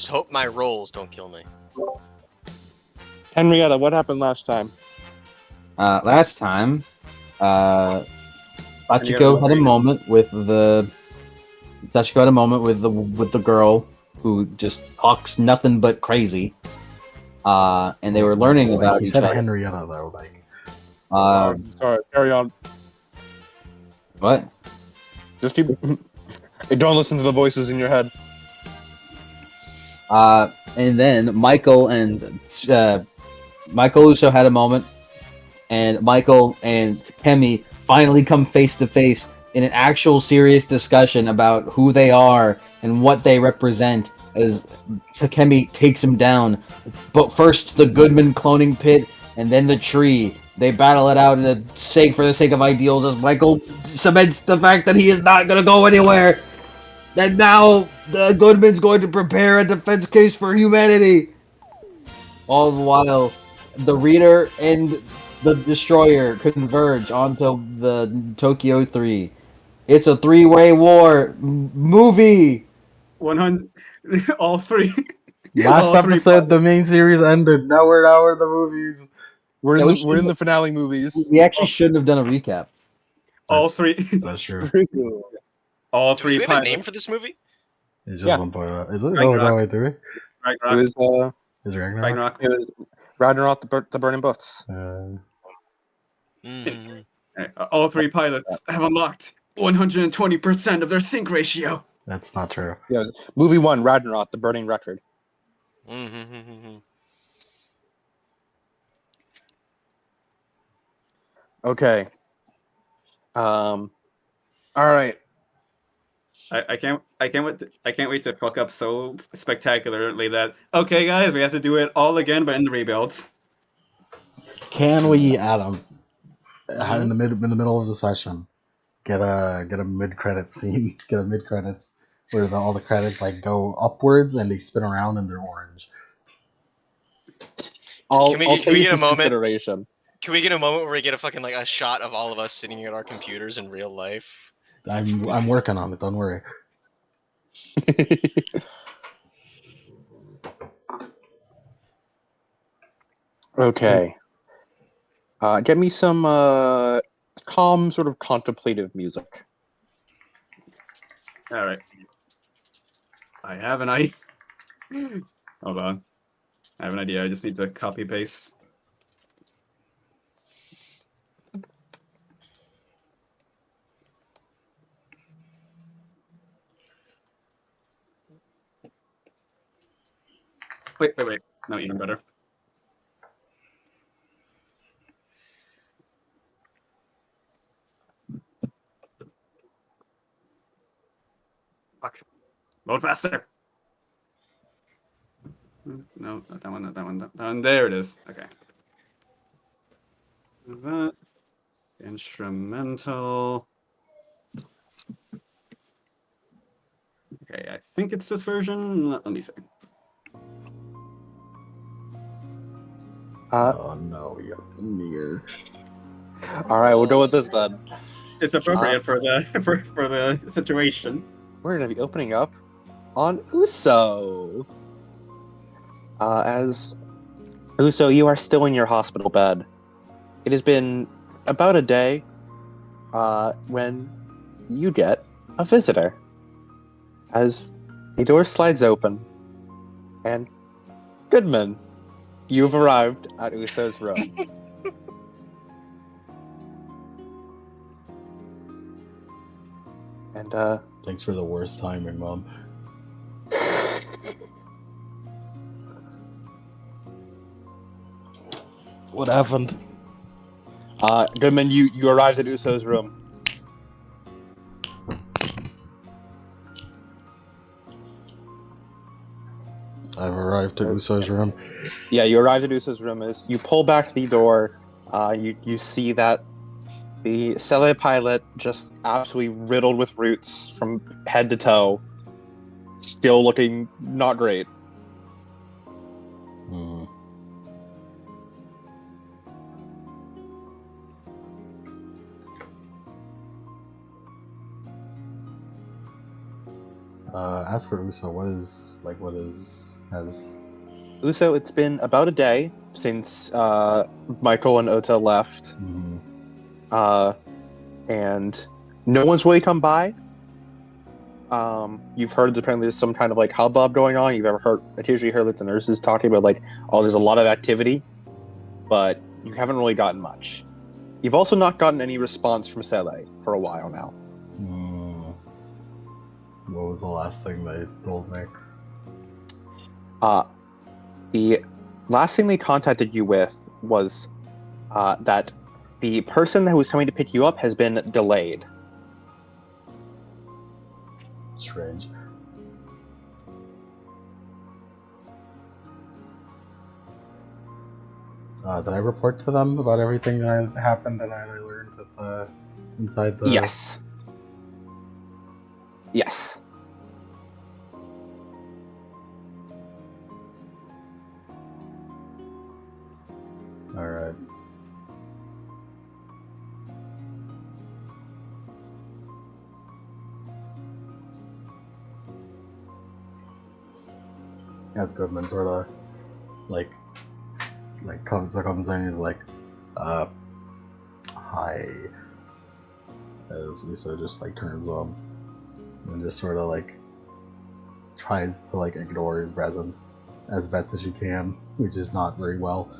just hope my rolls don't kill me. Henrietta, what happened last time? Last time, Sachiko had a moment with the girl who just talks nothing but crazy. And they were learning about He each said other. Henrietta though, like. Sorry, carry on. What? Just keep. Don't listen to the voices in your head. And then Michael Uso had a moment, and Michael and Kemi finally come face to face in an actual serious discussion about who they are and what they represent as Takemi takes him down. But first the Goodman cloning pit and then the tree. They battle it out for the sake of ideals as Michael cements the fact that he is not going to go anywhere. And now the Goodman's going to prepare a defense case for humanity. All the while, the Reader and the Destroyer converge onto the Tokyo 3. It's a three-way war movie. 100, all three. Last episode, the main series ended. Now we're the movies. We're Yeah, in the finale movies. We actually shouldn't have done a recap. All three. That's true. All Do three. we have a name for this movie? It's just 1.0. Is it? Oh, Ragnarok. that way through? It was Is it Ragnarok? it was Ragnarok, the burning butts. All three pilots have unlocked 120% of their sync ratio. That's not true. Yeah, movie 1, Ragnarok, the burning record. Okay. All right. I can't wait to fuck up so spectacularly that okay guys, we have to do it all again but in the rebuilds. Can we, Adam, in the middle of the session, get a mid credit scene, get a mid credits where all the credits like go upwards and they spin around and they're orange. Can we get a moment? Consideration. Can we get a moment where we get a fucking a shot of all of us sitting at our computers in real life? I'm working on it. Don't worry. Okay. Get me some calm, sort of contemplative music. All right. I have an ice. Hold on. I have an idea. I just need to copy paste. Wait. No, even better. Fuck. Load faster. No, not that one, not that one, that one. There it is. Okay. That instrumental. Okay, I think it's this version. Let me see. Oh no, we got near. All right, we'll go with this then. It's appropriate for the for the situation. We're gonna be opening up on Uso. As Uso, you are still in your hospital bed. It has been about a day when you get a visitor. As the door slides open, and Goodman, you've arrived at Uso's room. And Thanks for the worst timing, Mom. What happened? Goodman, you arrived at Uso's room. I've arrived at Uso's room. Yeah, you arrived at Uso's room. As you pull back the door, you see that the Cele pilot just absolutely riddled with roots from head to toe. Still looking not great. As for Uso, has Uso, it's been about a day since Michael and Ota left, and no one's really come by. You've heard apparently there's some kind of like hubbub going on. You've occasionally heard like the nurses talking about like, oh, there's a lot of activity, but you haven't really gotten much. You've also not gotten any response from Sele for a while now. What was the last thing they told me? The last thing they contacted you with was that the person who was coming to pick you up has been delayed. Strange. Did I report to them about everything that happened and I learned at the inside the? Yes. Yes. All right. As Goodman sort of like comes in, he's like, hi. As Lisa just like turns on and just sort of like tries to like ignore his presence as best as she can, which is not very well.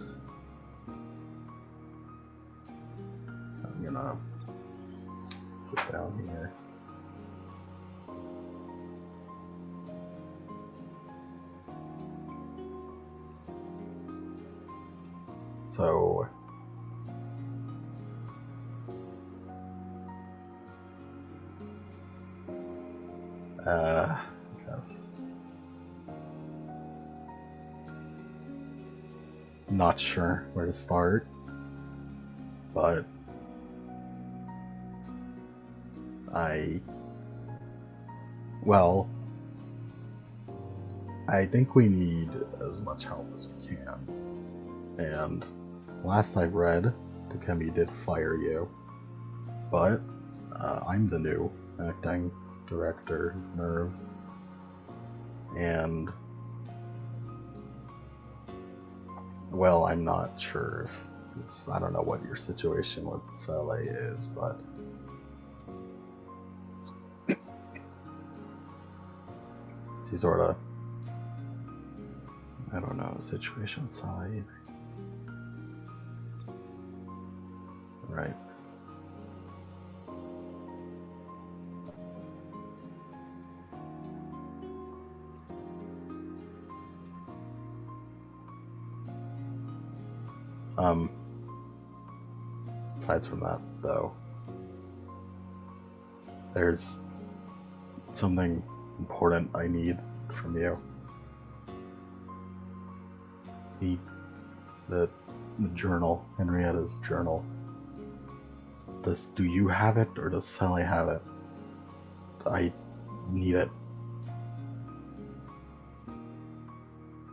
I'm gonna sit down here. So, I guess not sure where to start, but I think we need as much help as we can. And last I've read, Takemi did fire you, but I'm the new acting director of NERV, and well, I'm not sure if I don't know what your situation with Sele is, but she sort of, I don't know, the situation with Sele either. Right. Aside from that, though, there's something important I need from you. The journal, Henrietta's journal. Do you have it, or does Sally have it? I need it.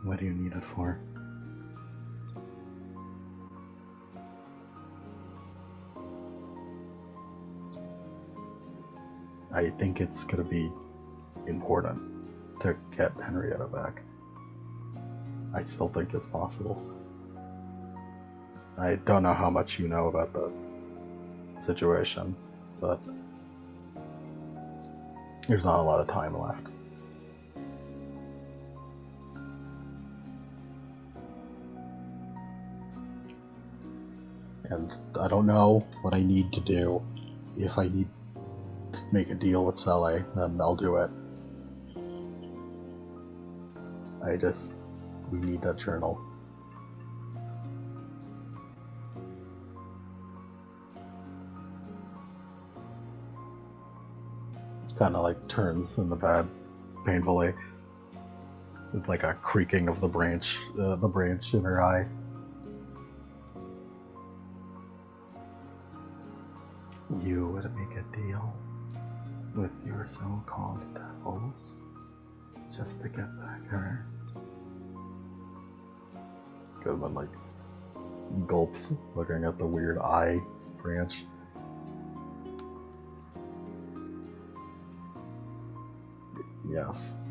What do you need it for? I think it's gonna be important to get Henrietta back. I still think it's possible. I don't know how much you know about the situation, but there's not a lot of time left. And I don't know what I need to do. If I need to make a deal with Sele, then I'll do it. We need that journal. Kind of like turns in the bed painfully, with like a creaking of the branch in her eye. You would make a deal with your so-called devils just to get back her. Goodman like gulps, looking at the weird eye branch. Yes.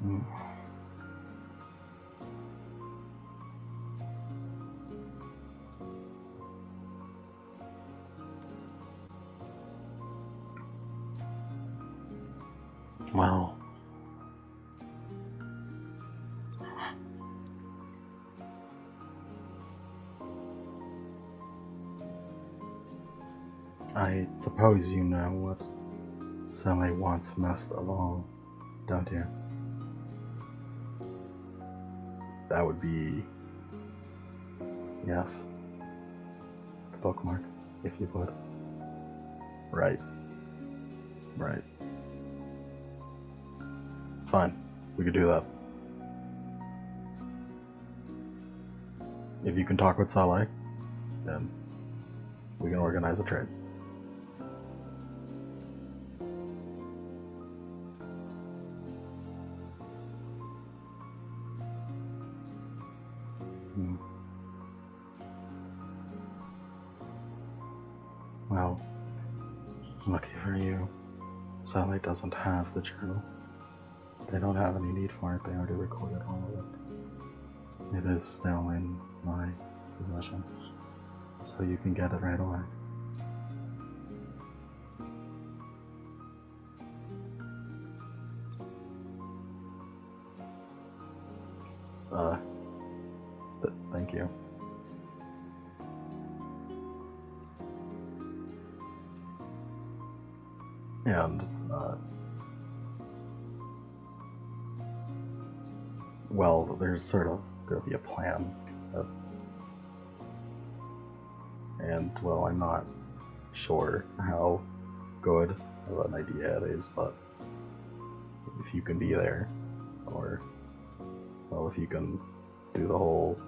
Hmm. Well, I suppose you know what Sally wants most of all, don't you? That would be... yes. The bookmark, if you would. Right. Right. It's fine. We could do that. If you can talk with Sally, then we can organize a trade. Hmm. Well, lucky for you, Sally doesn't have the journal. They don't have any need for it. They already recorded all of it. It is still in my possession, so you can get it right away. Thank you. And, well, there's sort of going to be a plan. And, well, I'm not sure how good of an idea it is, but if you can be there, or, well, if you can do the whole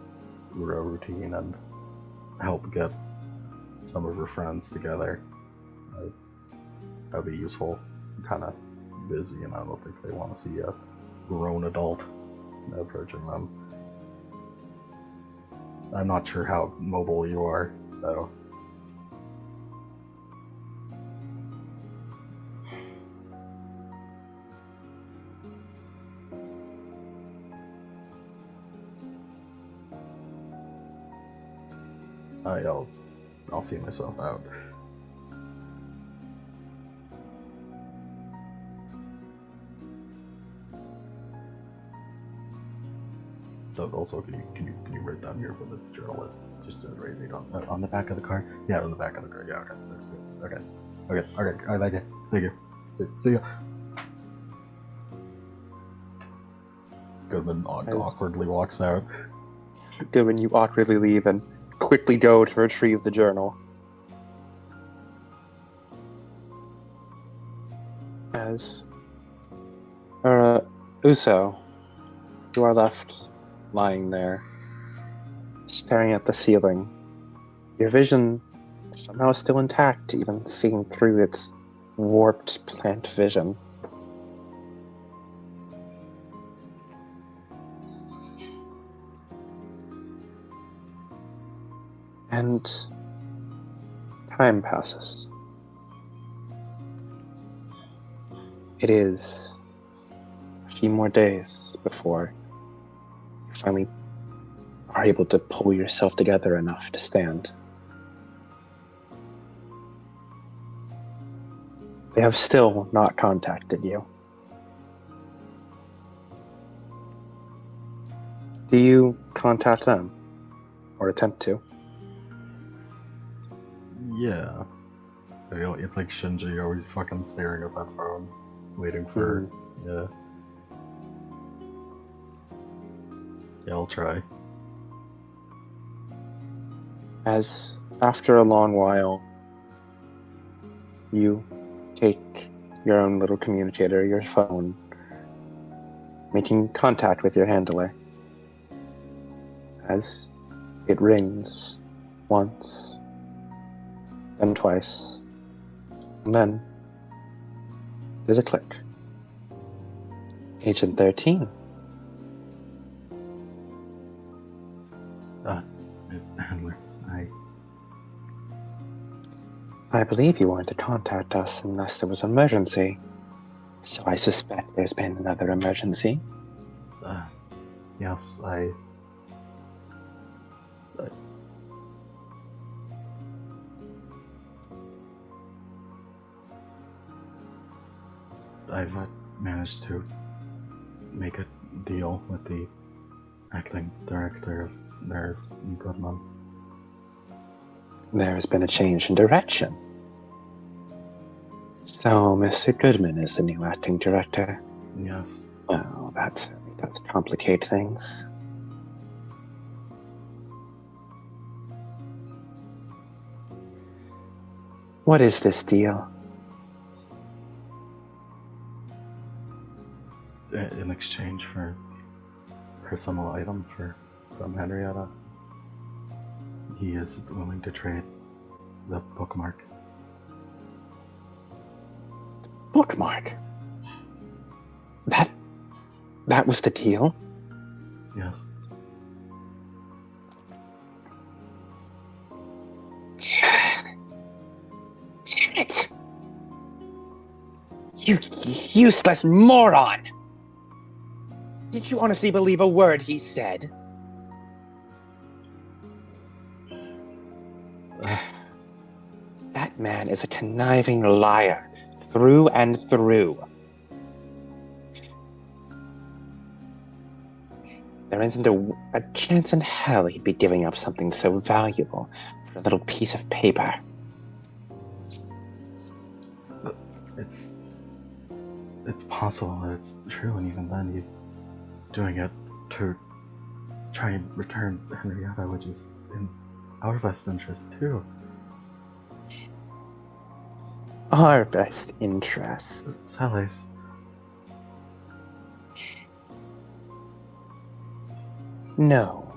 Uro routine and help get some of her friends together, that'd be useful. I'm kind of busy, and I don't think they want to see a grown adult approaching them. I'm not sure how mobile you are, though. I'll see myself out. So also, can you write down here for the journalist, just to write it on the back of the card? Yeah, on the back of the card. Yeah, okay. All right, thank you. See you. Goodman awkwardly walks out. Goodman, you awkwardly leave and quickly go to retrieve the journal. As Uso, you are left lying there, staring at the ceiling. Your vision somehow is still intact, even seeing through its warped plant vision. And time passes. It is a few more days before you finally are able to pull yourself together enough to stand. They have still not contacted you. Do you contact them? Or attempt to? Yeah. It's like Shinji always fucking staring at that phone, waiting for her. Yeah. Yeah, I'll try. As after a long while, you take your own little communicator, your phone, making contact with your handler. As it rings once, then twice, and then there's a click. Agent 13, Handler, I believe you weren't to contact us unless there was an emergency. So I suspect there's been another emergency. yes, I've managed to make a deal with the acting director of NERV, Goodman. There's been a change in direction. So Mr. Goodman is the new acting director. Yes. Well, that certainly does complicate things. What is this deal? In exchange for personal item from Henrietta, he is willing to trade the bookmark. Bookmark? That was the deal? Yes. Damn it! You useless moron! Did you honestly believe a word he said? That man is a conniving liar, through and through. There isn't a chance in hell he'd be giving up something so valuable for a little piece of paper. It's possible that it's true, and even then he's doing it to try and return Henrietta, which is in our best interest too. Our best interest. Sally's. No.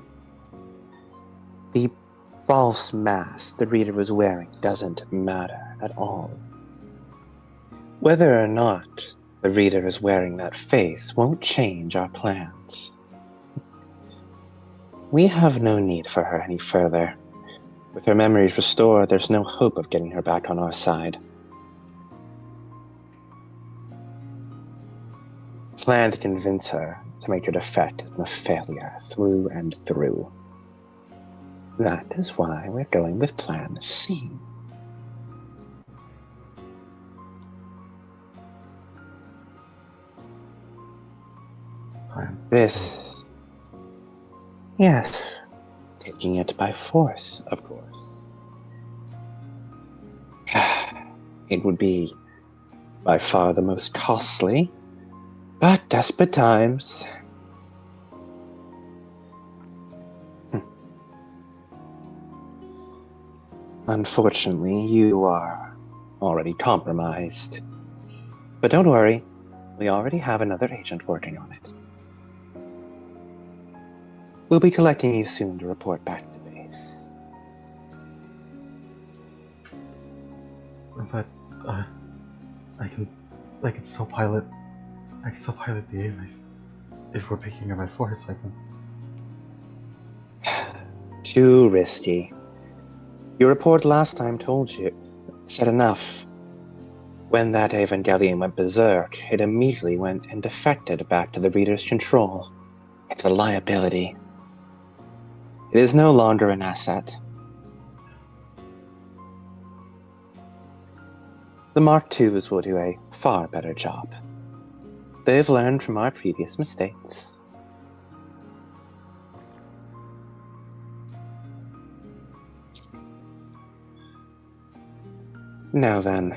The false mask the reader was wearing doesn't matter at all. Whether or not the reader is wearing that face won't change our plans. We have no need for her any further. With her memories restored, there's no hope of getting her back on our side. Plan to convince her to make her defect a failure through and through. That is why we're going with Plan C. Plan This... Yes. Taking it by force, of course. It would be by far the most costly, but desperate times. Unfortunately, you are already compromised. But don't worry, we already have another agent working on it. We'll be collecting you soon to report back to base. But I can still pilot. I can still pilot the aim if we're picking her by force. I can. Too risky. Your report last time said enough. When that Evangelion went berserk, it immediately went and defected back to the reader's control. It's a liability. It is no longer an asset. The Mark IIs will do a far better job. They've learned from our previous mistakes. Now then,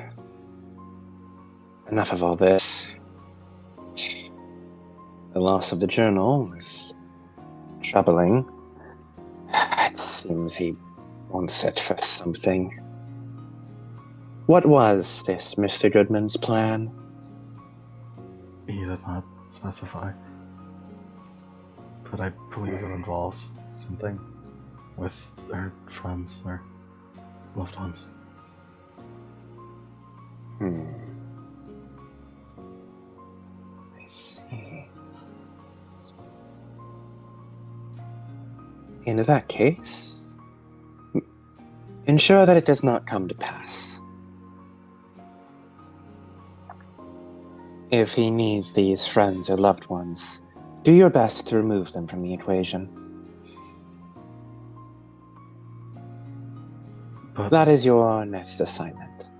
enough of all this. The loss of the journal is troubling. It seems he wants it for something. What was this Mr. Goodman's plan? He did not specify, but I believe it involves something with our friends or loved ones. I see. In that case, ensure that it does not come to pass. If he needs these friends or loved ones, do your best to remove them from the equation. But That is your next assignment.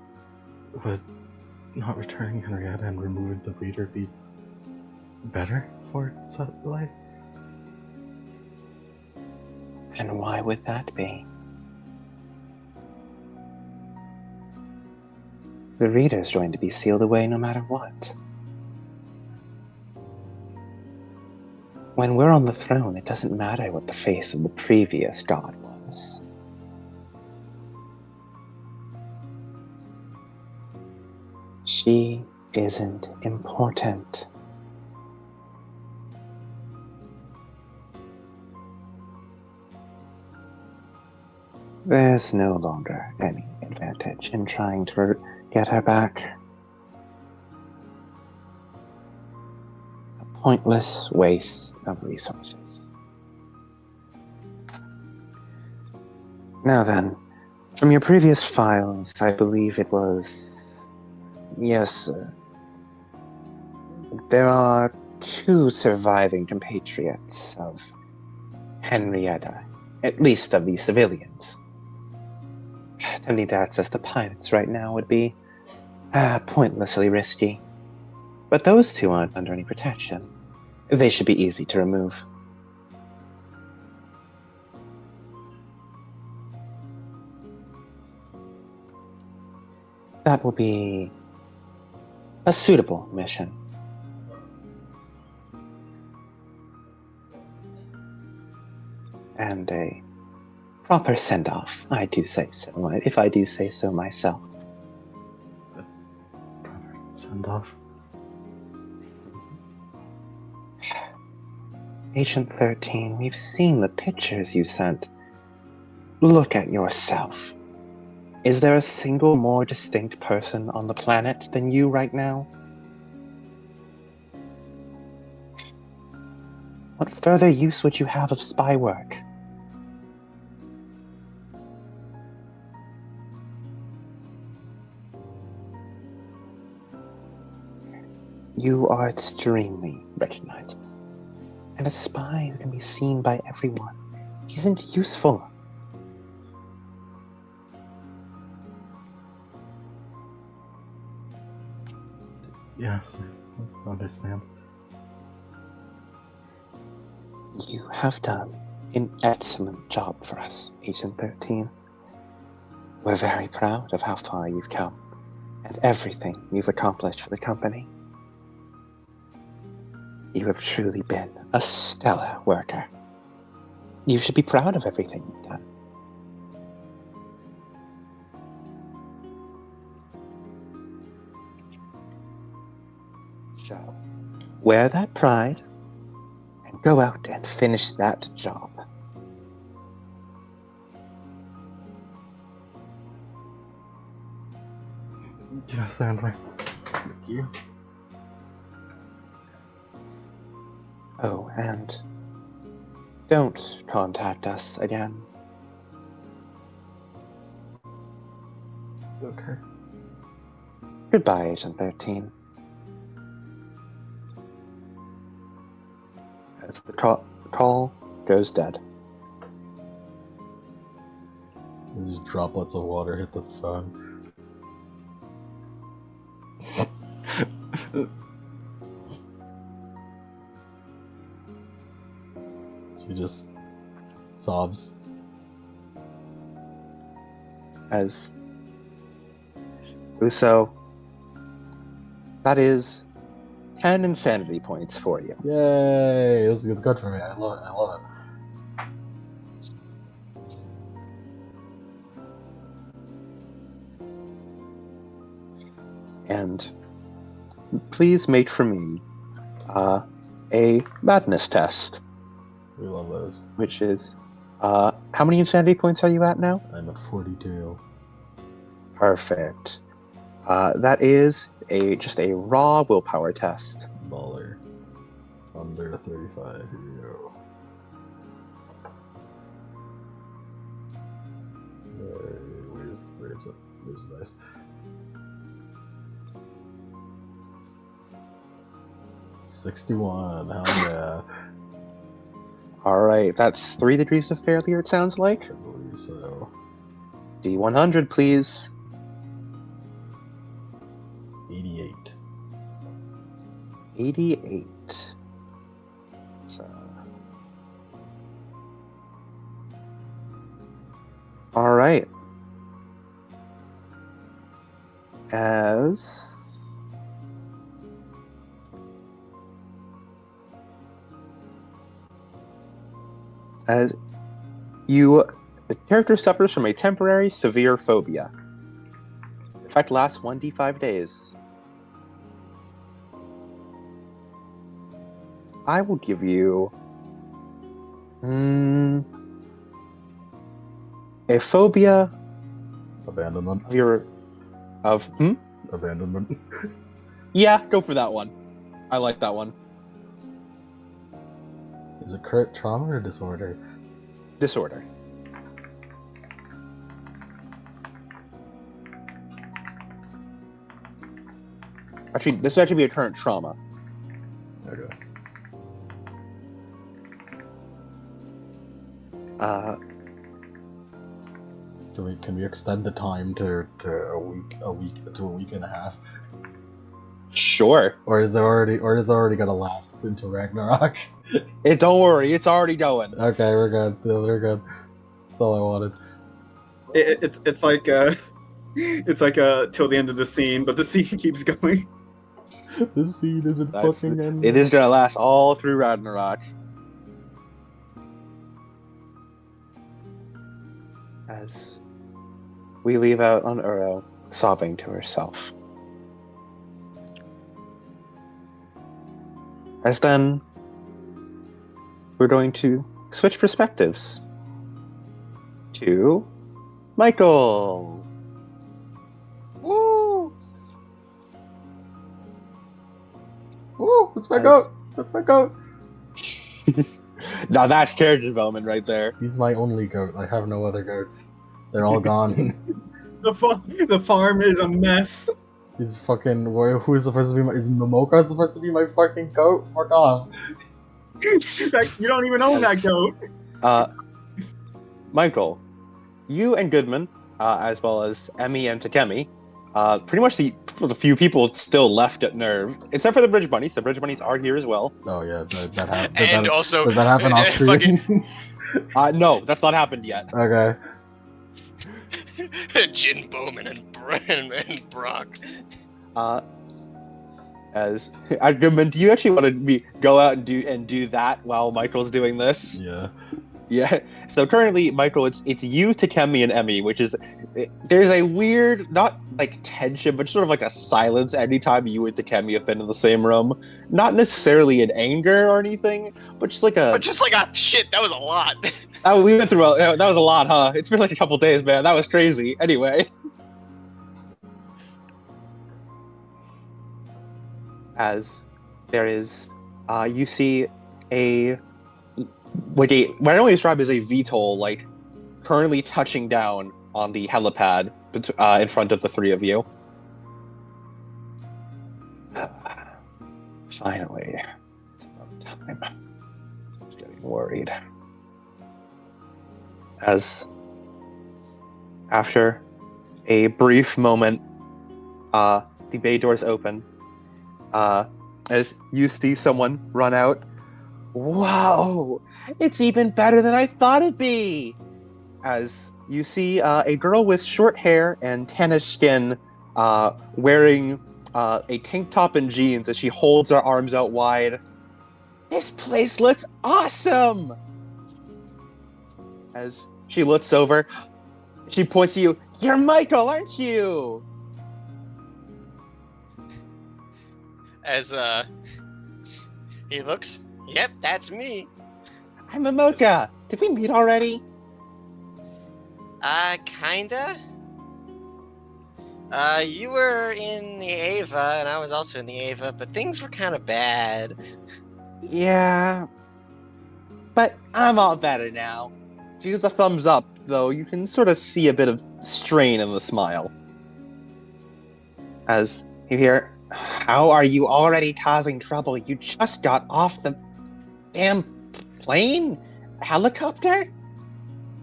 would not returning Henrietta and removing the reader be better for life? And why would that be? The reader is going to be sealed away no matter what. When we're on the throne, it doesn't matter what the face of the previous god was. She isn't important. There's no longer any advantage in trying to get her back. A pointless waste of resources. Now then, from your previous files, I believe it was... Yes, there are 2 surviving compatriots of Henrietta, at least of the civilians. To need access to pirates right now would be pointlessly risky. But those 2 aren't under any protection. They should be easy to remove. That will be a suitable mission. And a proper send-off, I do say so, if I do say so myself. Proper send-off? Agent 13, we've seen the pictures you sent. Look at yourself. Is there a single more distinct person on the planet than you right now? What further use would you have of spy work? You are extremely recognizable. And a spy who can be seen by everyone isn't useful. Yes, I understand. You have done an excellent job for us, Agent 13. We're very proud of how far you've come and everything you've accomplished for the company. You have truly been a stellar worker. You should be proud of everything you've done. So, wear that pride and go out and finish that job. Yes, Andrew. Thank you. Oh, and don't contact us again. Okay. Goodbye, Agent 13. As the call goes dead. These droplets of water hit the phone. She just sobs. As so, that is 10 insanity points for you. Yay! It's good for me. I love it. And please make for me a madness test, We love those. which is how many insanity points are you at now? I'm at 42. Perfect. That is just a raw willpower test. Baller. Under 35. Here we go. Where's this? $61. Hell yeah. All right, that's 3 degrees of failure. It sounds like. I believe so. D100, please. 88. 88. So. All right. As the character suffers from a temporary severe phobia. The effect lasts 1d5 days. I will give you a phobia Abandonment. of Abandonment. Yeah, go for that one. I like that one. Is it crit trauma or disorder? Disorder. Actually, this would actually be a current trauma. Okay. Can we extend the time to a week to a week and a half? Sure. Or is it already gonna last into Ragnarok? Don't worry, it's already going. Okay, we're good. Yeah, we're good. That's all I wanted. It's like till the end of the scene, but the scene keeps going. This scene isn't fucking ending. It is gonna last all through Ragnarok. As we leave out on Uro, sobbing to herself. As then, we're going to switch perspectives to Michael. Woo! Ooh, that's my goat. That's my goat. Now that's character development right there. He's my only goat. I have no other goats. They're all gone. The farm is a mess. He's fucking. Who's supposed to be my? Is Momoka supposed to be my fucking goat? Fuck off. You don't even own that goat. Michael, you and Goodman, as well as Emmy and Takemi, pretty much the few people still left at NERV, except for the Bridge Bunnies. The Bridge Bunnies are here as well. Oh yeah, that happened. And also, does that happen off screen? No, that's not happened yet. Okay. Jin Bowman and Brock. As Goodman, do you actually want to go out and do that while Michael's doing this? Yeah. Yeah. So currently, Michael, it's you, Takemi, and Emmy, which is there's a weird, not like tension, but sort of like a silence anytime you and Takemi have been in the same room. Not necessarily in anger or anything, but just like a shit. That was a lot. we went through that was a lot, huh? It's been like a couple days, man. That was crazy. Anyway, as there is, you see what I only describe as a VTOL, like currently touching down on the helipad in front of the three of you. Finally, it's about time. I was getting worried. As after a brief moment, the bay doors open. As you see someone run out. Wow! It's even better than I thought it'd be! As you see a girl with short hair and tannish skin wearing a tank top and jeans as she holds her arms out wide. This place looks awesome! As she looks over, she points to you. You're Michael, aren't you? As he looks, yep, that's me. I'm Momoka. Did we meet already? Kinda. You were in the Ava, and I was also in the Ava, but things were kind of bad. Yeah. But I'm all better now. She gives a thumbs up, though you can sort of see a bit of strain in the smile. As you hear, how are you already causing trouble? You just got off the damn plane? Helicopter?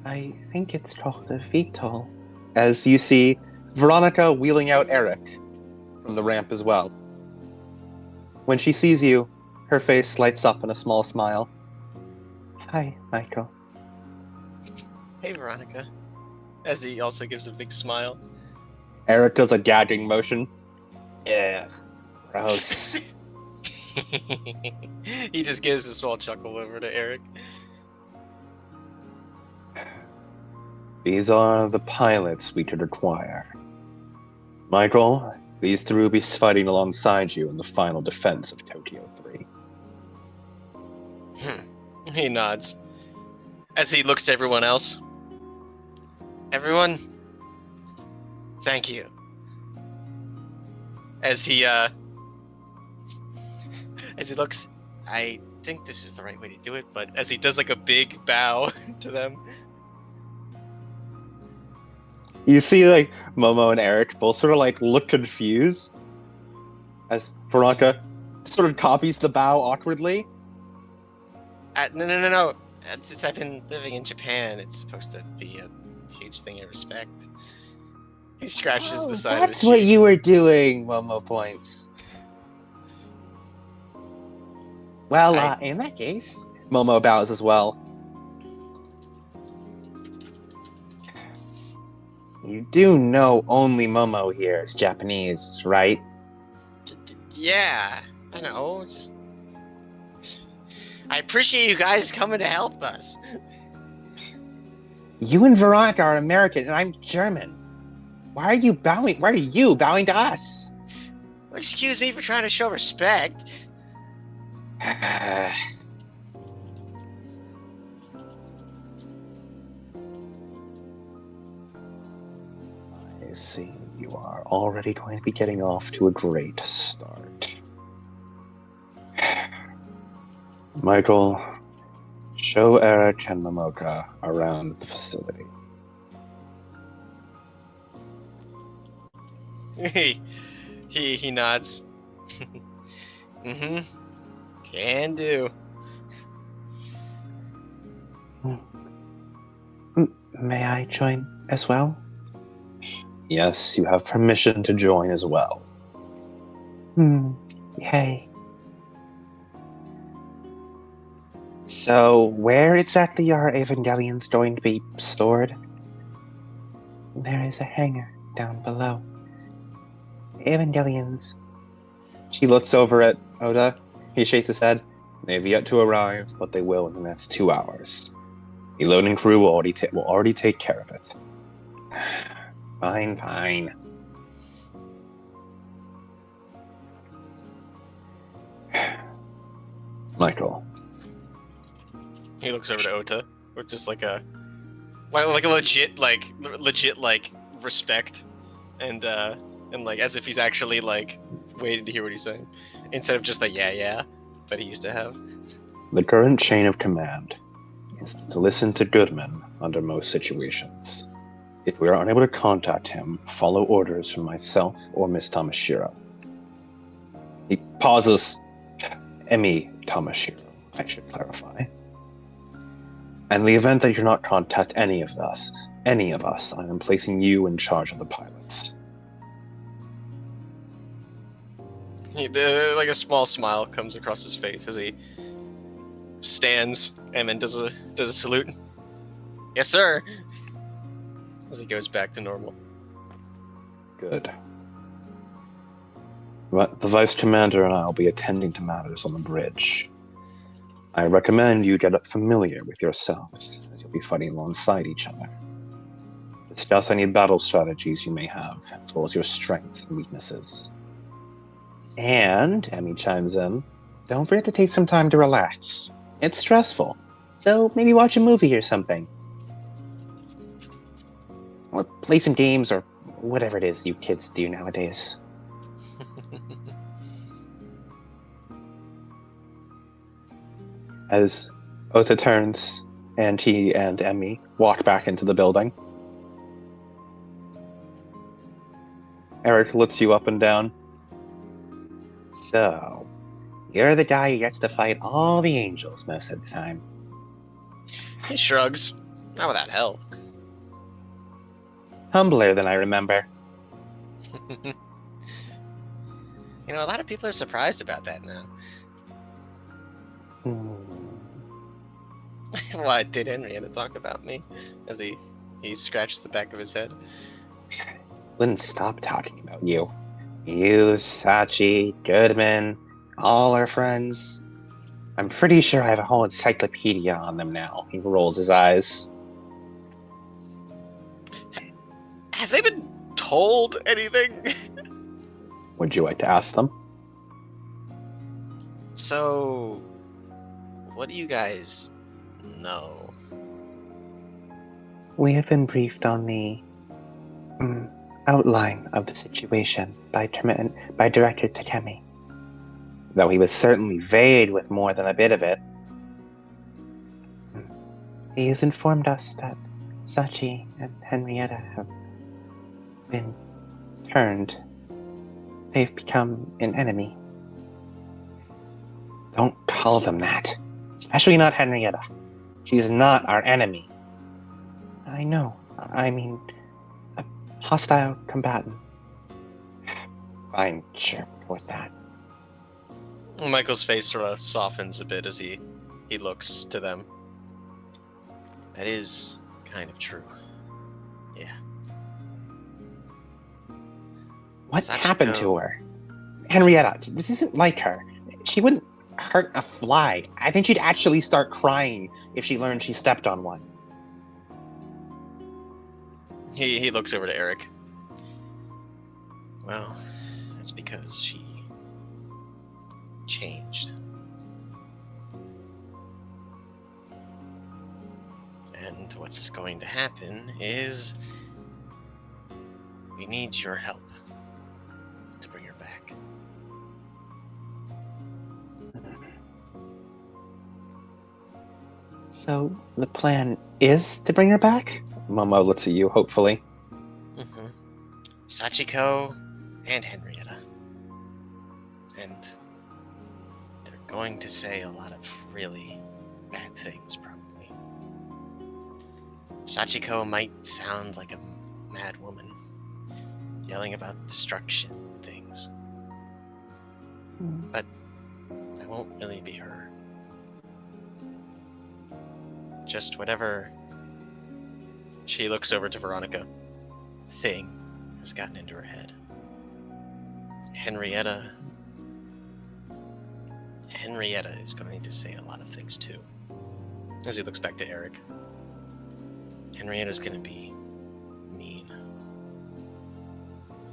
I think it's called a VTOL. As you see Veronica wheeling out Eric from the ramp as well. When she sees you, her face lights up in a small smile. Hi, Michael. Hey, Veronica. As he also gives a big smile. Eric does a gagging motion. Yeah, gross. He just gives a small chuckle over to Eric. These are the pilots we could acquire. Michael, these three will be fighting alongside you in the final defense of Tokyo 3. He nods. As he looks to everyone else. Everyone, thank you. As he looks, I think this is the right way to do it, but as he does like a big bow to them. You see, like, Momo and Eric both sort of, like, look confused. As Veronica sort of copies the bow awkwardly. No. Since I've been living in Japan, it's supposed to be a huge thing I respect. He scratches the side of his That's what cheek. you were doing, Momo points. Well, in that case, Momo bows as well. You do know only Momo here is Japanese, right? Yeah, I know. Just I appreciate you guys coming to help us. You and Veronica are American, and I'm German. Why are you bowing? Why are you bowing to us? Well, excuse me for trying to show respect. I see. You are already going to be getting off to a great start. Michael, show Eric and Momoka around the facility. He nods. Can do. May I join as well? Yes, you have permission to join as well. Hey. So, where exactly are Evangelions going to be stored? There is a hangar down below. Evangelions. She looks over at Oda. He shakes his head. They have yet to arrive, but they will in the next 2 hours. The loading crew will already take care of it. Fine. Michael. He looks over to Ota with just like a legit respect and like as if he's actually like waiting to hear what he's saying instead of just a yeah that he used to have. The current chain of command is to listen to Goodman under most situations. If we are unable to contact him, follow orders from myself or Miss Tamashiro. He pauses. Emi Tamashiro, I should clarify. And in the event that you cannot contact any of us, I am placing you in charge of the pilots. Like a small smile comes across his face as he stands and then does a salute. Yes, sir. As he goes back to normal. Good. But the Vice Commander and I will be attending to matters on the bridge. I recommend you get familiar with yourselves, as you'll be fighting alongside each other. Discuss any battle strategies you may have, as well as your strengths and weaknesses. And, Emmy chimes in, don't forget to take some time to relax. It's stressful, so maybe watch a movie or something. Or play some games, or whatever it is you kids do nowadays. As Ota turns And he and Emmy walk back into the building. Eric looks you up and down. So, you're the guy who gets to fight all the angels most of the time. He shrugs. Not without help. Humbler than I remember. You know, a lot of people are surprised about that now. What, did Henrietta talk about me? As he scratched the back of his head. Wouldn't stop talking about you. You, Sachi, Goodman, all our friends. I'm pretty sure I have a whole encyclopedia on them now. He rolls his eyes. Have they been told anything? Would you like to ask them? So, what do you guys know? We have been briefed on the outline of the situation by Director Takemi. Though he was certainly vague with more than a bit of it. He has informed us that Sachi and Henrietta have been turned. They've become an enemy. Don't call them that. Especially not Henrietta. She's not our enemy. I know. I mean, a hostile combatant. Fine, sure, what's that? Michael's face sort of softens a bit as he looks to them. That is kind of true. Yeah. What Sachiko. happened to her? Henrietta, this isn't like her. She wouldn't hurt a fly. I think she'd actually start crying if she learned she stepped on one. He looks over to Eric. Well, that's because she changed. And what's going to happen is we need your help to bring her back. So, the plan is to bring her back? Momo looks at you, hopefully. Mm-hmm. Sachiko and Henrietta. And they're going to say a lot of really bad things, probably. Sachiko might sound like a mad woman, yelling about destruction and things. But that won't really be her. Just whatever. She looks over to Veronica. Thing has gotten into her head. Henrietta is going to say a lot of things too. As he looks back to Eric. Henrietta's going to be mean.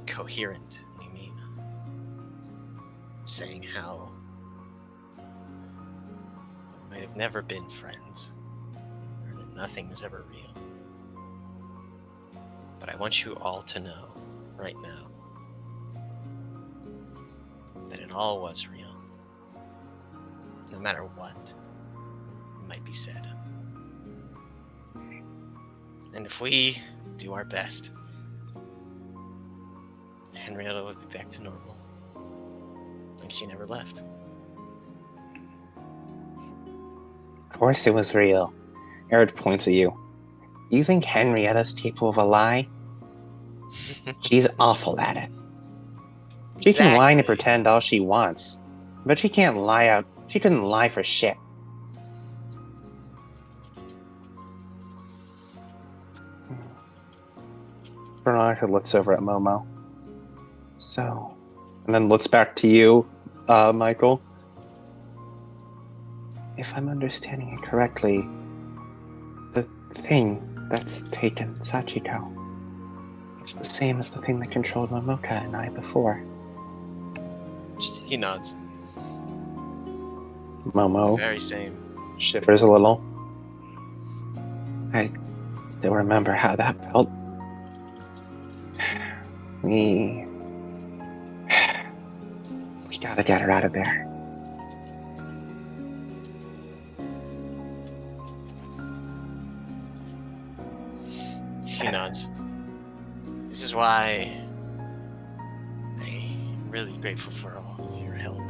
Coherently mean. Saying how we might have never been friends. Or that nothing was ever real. But I want you all to know, right now, that it all was real. No matter what might be said. And if we do our best, Henrietta will be back to normal. Like she never left. Of course it was real. Eric points at you. You think Henrietta's capable of a lie? She's awful at it. She can lie and pretend all she wants, but she can't lie out. She couldn't lie for shit. Veronica looks over at Momo. So, and then looks back to you, Michael. If I'm understanding it correctly, the thing that's taken Sachiko is the same as the thing that controlled Momoka and I before. He nods. Momo The very same. shivers a little. I still remember how that felt. We gotta get her out of there. He nods. This is why I'm really grateful for all of your help.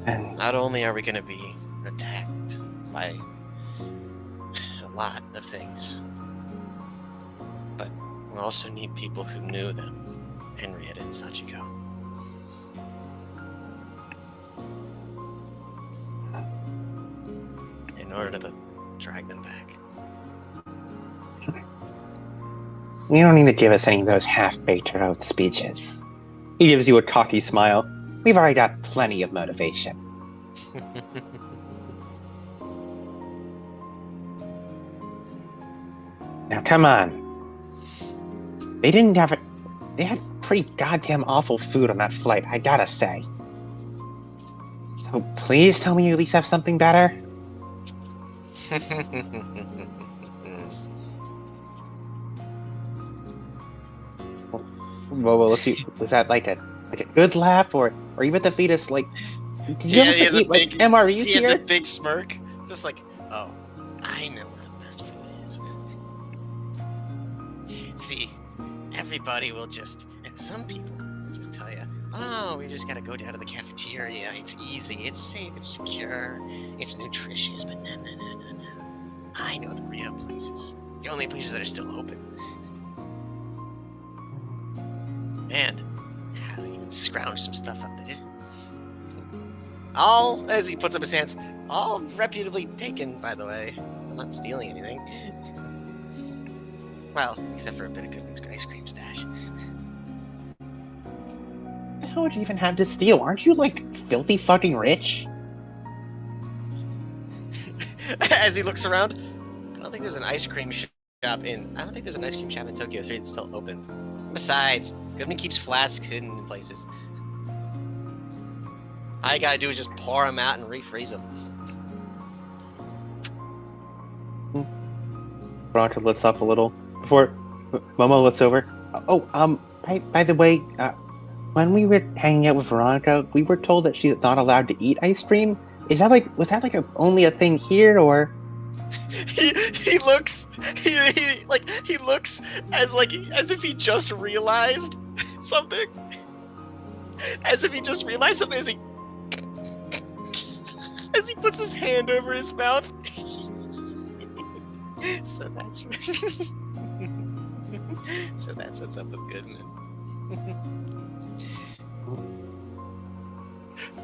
And Not only are we going to be attacked by a lot of things, but we also need people who knew them, Henrietta and Sachiko. In order to drag them back. you don't need to give us any of those half-baked heroic speeches. He gives you a cocky smile. We've already got plenty of motivation. Now, come on. They didn't have it. They had pretty goddamn awful food on that flight, I gotta say. So please tell me you at least have something better. Well, let's see. Was that like a good laugh, or you at the fetus like? Did you ever eat like MREs He has a here? big smirk, just like, oh, I know what the best food is. See, everybody will just, and some people will just tell you, oh, we just gotta go down to the cafeteria. It's easy, it's safe, it's secure, it's nutritious. But no. I know the real places, the only places that are still open. And how to even scrounge some stuff up that isn't. All, as he puts up his hands, all reputably taken, by the way. I'm not stealing anything. Well, except for a bit of Goodman's ice cream stash. What the hell would you even have to steal? Aren't you like filthy fucking rich? As he looks around, I don't think there's an ice cream shop in Tokyo 3 that's still open. Besides, Goodman keeps flasks hidden in places. All you gotta do is just pour them out and refreeze them. Veronica looks up a little before Momo looks over. Oh, by the way, when we were hanging out with Veronica, we were told that she's not allowed to eat ice cream. Was that like only a thing here, or? He looks as if he just realized something. As if he just realized something as he puts his hand over his mouth. So that's what's up with Goodman.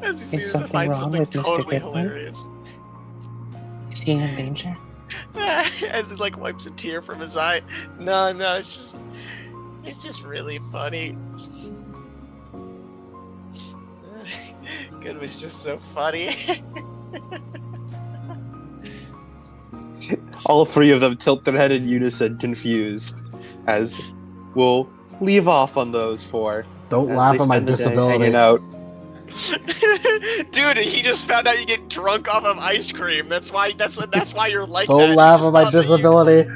As he seems to find something totally hilarious. Is he in danger? As he like wipes a tear from his eye. No, it's just really funny. Goodman's just so funny. All three of them tilt their head in unison, confused, as we'll leave off on those four. Don't as laugh they at my spend the day disability. hanging out. Dude, he just found out you get drunk off of ice cream. That's why you're like Don't that. laugh at my disability.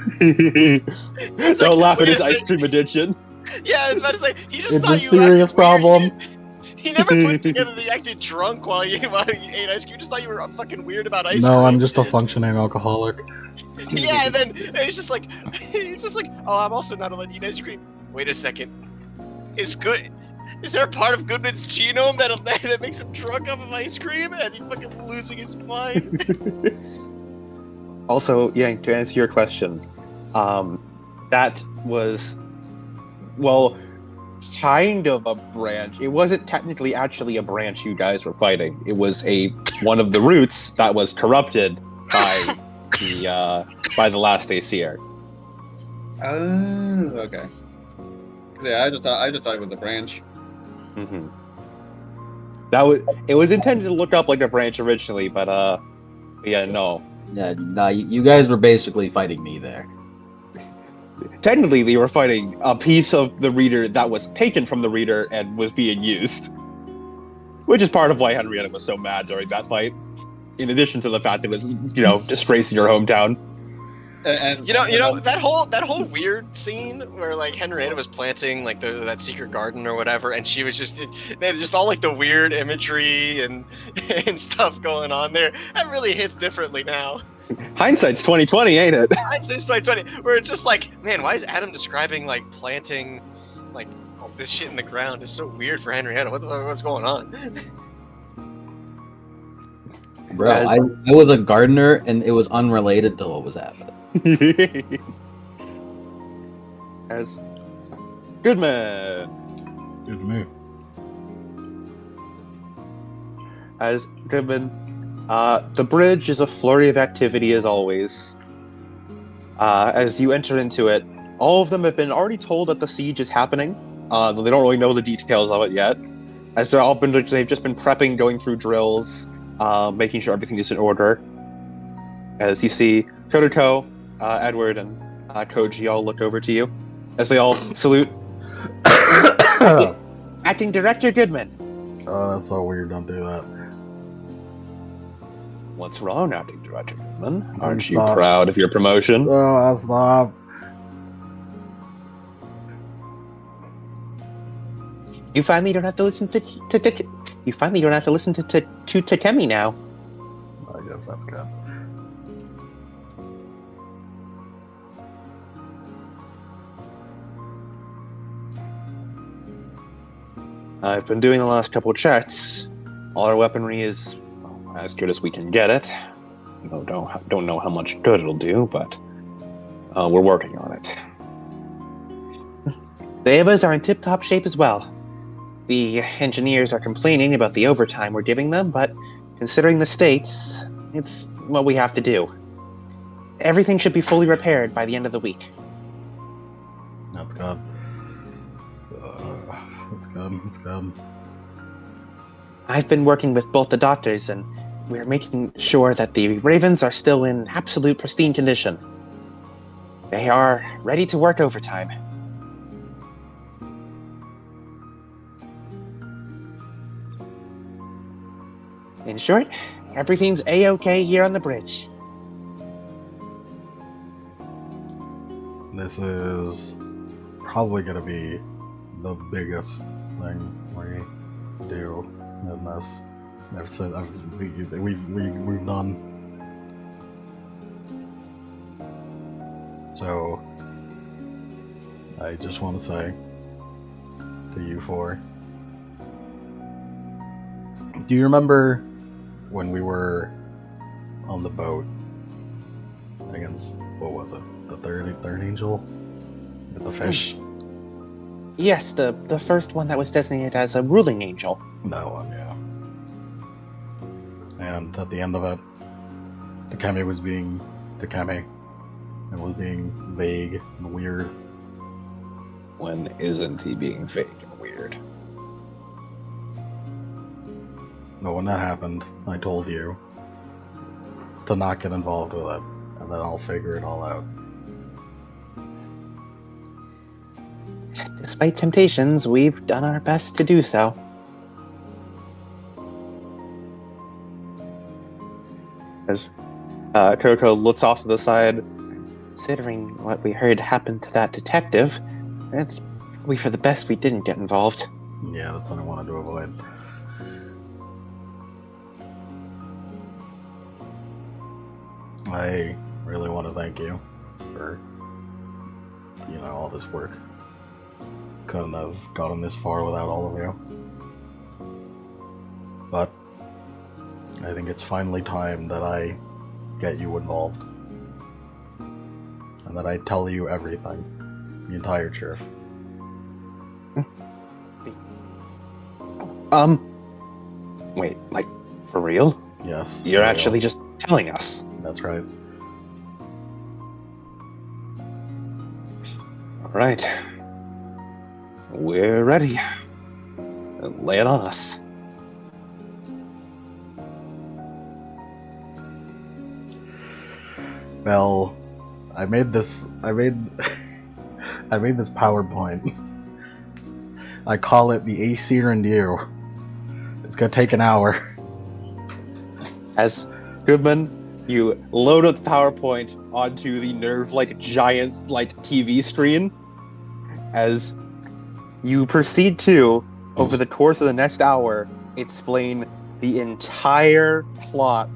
Don't laugh at wait a his ice sec. cream addiction. Yeah, I was about to say, he just It's thought a you serious acted weird. problem. He never put together that you acted drunk while you ate ice cream. He just thought you were fucking weird about ice cream. No, I'm just a functioning alcoholic. Yeah, and then he's just like, oh, I'm also not allowed to eat ice cream. Wait a second. Is there a part of Goodman's genome that makes him drunk off of ice cream and he's fucking losing his mind? Also, yeah, to answer your question, that was, well, kind of a branch. It wasn't technically actually a branch you guys were fighting. It was one of the roots that was corrupted by the last AESIR. Oh, okay. Yeah, I just thought it was a branch. Mm-hmm. It was intended to look up like a branch originally, but yeah, no. Yeah, nah, you guys were basically fighting me there. Technically, they were fighting a piece of the reader that was taken from the reader and was being used, which is part of why Henrietta was so mad during that fight. In addition to the fact that it was, disgracing your hometown. You know that whole weird scene where like Henrietta was planting like that secret garden or whatever, and she was they had just all like the weird imagery and and stuff going on there. That really hits differently now. Hindsight's 2020, ain't it? Hindsight's 2020, where it's just like, man, why is Adam describing like planting like all this shit in the ground? It's so weird for Henrietta. What's going on? Bro, I was a gardener, and it was unrelated to what was happening. As good man. Good move. As Goodman, the bridge is a flurry of activity as always. As you enter into it, all of them have been already told that the siege is happening, though they don't really know the details of it yet. As they've just been prepping, going through drills, making sure everything is in order. As you see Kodako, Edward, and Koji all look over to you, as they all salute. Acting Director Goodman. Oh, that's so weird. Don't do that. What's wrong, Acting Director Goodman? Aren't Stop. you proud of your promotion? Oh, stop. You finally don't have to listen to Takemi now. I guess that's good. I've been doing the last couple checks. All our weaponry is as good as we can get it. Don't know how much good it'll do, but we're working on it. The Evas are in tip-top shape as well. The engineers are complaining about the overtime we're giving them, but considering the states, it's what we have to do. Everything should be fully repaired by the end of the week. That's good. That's good. I've been working with both the doctors, and we're making sure that the Ravens are still in absolute pristine condition. They are ready to work overtime. In short, everything's A-okay here on the bridge. This is probably going to be the biggest thing we do in this. We've done. So, I just want to say to you four, do you remember when we were on the boat against, what was it, the third angel with the fish? Yes, the first one that was designated as a ruling angel. That one, yeah. And at the end of it, Takemi was being Takemi and was being vague and weird. When isn't he being fake and weird? No, when that happened, I told you to not get involved with it, and then I'll figure it all out. Despite temptations, we've done our best to do so. As Coco looks off to the side, considering what we heard happened to that detective, it's probably for the best we didn't get involved. Yeah, that's what I wanted to avoid. I really want to thank you for, all this work. Couldn't have gotten this far without all of you. But I think it's finally time that I get you involved. And that I tell you everything. The entire truth. Wait, like, for real? Yes. You're for real. actually just telling us? That's right. Alright. We're ready. Lay it on us. Well, I made this PowerPoint. I call it the AESIR and you. It's gonna take an hour. As Goodman You load up the PowerPoint onto the NERV like giant like TV screen as you proceed to, over the course of the next hour, explain the entire plot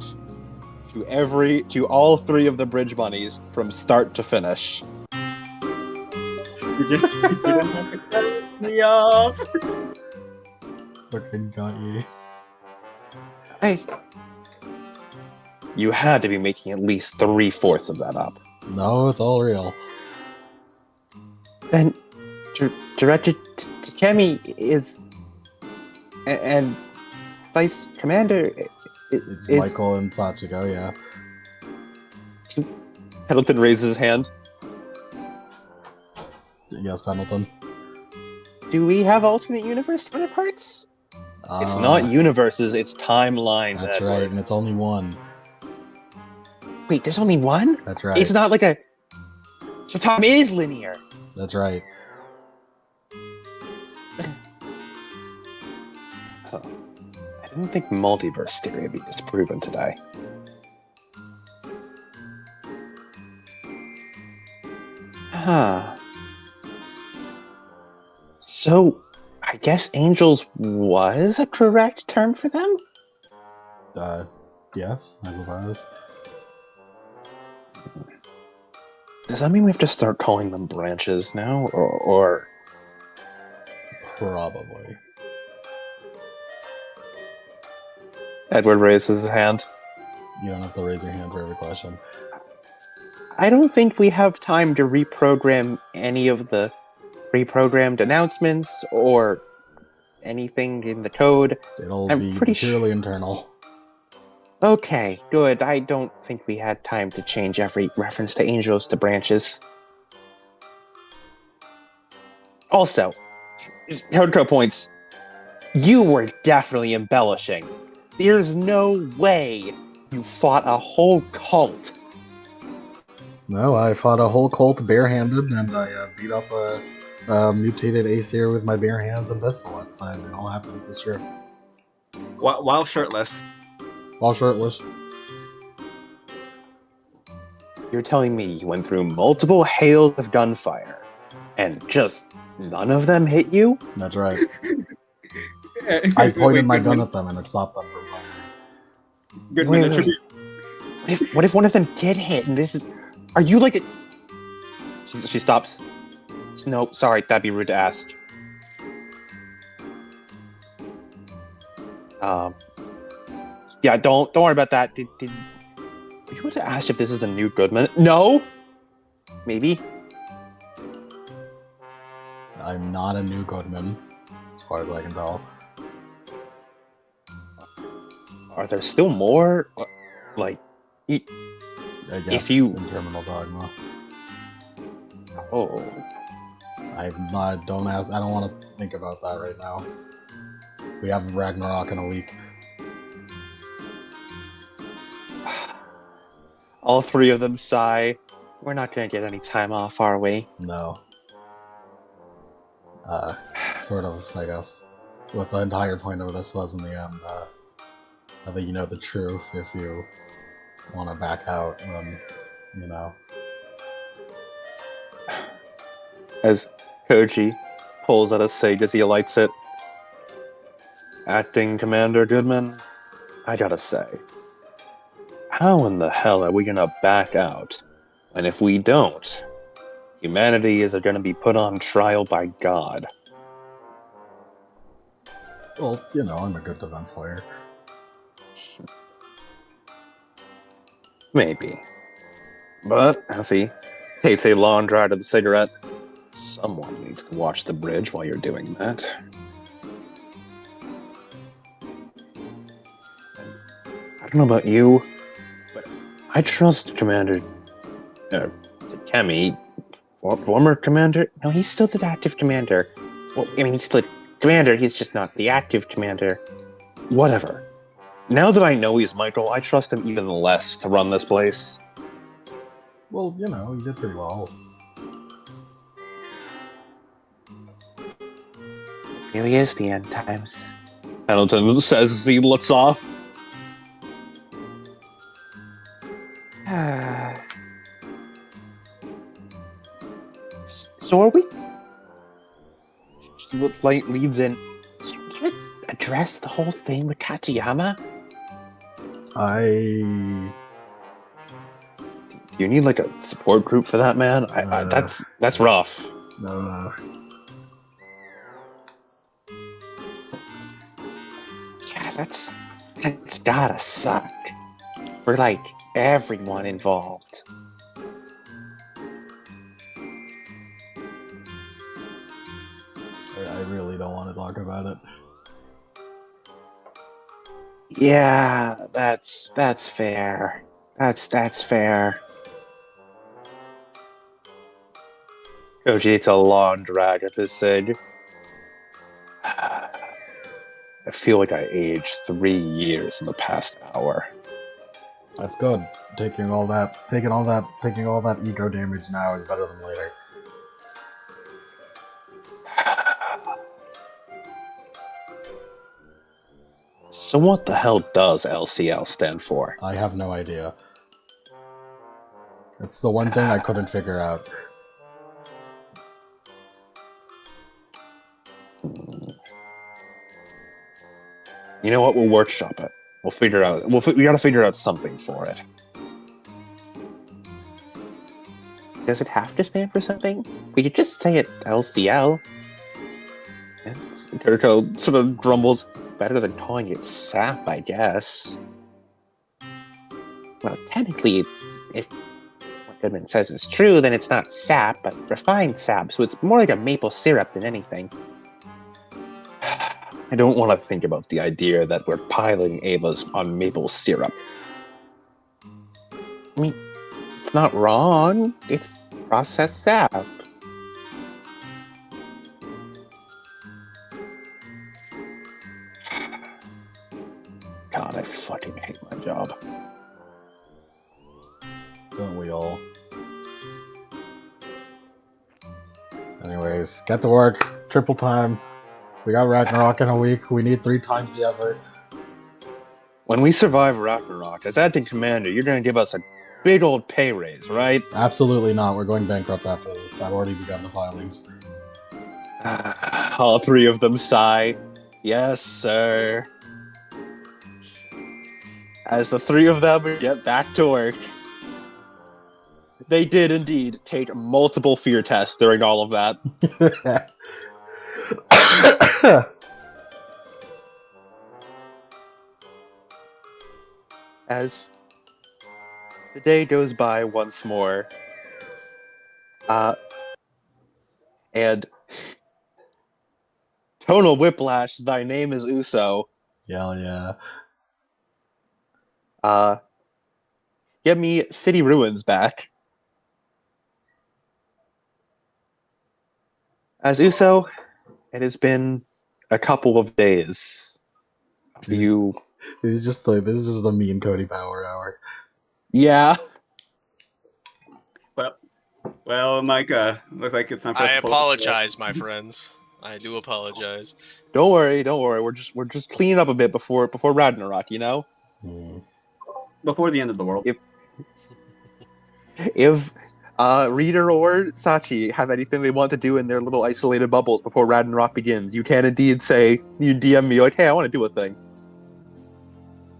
to all three of the bridge bunnies from start to finish. You didn't have to cut me off. Fucking got you. Hey, you had to be making at least 3/4 of that up. No, it's all real. Then, Director Takemi is, and Vice Commander It's is. Michael and Sachiko, yeah. Pendleton raises his hand. Yes, Pendleton. Do we have alternate universe counterparts? It's not universes, it's timelines. That's Edward. right, and it's only one. Wait, there's only one? That's right. It's not like a. So time is linear. That's right. Oh, I didn't think multiverse theory would be disproven today. Huh. So, I guess angels was a correct term for them? Yes, I suppose. Does that mean we have to start calling them branches now? Or... Probably. Edward raises his hand. You don't have to raise your hand for every question. I don't think we have time to reprogram any of the pre-programmed announcements or anything in the code. It'll I'm be pretty purely internal. Okay, good. I don't think we had time to change every reference to angels to branches. Also, code points. You were definitely embellishing. There's no way you fought a whole cult. No, I fought a whole cult barehanded, and I beat up a mutated AESIR with my bare hands and pistol. It all happened for sure. While shirtless. All shirtless. You're telling me you went through multiple hails of gunfire, and just none of them hit you? That's right. I pointed my gun at them, and it stopped them from firing. Goodman, Wait. What if one of them did hit, and this is... Are you like a... She stops. No, sorry, that'd be rude to ask. Yeah, don't worry about that. Did you want to ask if this is a new Goodman? No? Maybe? I'm not a new Goodman, as far as I can tell. Are there still more? Like... I guess If you... in Terminal Dogma. Oh... I'm not... Don't ask... I don't want to think about that right now. We have Ragnarok in a week. All three of them sigh. We're not gonna get any time off, are we? No. Sort of, I guess. What the entire point of this was in the end. I think you know the truth. If you want to back out, then, you know. As Koji pulls out a cig as he lights it. Acting Commander Goodman, I gotta say, how in the hell are we gonna back out? And if we don't, humanity is gonna be put on trial by God. Well, you know, I'm a good defense lawyer. Maybe. But, as he takes a long drag of the cigarette, someone needs to watch the bridge while you're doing that. I don't know about you, but I trust Commander Takemi, former commander. No, he's still the active commander. Well, I mean, he's still a commander. He's just not the active commander. Whatever. Now that I know he's Michael, I trust him even less to run this place. Well, you know, you did pretty well. It really is the end times. Pendleton says as he looks off. So are we? Light leads in. So we gonna address the whole thing with Katayama? I Do you need like a support group for that, man? That's rough. Yeah, that's gotta suck for like everyone involved. I really don't want to talk about it. Yeah, that's fair. That's fair. Koji, it's a long drag at this thing. I feel like I aged 3 years in the past hour. That's good. Taking all that ego damage now is better than later. So what the hell does LCL stand for? I have no idea. It's the one thing I couldn't figure out. You know what? We'll workshop it. We'll figure out. We gotta figure out something for it. Does it have to stand for something? We could just say it LCL. Kiriko sort of grumbles. Better than calling it SAP, I guess. Well, technically, if what Goodman says is true, then it's not sap, but refined sap, so it's more like a maple syrup than anything. I don't want to think about the idea that we're piling Avas on maple syrup. I mean, it's not wrong. It's processed sap. God, I fucking hate my job. Don't we all? Anyways, get to work. Triple time. We got Ragnarok in a week. We need 3 times the effort. When we survive Ragnarok, as acting commander, you're going to give us a big old pay raise, right? Absolutely not. We're going bankrupt after this. I've already begun the filings. All 3 of them sigh. Yes, sir. As the 3 of them get back to work. They did indeed take multiple fear tests during all of that. As the day goes by once more, and tonal whiplash, thy name is Uso. Hell yeah. Get me City Ruins back. As Uso, it has been a couple of days. You, This is just the me and Cody power hour. yeah. Well, Micah, looks like it's time for us I to pull up. apologize, my friends. I do apologize. Don't worry. We're just cleaning up a bit before Ragnarok. You know, Before the end of the world. if Reader or Sachi have anything they want to do in their little isolated bubbles before Ragnarok begins, you can indeed say, you DM me like, hey, I want to do a thing.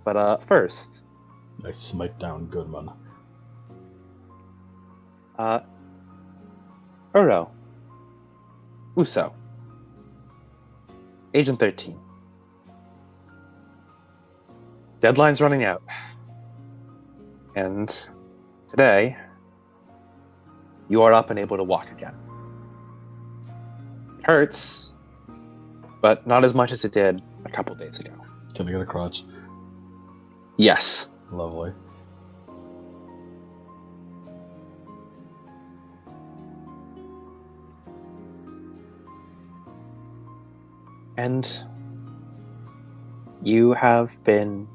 But first, I smite down Goodman. Uro, Uso, Agent 13. Deadline's running out. And today, you are up and able to walk again. It hurts, but not as much as it did a couple days ago. Can I get a crutch? Yes. Lovely. And you have been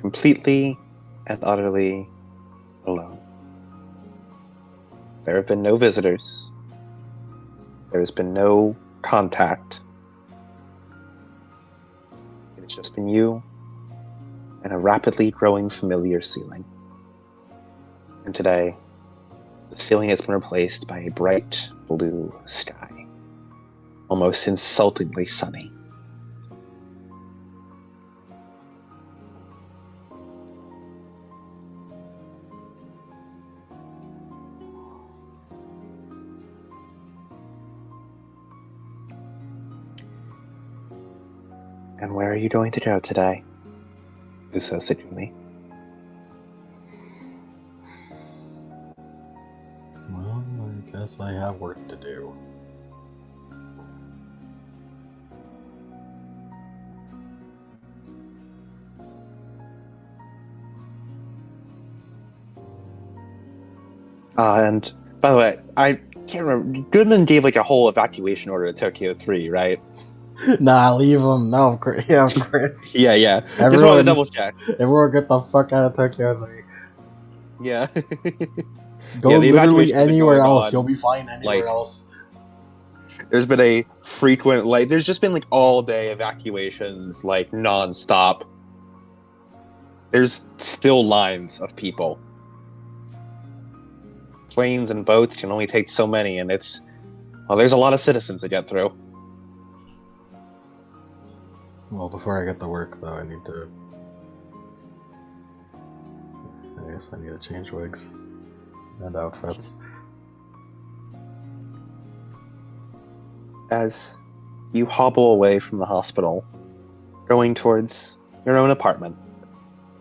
completely and utterly alone. There have been no visitors. There has been no contact. It has just been you and a rapidly growing familiar ceiling. And today, the ceiling has been replaced by a bright blue sky, almost insultingly sunny. And where are you going to go today? Uso Sejumi. Well, I guess I have work to do. And by the way, I can't remember. Goodman gave like a whole evacuation order to Tokyo 3, right? Nah, leave him. No, of course. Yeah, of course. Yeah. Just wanted to Everyone, double check. everyone, get the fuck out of Tokyo 3. Yeah. Go Yeah, the literally evacuation has been anywhere going else. on. You'll be fine anywhere Like, else. there's been a frequent, like, there's just been like all day evacuations, like nonstop. There's still lines of people. Planes and boats can only take so many, and there's a lot of citizens to get through. Well, before I get to work, though, I guess I need to change wigs and outfits. As you hobble away from the hospital, going towards your own apartment,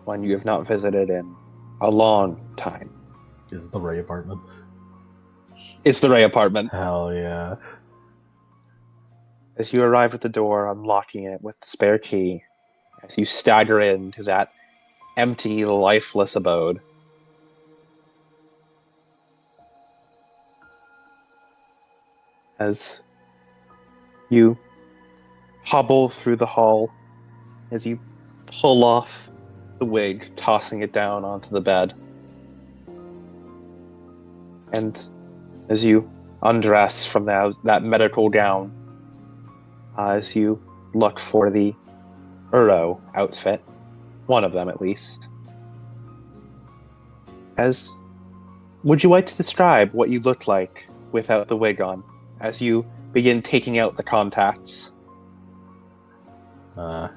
one you have not visited in a long time. Is the Ray apartment? It's the Ray apartment. Hell yeah. As you arrive at the door, unlocking it with the spare key, as you stagger into that empty, lifeless abode. As you hobble through the hall, as you pull off the wig, tossing it down onto the bed. And as you undress from that medical gown, as you look for the Uro outfit, one of them at least. Would you like to describe what you look like without the wig on, as you begin taking out the contacts? In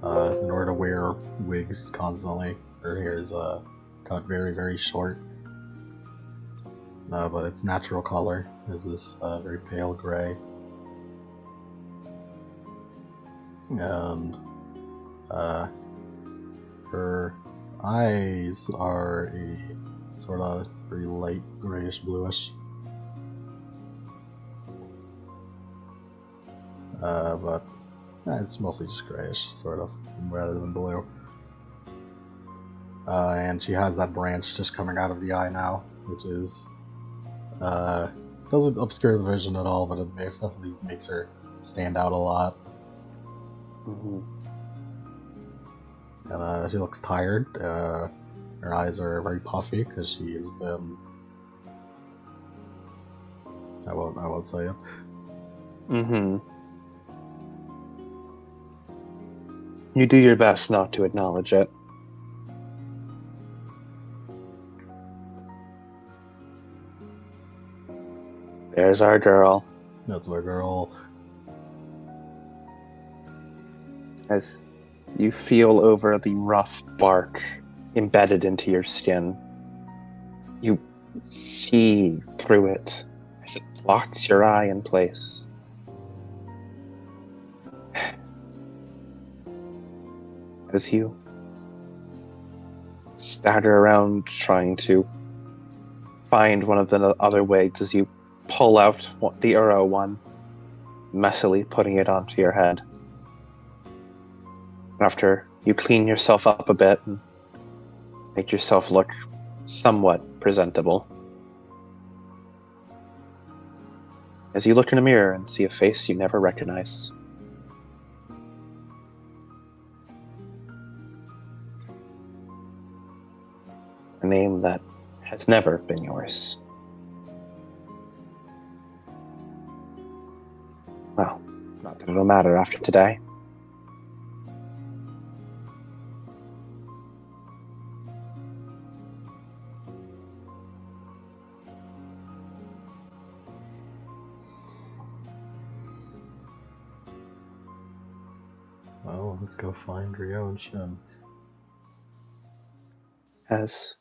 order to wear wigs constantly, her hair is cut very, very short. But its natural color is this very pale gray. And her eyes are a sort of very light grayish bluish. But it's mostly just grayish, sort of, rather than blue. And she has that branch just coming out of the eye now, which is doesn't obscure the vision at all, but it definitely makes her stand out a lot. Mm-hmm. And she looks tired. Her eyes are very puffy because she has been. I won't say it. Mm-hmm. You do your best not to acknowledge it. There's our girl. That's my girl. As you feel over the rough bark embedded into your skin, you see through it as it locks your eye in place. As you stagger around trying to find one of the other wigs, as you pull out the Uro one, messily putting it onto your head. After you clean yourself up a bit and make yourself look somewhat presentable, as you look in a mirror and see a face you never recognize. A name that has never been yours. Well, not that it'll matter after today. let's go find Rio and Shun. As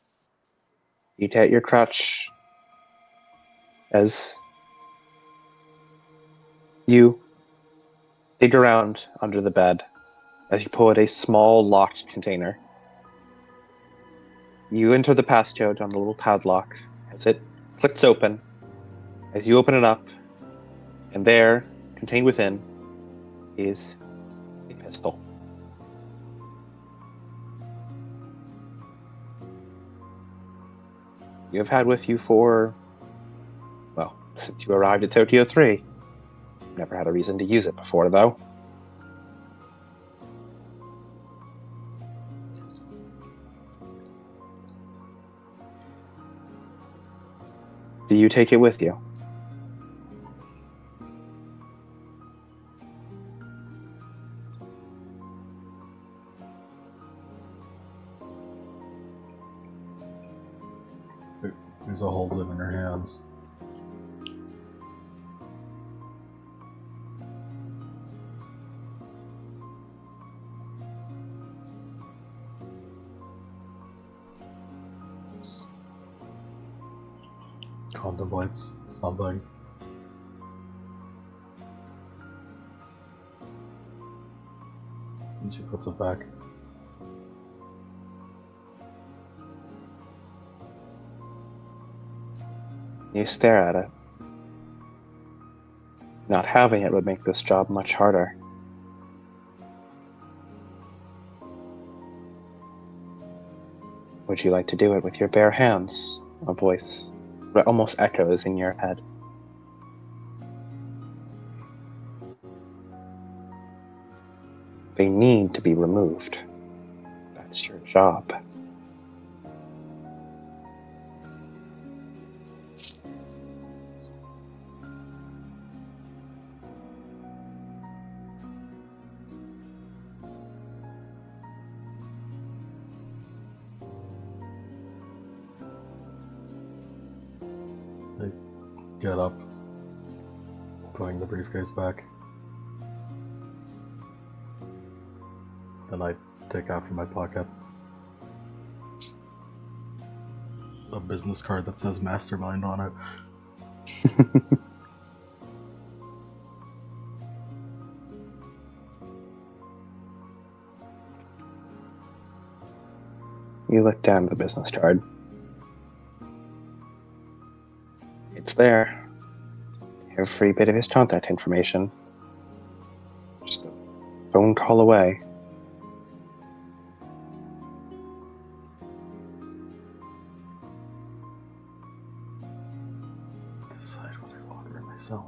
you get your crutch, as you dig around under the bed, as you pull out a small locked container, you enter the passcode on the little padlock as it clicks open. As you open it up, and there, contained within, is a pistol. You have had with you for, well, since you arrived at Tokyo 3. Never had a reason to use it before, though. Do you take it with you? Lisa holds it in her hands. Contemplates something. And she puts it back. You stare at it. Not having it would make this job much harder. Would you like to do it with your bare hands? A voice that almost echoes in your head. They need to be removed. That's your job. I get up, putting the briefcase back. Then I take out from my pocket a business card that says Mastermind on it. You look down at the business card. It's there. Every bit of his contact information. Just a phone call away. Decide what I want for myself.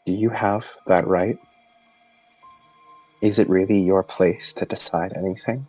Do you have that right? Is it really your place to decide anything?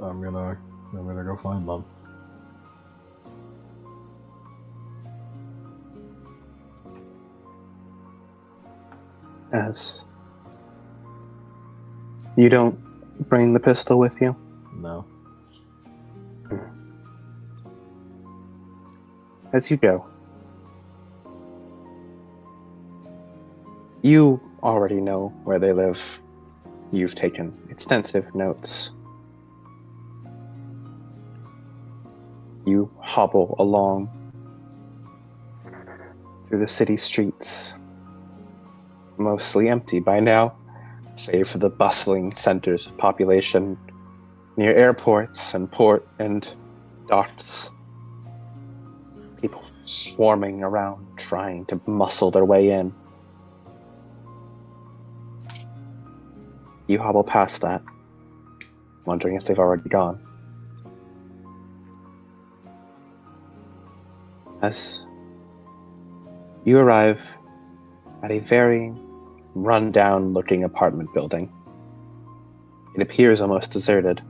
I'm gonna go find them. As you don't bring the pistol with you? No. As you go, you already know where they live. You've taken extensive notes. You hobble along through the city streets, mostly empty by now, save for the bustling centers of population near airports and port and docks. People swarming around, trying to muscle their way in. You hobble past that, wondering if they've already gone. As you arrive at a very run-down-looking apartment building, it appears almost deserted.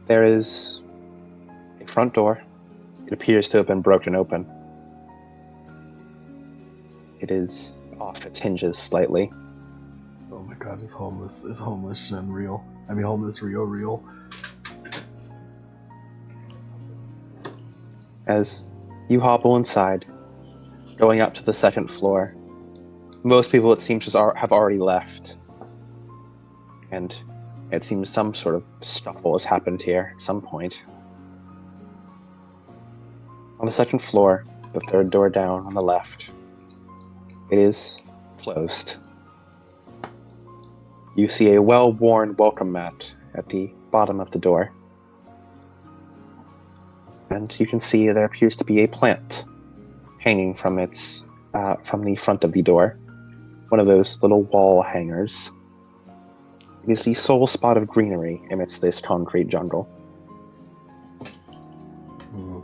There is a front door. It appears to have been broken open. It is off its hinges slightly. Oh my god, is homeless Shen real? I mean, homeless real? As you hobble inside, going up to the second floor, most people, it seems, have already left. And it seems some sort of scuffle has happened here at some point. On the second floor, the third door down on the left, it is closed. You see a well-worn welcome mat at the bottom of the door. And you can see there appears to be a plant hanging from the front of the door. One of those little wall hangers. It is the sole spot of greenery amidst this concrete jungle. Hmm.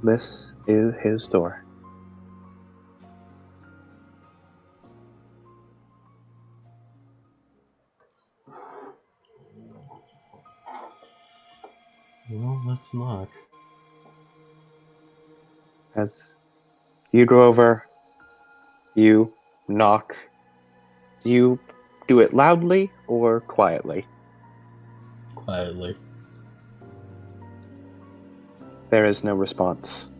This is his door. Well, let's knock. As you go over, you knock. Do you do it loudly or quietly? Quietly. There is no response.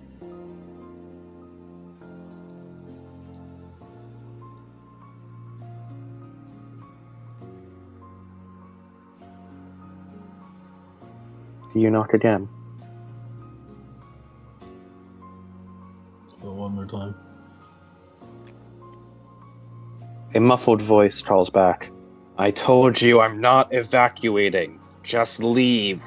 You knock again. So one more time. A muffled voice calls back. I told you I'm not evacuating. Just leave.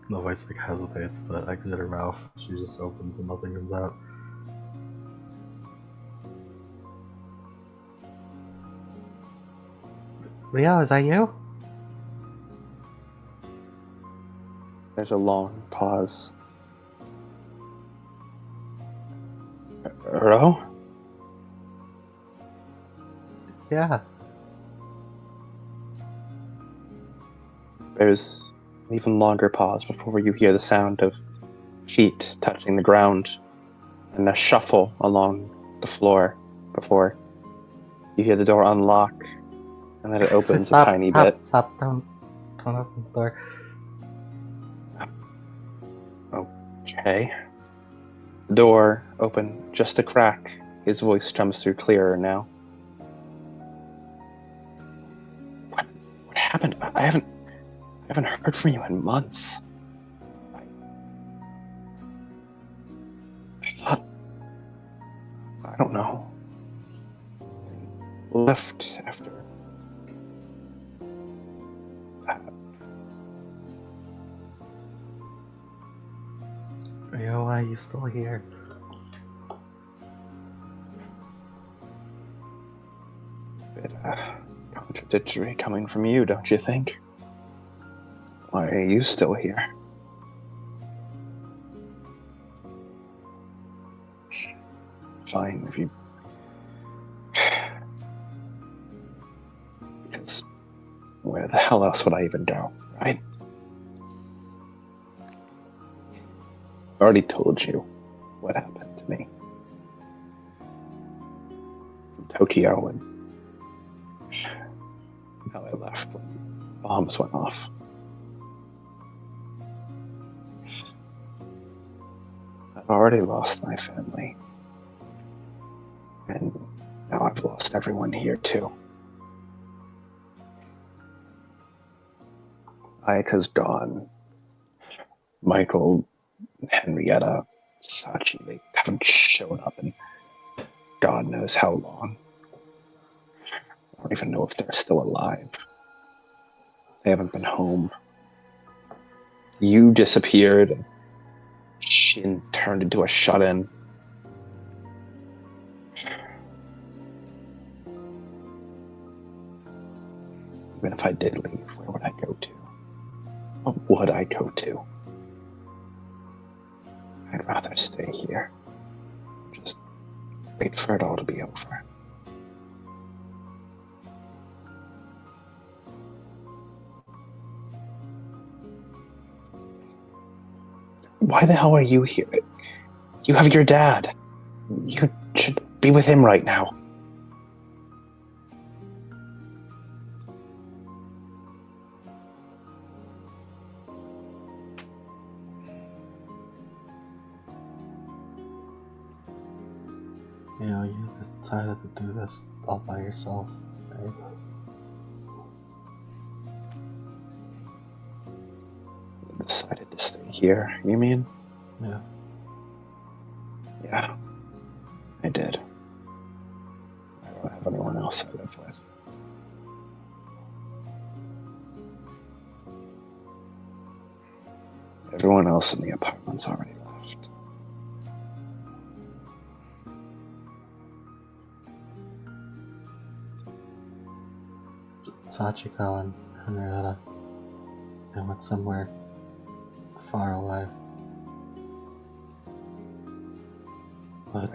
The voice like hesitates to exit her mouth. She just opens and nothing comes out. Rio, is that you? There's a long pause. Ro? Yeah. There's an even longer pause before you hear the sound of feet touching the ground and a shuffle along the floor before you hear the door unlock and then it opens a tiny bit. Stop, don't open the door. Okay. The door open just a crack. His voice comes through clearer now. What happened? I haven't heard from you in months. I thought, I don't know. I left after that. Rio, why are you still here? Bit contradictory coming from you, don't you think? Why are you still here? Fine, if you... Because where the hell else would I even go, right? I already told you what happened to me. In Tokyo and how I left when bombs went off. I've already lost my family. And now I've lost everyone here too. Ayaka's gone. Michael, Henrietta, Sachi, they haven't shown up in God knows how long. I don't even know if they're still alive. They haven't been home. You disappeared, and Shin turned into a shut-in. Even if I did leave, where would I go to? What would I go to? I'd rather stay here. Just wait for it all to be over. Why the hell are you here? You have your dad. You should be with him right now. You know, you decided to do this all by yourself, right? Decided to stay here, you mean? Yeah. Yeah, I did. I don't have anyone else I live with. Everyone else in the apartment's already left. Sachiko and Henrietta, they went somewhere far away. But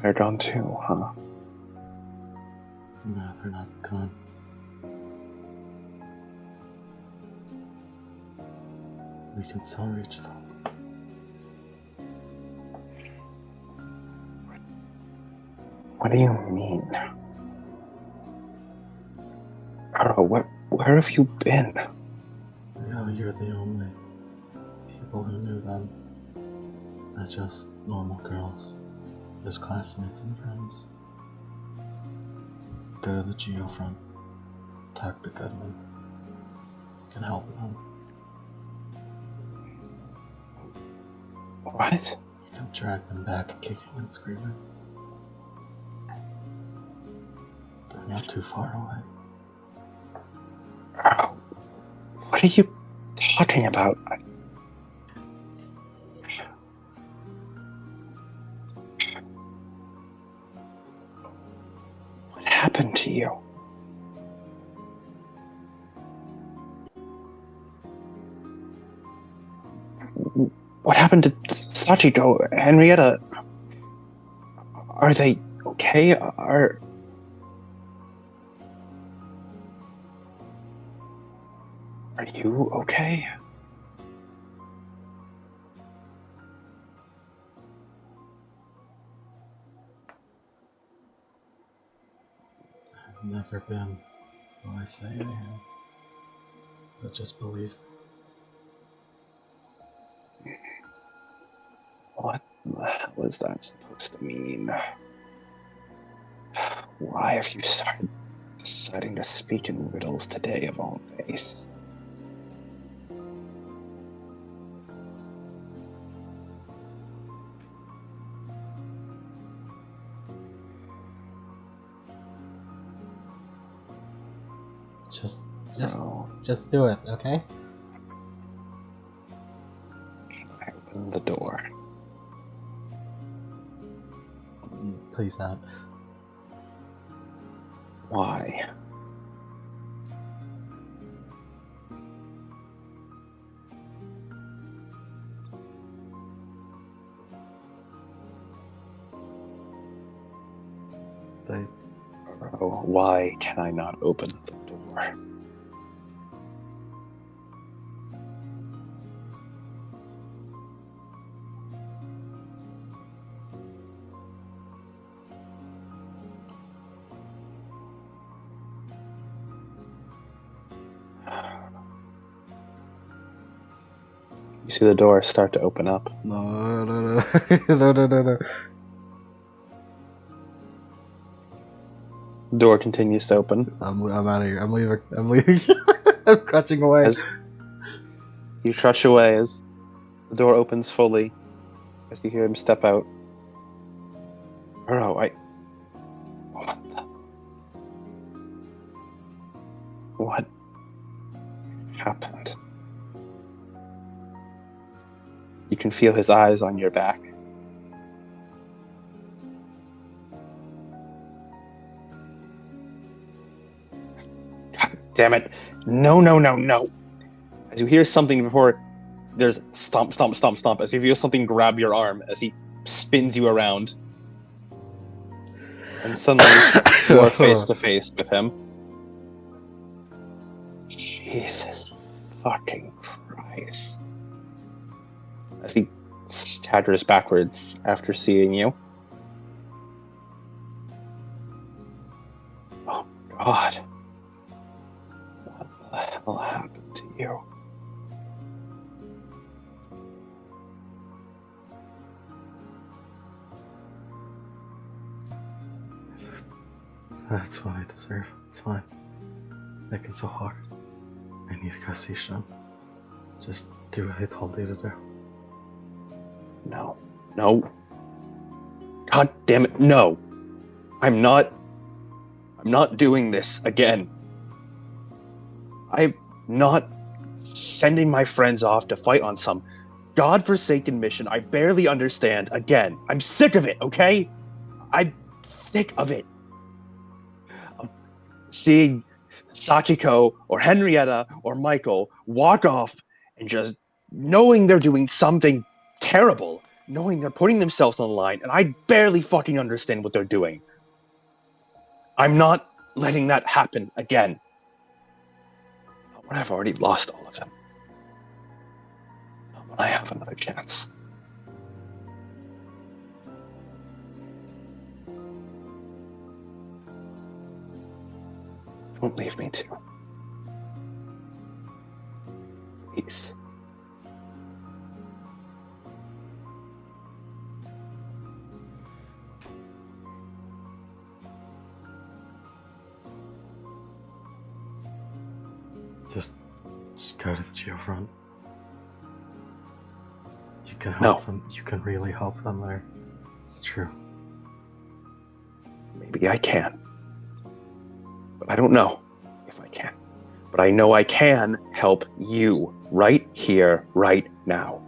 They're gone too, huh? no, they're not gone. We can still reach them. What do you mean? Carl, where have you been? Yeah, you're the only people who knew them as just normal girls, just classmates and friends. Go to the Geo front, talk to Goodman. You can help them. What? You can drag them back, kicking and screaming. They're not too far away. Carl, what are you talking about? What happened to you? What happened to Sachiko, Henrietta? Are they okay? Are you okay? I've never been what I say I am. But just believe me. What the hell is that supposed to mean? Why have you started deciding to speak in riddles today of all days? No, Just do it, okay? I opened the door. Please not. Why? Why can I not open the door? You see the door start to open up. No. No. The door continues to open. I'm out of here. I'm leaving. I'm leaving. I'm crutching away. As you trudge away, as the door opens fully, as you hear him step out. Bro, what happened? You can feel his eyes on your back. God damn it. No. As you hear something before, there's stomp, as you feel something grab your arm as he spins you around. And suddenly, you are face to face with him. Jesus fucking Christ. As he staggers backwards after seeing you. Oh, God. What the hell happened to you? That's what I deserve. It's fine. I can still walk. I need to go see Sean. Just do what I told you to do. No. God damn it, no. I'm not doing this again. I'm not sending my friends off to fight on some godforsaken mission I barely understand again. I'm sick of it, okay? I'm sick of it. Of seeing Sachiko or Henrietta or Michael walk off and just knowing they're doing something terrible, knowing they're putting themselves on the line, and I barely fucking understand what they're doing. I'm not letting that happen again. Not when I've already lost all of them. Not when I have another chance. Don't leave me too. Please. Just go to the geofront. You can No. help them. You can really help them there. It's true. Maybe I can. But I don't know if I can. But I know I can help you right here, right now.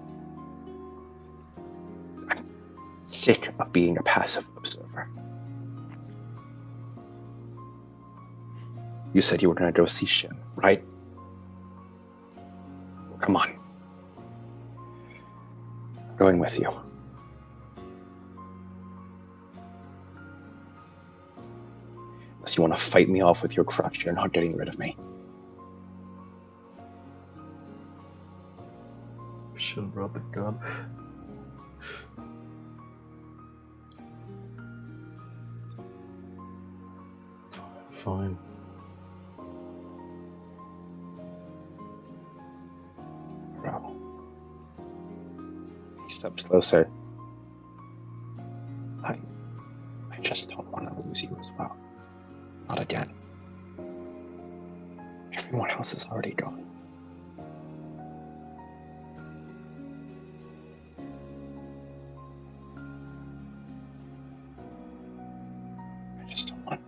I'm sick of being a passive observer. You said you were going to go see Shin, right? Well, come on. I'm going with you. Unless you want to fight me off with your crutch, you're not getting rid of me. Should have brought the gun. Fine. Bro. He steps closer. I just don't want to lose you as well. Not again. Everyone else is already gone. I just don't want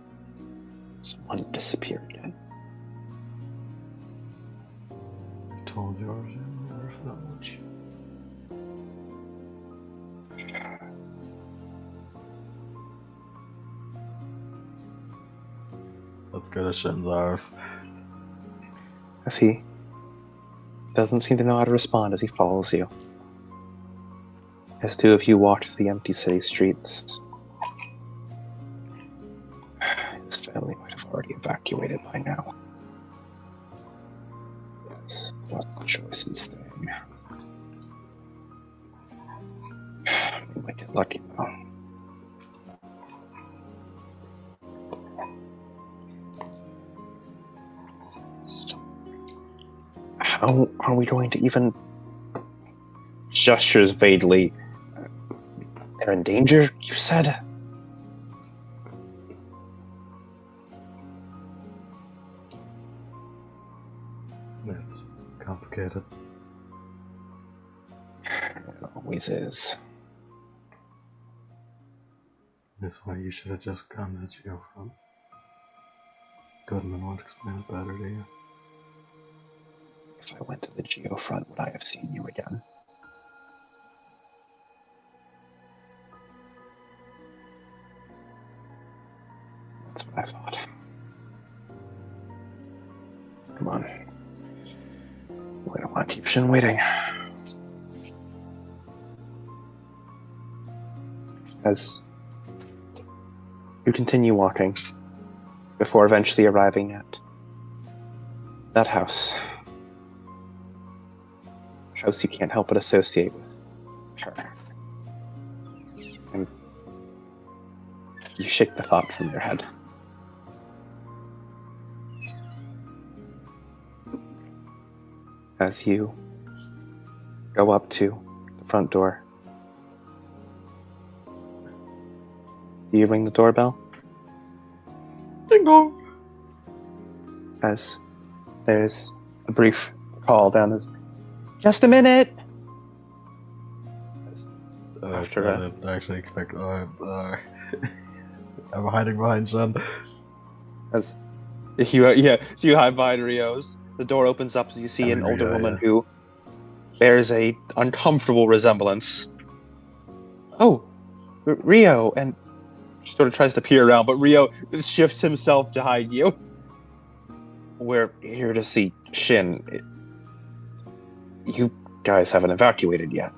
someone to disappear again. I told you I was worth that much. Let's go to Shin's house. As he doesn't seem to know how to respond as he follows you. As two of you walk to the empty city streets. His family might have already evacuated by now. Yes, no choice in staying. We might get lucky though. So, how are we going to even... Gestures vaguely. They're in danger, you said? It's complicated. It always is. That's why you should have just gone to Geofront. Goodman would explain it better to you. If I went to the Geofront, would I have seen you again? That's what I thought. Come on. We don't want to keep Shin waiting. As you continue walking, before eventually arriving at that house. House you can't help but associate with her. And you shake the thought from your head. As you go up to the front door, do you ring the doorbell? Ding dong! As there's a brief call down as, just a minute! After I didn't actually expect. I'm hiding behind Shen. As you hide behind Rio's, the door opens up as you see an older Rio, woman yeah. who bears a uncomfortable resemblance. Oh, Rio, and she sort of tries to peer around, but Rio shifts himself to hide you. We're here to see Shin. You guys haven't evacuated yet.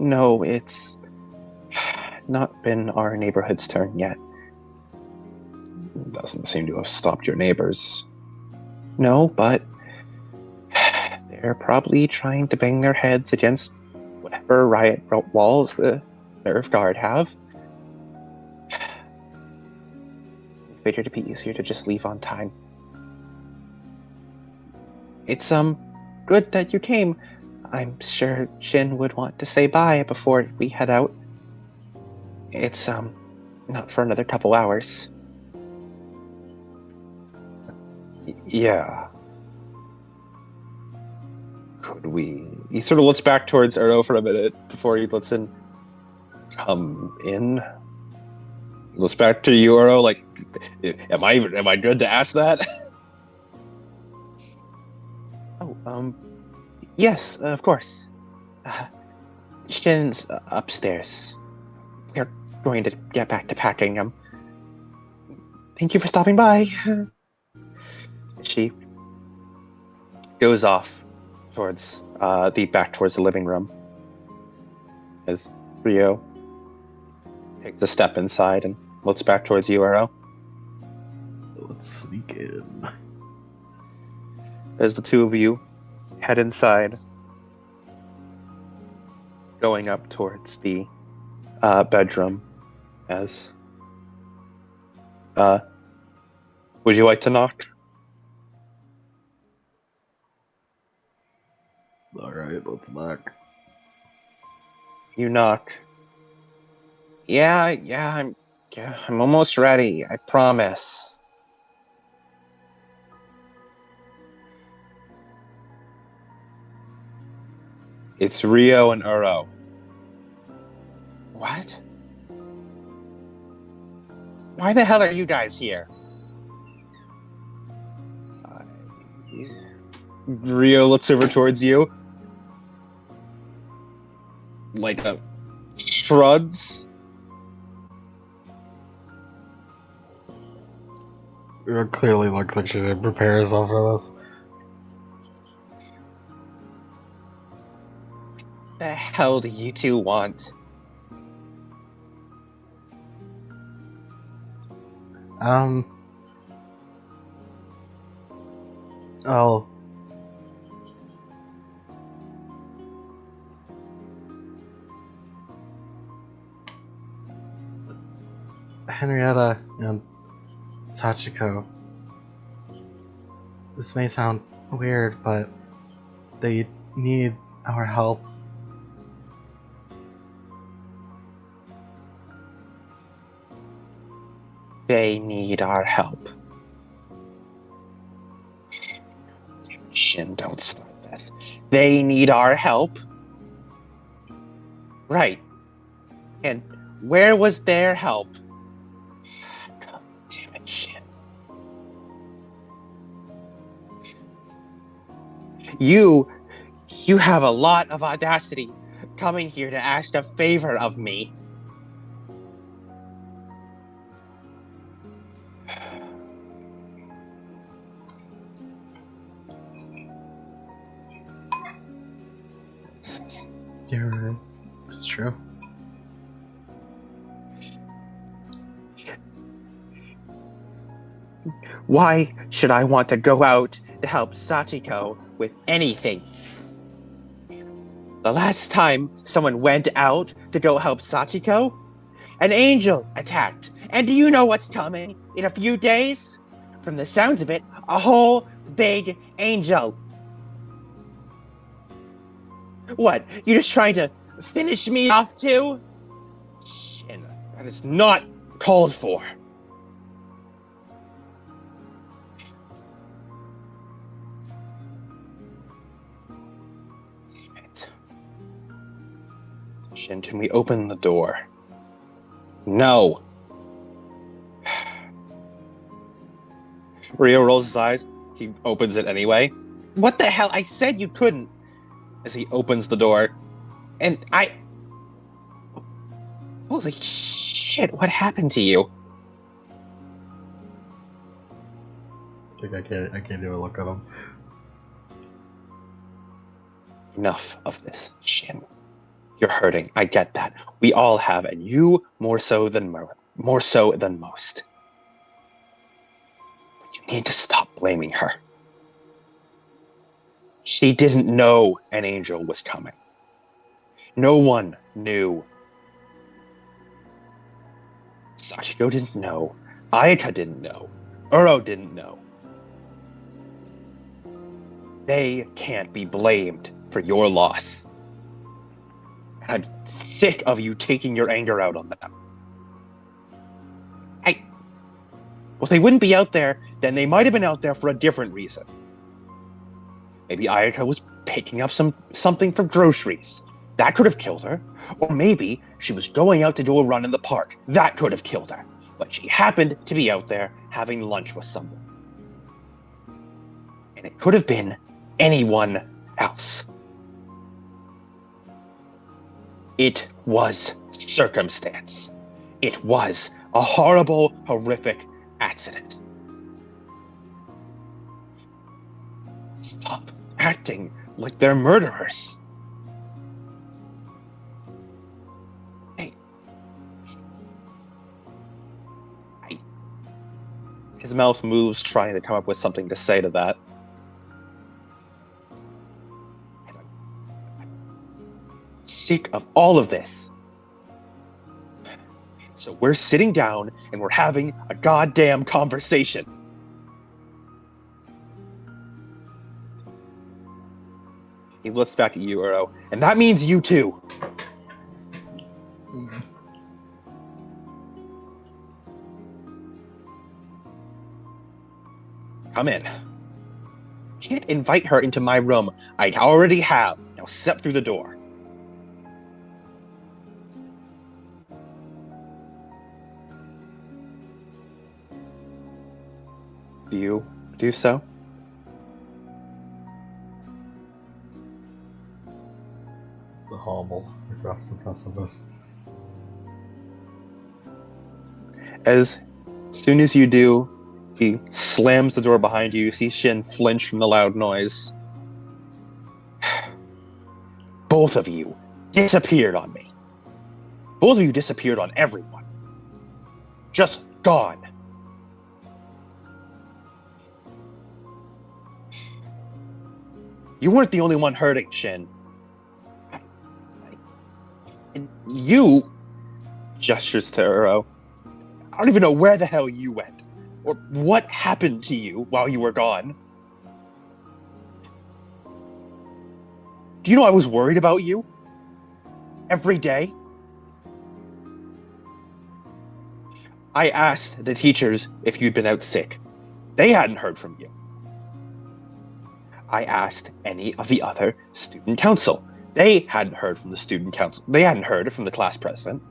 No, it's not been our neighborhood's turn yet. Doesn't seem to have stopped your neighbors. No, but they're probably trying to bang their heads against whatever riot walls the NERV guard have. We figured it'd be easier to just leave on time. It's good that you came. I'm sure Shin would want to say bye before we head out. It's not for another couple hours. Yeah. Could we? He sort of looks back towards Erdo for a minute before he lets in. Come in. He looks back to you, Erdo. Like, am I good to ask that? Oh, yes, of course. Shin's upstairs. We're going to get back to packing. Thank you for stopping by. She goes off towards towards the living room as Rio takes a step inside and looks back towards you, Arrow. Let's sneak in. As the two of you head inside, going up towards the bedroom. As would you like to knock? All right, let's knock. You knock. Yeah, I'm almost ready. I promise. It's Rio and Uro. What? Why the hell are you guys here? Rio looks over towards you. Like a shrugs. It clearly looks like she didn't prepare herself for this. The hell do you two want? Oh. Henrietta and Sachiko. This may sound weird, but they need our help. They need our help. Shin, don't start this. They need our help. Right. And where was their help? God damn it, Shin. You have a lot of audacity coming here to ask a favor of me. It's true. Why should I want to go out to help Sachiko with anything? The last time someone went out to go help Sachiko, an angel attacked. And do you know what's coming in a few days? From the sounds of it, a whole big angel. What? You're just trying to finish me off too? Shin, that is not called for. Damn it. Shin, can we open the door? No. Rio rolls his eyes. He opens it anyway. What the hell? I said you couldn't. As he opens the door. And holy shit, what happened to you? I think I can't even look at him. Enough of this, Shin. You're hurting. I get that. We all have, and you more so than most. But you need to stop blaming her. She didn't know an angel was coming. No one knew. Sachiko didn't know. Ayaka didn't know. Uro didn't know. They can't be blamed for your loss. And I'm sick of you taking your anger out on them. Well, if they wouldn't be out there, then they might have been out there for a different reason. Maybe Ayaka was picking up something for groceries. That could have killed her. Or maybe she was going out to do a run in the park. That could have killed her. But she happened to be out there having lunch with someone. And it could have been anyone else. It was circumstance. It was a horrible, horrific accident. Stop acting like they're murderers. Hey. His mouth moves, trying to come up with something to say to that. I'm sick of all of this. So we're sitting down and we're having a goddamn conversation. He looks back at you, Uro, and that means you too. Come in. Can't invite her into my room. I already have. Now step through the door. Do you do so? The hobble across the precipice. As soon as you do, he slams the door behind you. You see Shin flinch from the loud noise. Both of you disappeared on me. Both of you disappeared on everyone. Just gone. You weren't the only one hurting, Shin. And you, gestures to Uro, I don't even know where the hell you went, or what happened to you while you were gone. Do you know I was worried about you? Every day? I asked the teachers if you'd been out sick. They hadn't heard from you. I asked any of the other student council. They hadn't heard from the student council. They hadn't heard from the class president.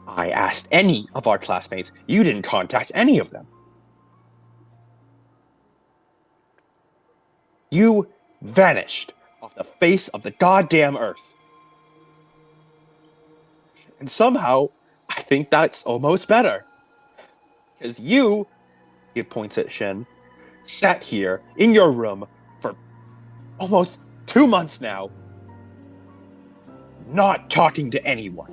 I asked any of our classmates. You didn't contact any of them. You vanished off the face of the goddamn earth. And somehow, I think that's almost better. Because you, he points at Shin, sat here in your room for almost 2 months now, not talking to anyone.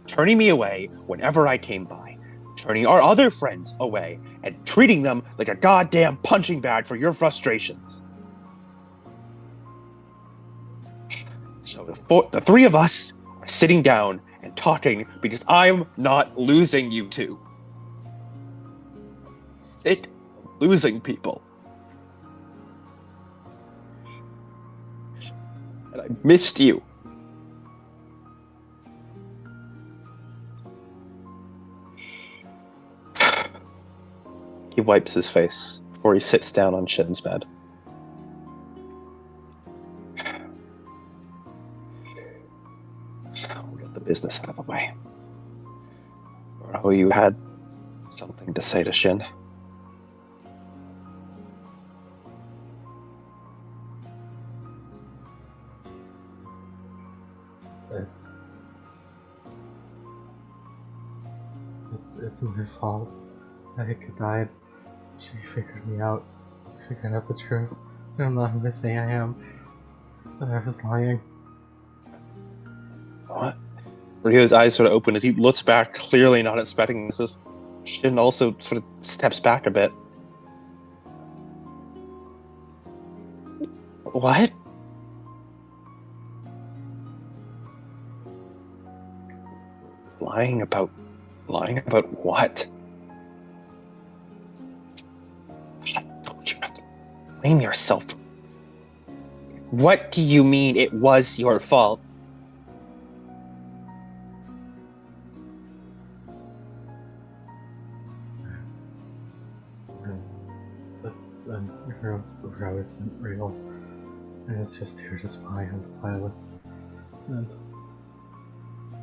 Turning me away whenever I came by, turning our other friends away, and treating them like a goddamn punching bag for your frustrations. So the three of us are sitting down and talking because I'm not losing you two. Sick of losing people. And I missed you. He wipes his face before he sits down on Shin's bed. We'll get the business out of the way. Oh, you had something to say to Shin. It's my fault. Ayaka died. She figured me out. Figured out the truth. I'm not who I say I am. That I was lying. What? Ryo's eyes sort of open as he looks back, clearly not expecting this. Shin also sort of steps back a bit. What? Lying about what? I told you not to blame yourself. What do you mean it was your fault? The NERV isn't real. And it's just here to spy on the pilots.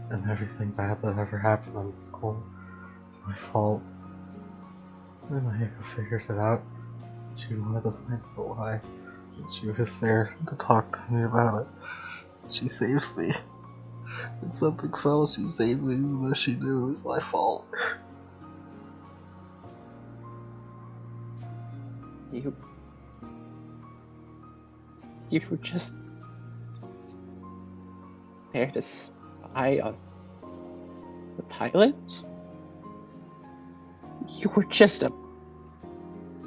And everything bad that ever happened on school. It's my fault. And Ayaka figured it out. She wanted to find out why. And she was there to talk to me about it. She saved me. When something fell, she saved me even though she knew it was my fault. You were just there to spy on the pilots? You were just a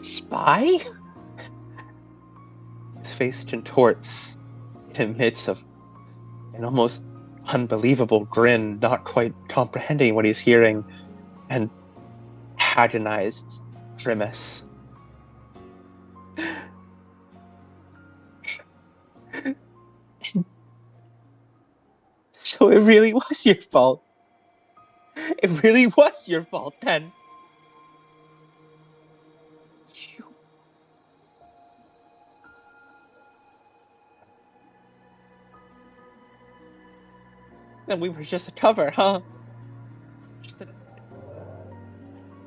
spy? His face contorts in the midst of an almost unbelievable grin, not quite comprehending what he's hearing, and agonized grimace. So it really was your fault. It really was your fault then. Then we were just a cover, huh? Just a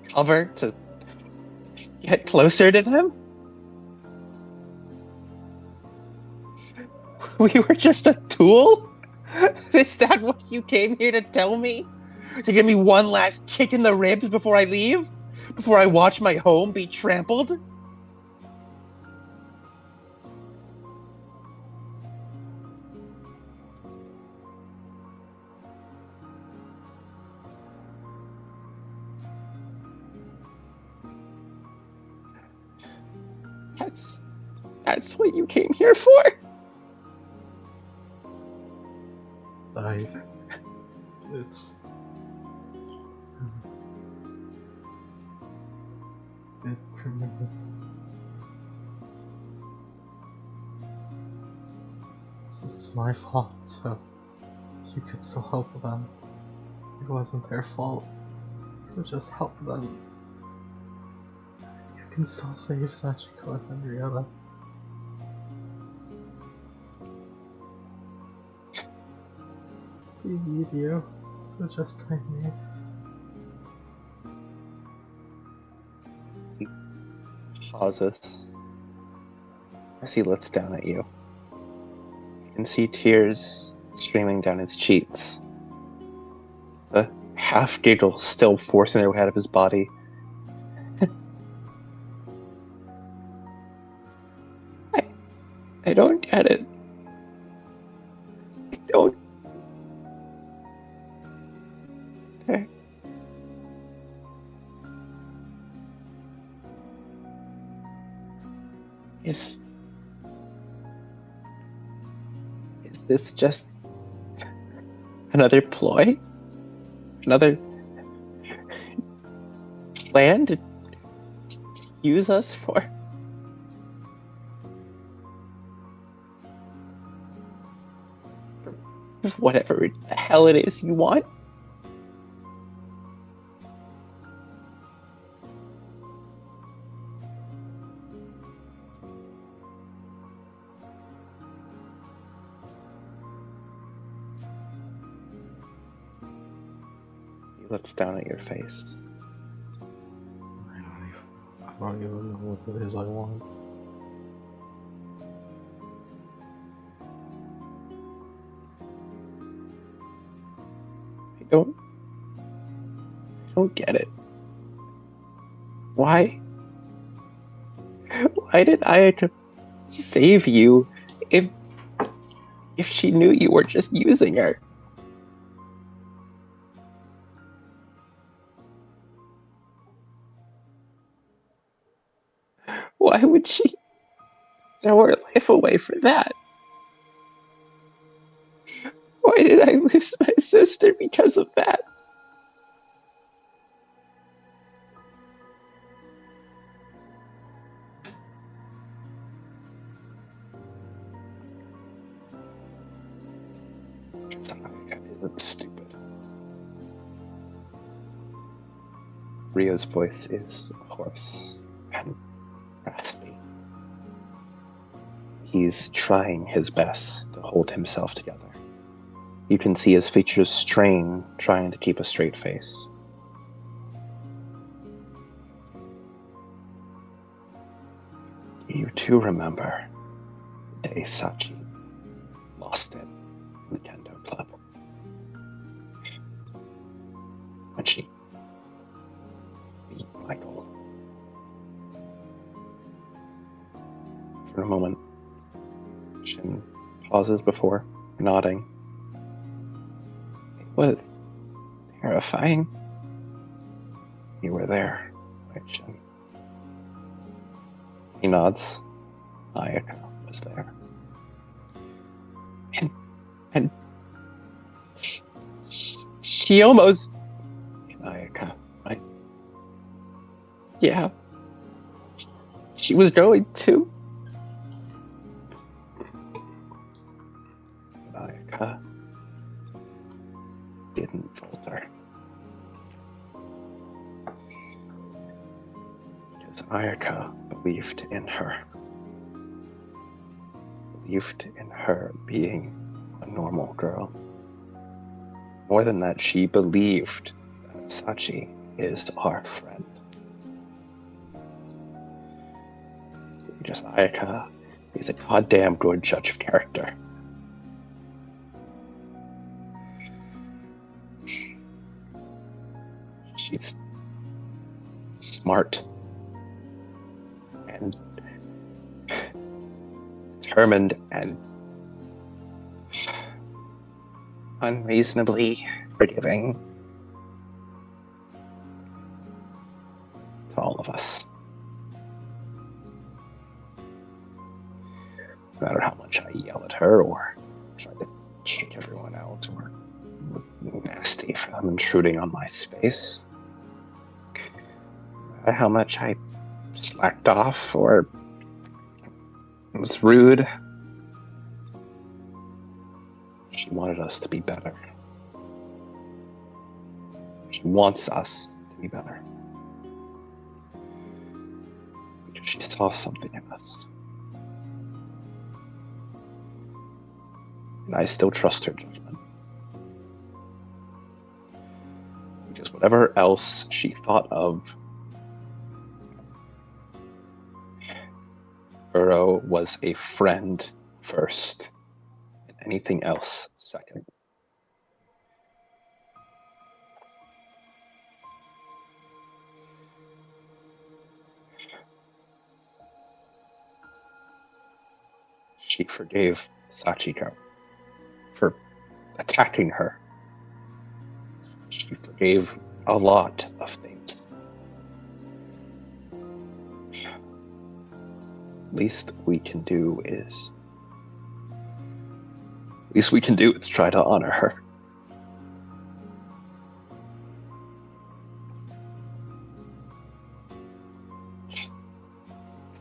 cover to get closer to them? We were just a tool? Is that what you came here to tell me? To give me one last kick in the ribs before I leave? Before I watch my home be trampled? That's what you came here for? It's for me, it's my fault, so you could still help them. It wasn't their fault, so just help them. You can still save Sachiko and Henrietta. They need you, so just play me. Pauses as he looks down at you. You can see tears streaming down his cheeks. The half giggle still forcing their way out of his body. I don't get it. I don't. Okay. Is this just another ploy? Another plan to use us for? Whatever the hell it is you want? He looks down at your face. I don't even know what it is I want. I don't get it. Why? Why did Ayaka save you if she knew you were just using her? Why would she throw her life away for that? Why did I lose my sister because of that? Ayaka isn't stupid. Rio's voice is hoarse and raspy. He's trying his best to hold himself together. You can see his features strain, trying to keep a straight face. You too remember the day Sachi lost it in the Kendo Club. When she beat Michael. For a moment, Shin pauses before nodding. It was terrifying. You were there, right, Shin? He nods. Ayaka was there. And she almost... Ayaka, yeah. She was going to. Ayaka didn't falter. Because Ayaka believed in her. Believed in her being a normal girl. More than that, she believed that Sachi is our friend. Just Ayaka is a goddamn good judge of character. She's smart and determined and unreasonably forgiving to all of us. No matter how much I yell at her or try to kick everyone out or look nasty for them intruding on my space. No matter how much I slacked off or was rude. She wanted us to be better. She wants us to be better. She saw something in us. And I still trust her judgment. Because whatever else she thought of, Uro was a friend first, and anything else second. She forgave Sachiko for attacking her. She forgave a lot of things. Least we can do is try to honor her.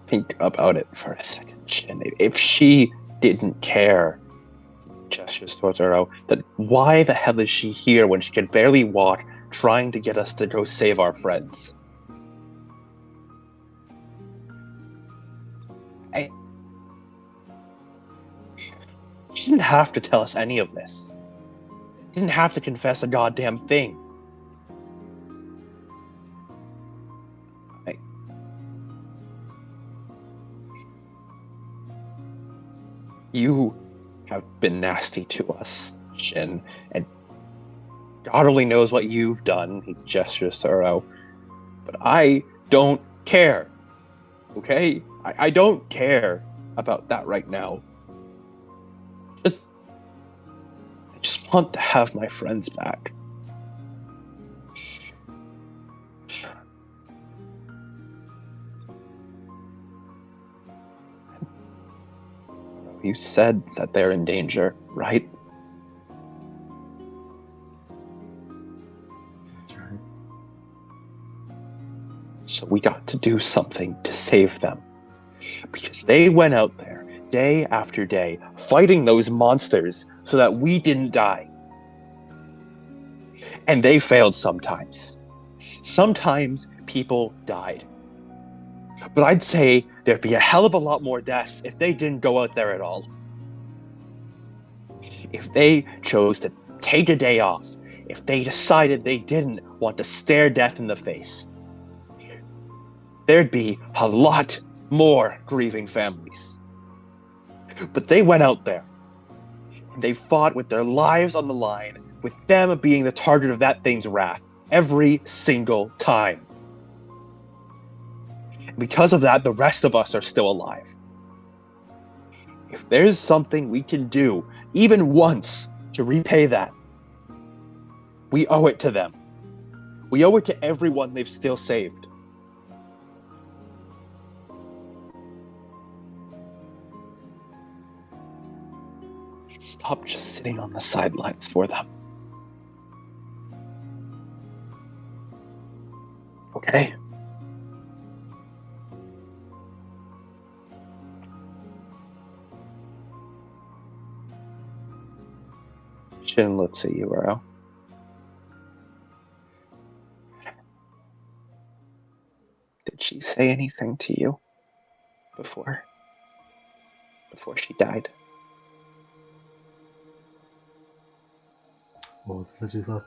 Think about it for a second, Shin. If she didn't care, gestures towards Uro, then why the hell is she here when she can barely walk, trying to get us to go save our friends? She didn't have to tell us any of this. Didn't have to confess a goddamn thing. You have been nasty to us, Shin, and God only knows what you've done, he gestures to Uro. But I don't care. Okay? I don't care about that right now. I just want to have my friends back. You said that they're in danger, right? That's right. So we got to do something to save them. Because they went out there day after day fighting those monsters so that we didn't die. And they failed sometimes. Sometimes people died. But I'd say there'd be a hell of a lot more deaths if they didn't go out there at all. If they chose to take a day off, if they decided they didn't want to stare death in the face, there'd be a lot more grieving families. But they went out there, and they fought with their lives on the line, with them being the target of that thing's wrath every single time. And because of that, the rest of us are still alive. If there's something we can do, even once, to repay that, we owe it to them. We owe it to everyone they've still saved. Stop just sitting on the sidelines for them. Okay? Shin looks at you, Uro. Did she say anything to you before she died? What was it that you said?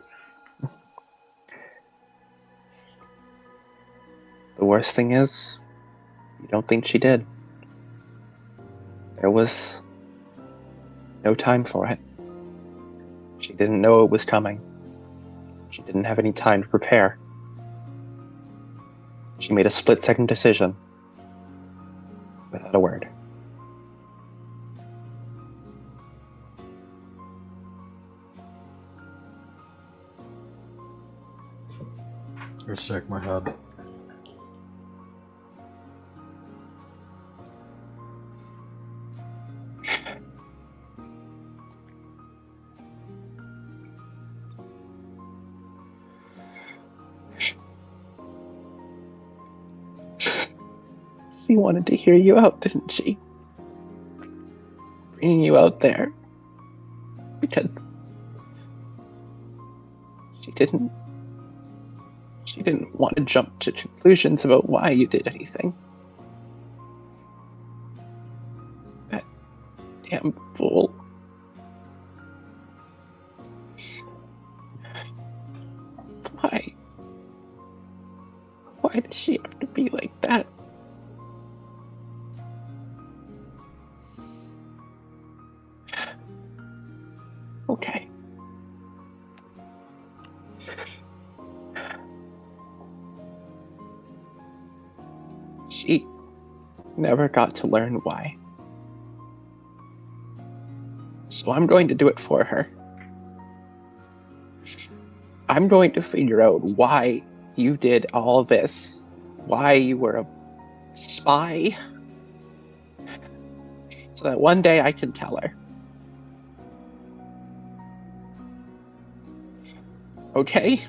The worst thing is, you don't think she did. There was no time for it. She didn't know it was coming. She didn't have any time to prepare. She made a split-second decision without a word. I shake my head. She wanted to hear you out, didn't she? Bringing you out there because she didn't want to jump to conclusions about why you did anything. damn fool. Why? Why does she have to be like that? Okay. She never got to learn why. So I'm going to do it for her. I'm going to figure out why you did all this. Why you were a spy. So that one day I can tell her. Okay?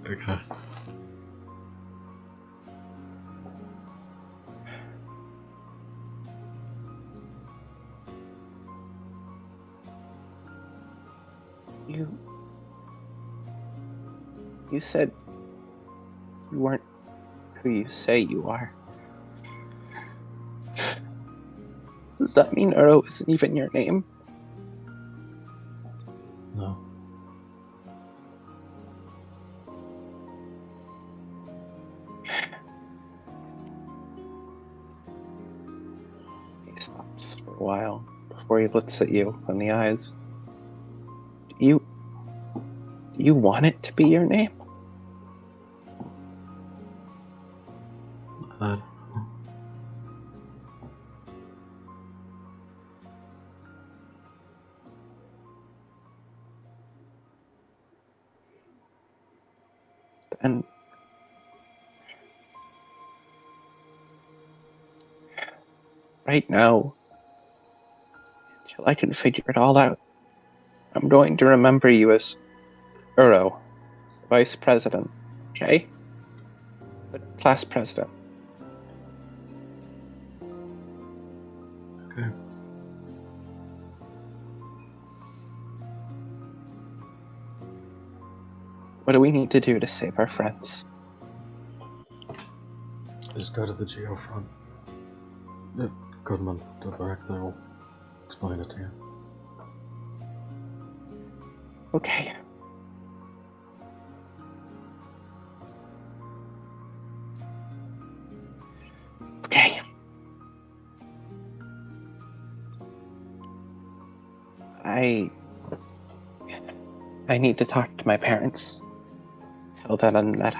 Okay. You said you weren't who you say you are. Does that mean Uro isn't even your name? No. He stops for a while before he looks at you in the eyes. Do you want it to be your name? I don't know. And right now, until I can figure it all out, I'm going to remember you as Uro, Vice President, okay? The class president. Okay. What do we need to do to save our friends? Just go to the geofront. Goodman, the director, will explain it to you. Okay. Okay. I need to talk to my parents. Tell them that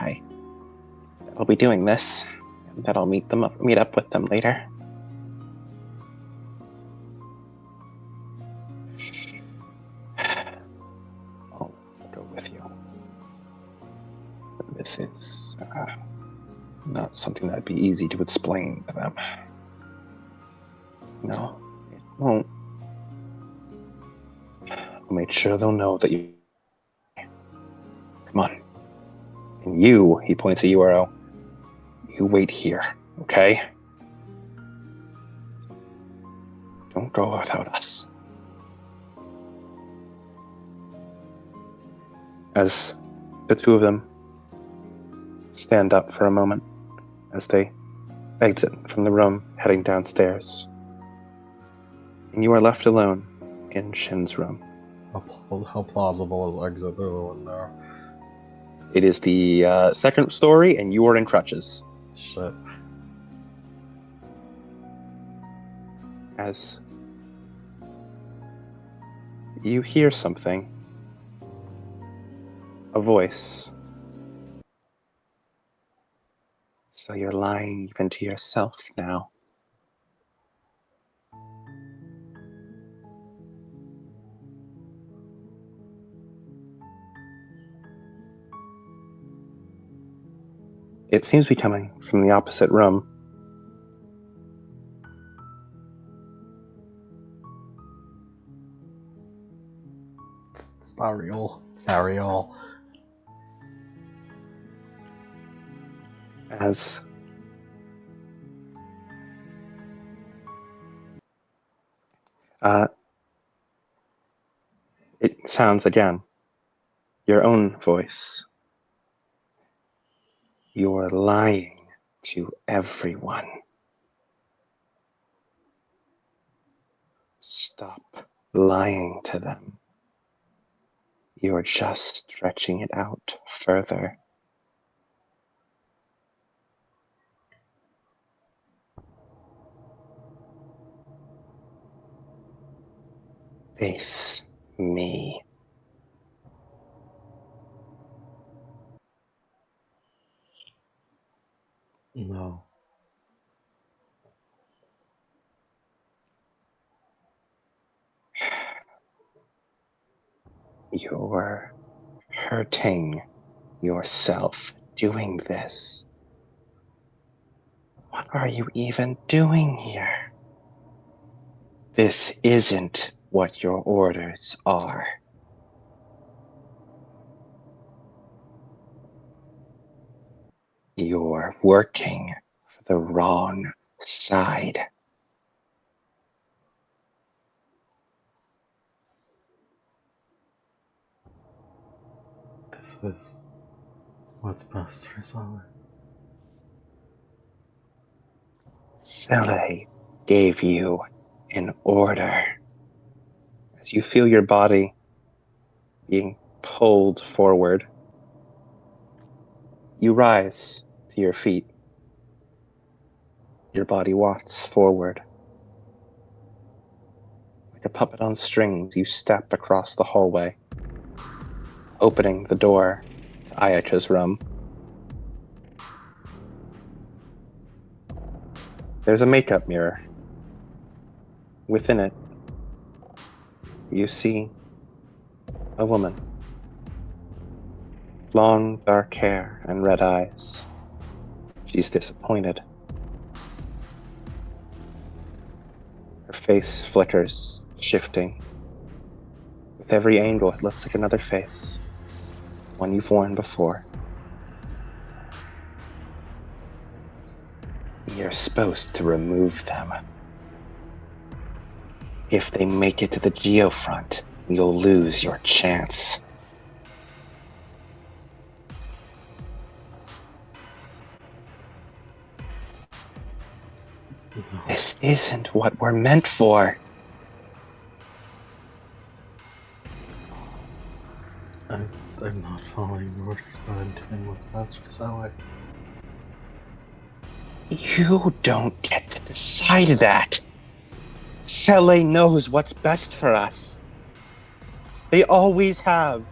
I'll be doing this, and that I'll meet up with them later. I'll go with you. This is not something that'd be easy to explain to them. No, it won't. I'll make sure they'll know that you. Come on. And you, he points at you, Uro, you wait here, okay? Don't go without us. As the two of them stand up for a moment, as they exit from the room, heading downstairs. And you are left alone in Shin's room. How plausible is exit through the window? It is the second story, and you are in crutches. Shit. As you hear something, a voice. So you're lying even to yourself now. It seems to be coming from the opposite room. It's not real. It's not real. As it sounds again. Your own voice. You're lying to everyone. Stop lying to them. You're just stretching it out further. Face me. No. You're hurting yourself doing this. What are you even doing here? This isn't what your orders are. You're working for the wrong side. This is what's best for Summer. Sele gave you an order. As you feel your body being pulled forward, you rise to your feet. Your body walks forward. Like a puppet on strings, you step across the hallway, opening the door to Ayacha's room. There's a makeup mirror. Within it, you see a woman. Long, dark hair and red eyes. She's disappointed. Her face flickers, shifting. With every angle, it looks like another face. One you've worn before. You're supposed to remove them. If they make it to the geofront, you'll lose your chance. No. This isn't what we're meant for. I'm not following orders, but I'm doing what's best for Sally. You don't get to decide that. Sele knows what's best for us. They always have.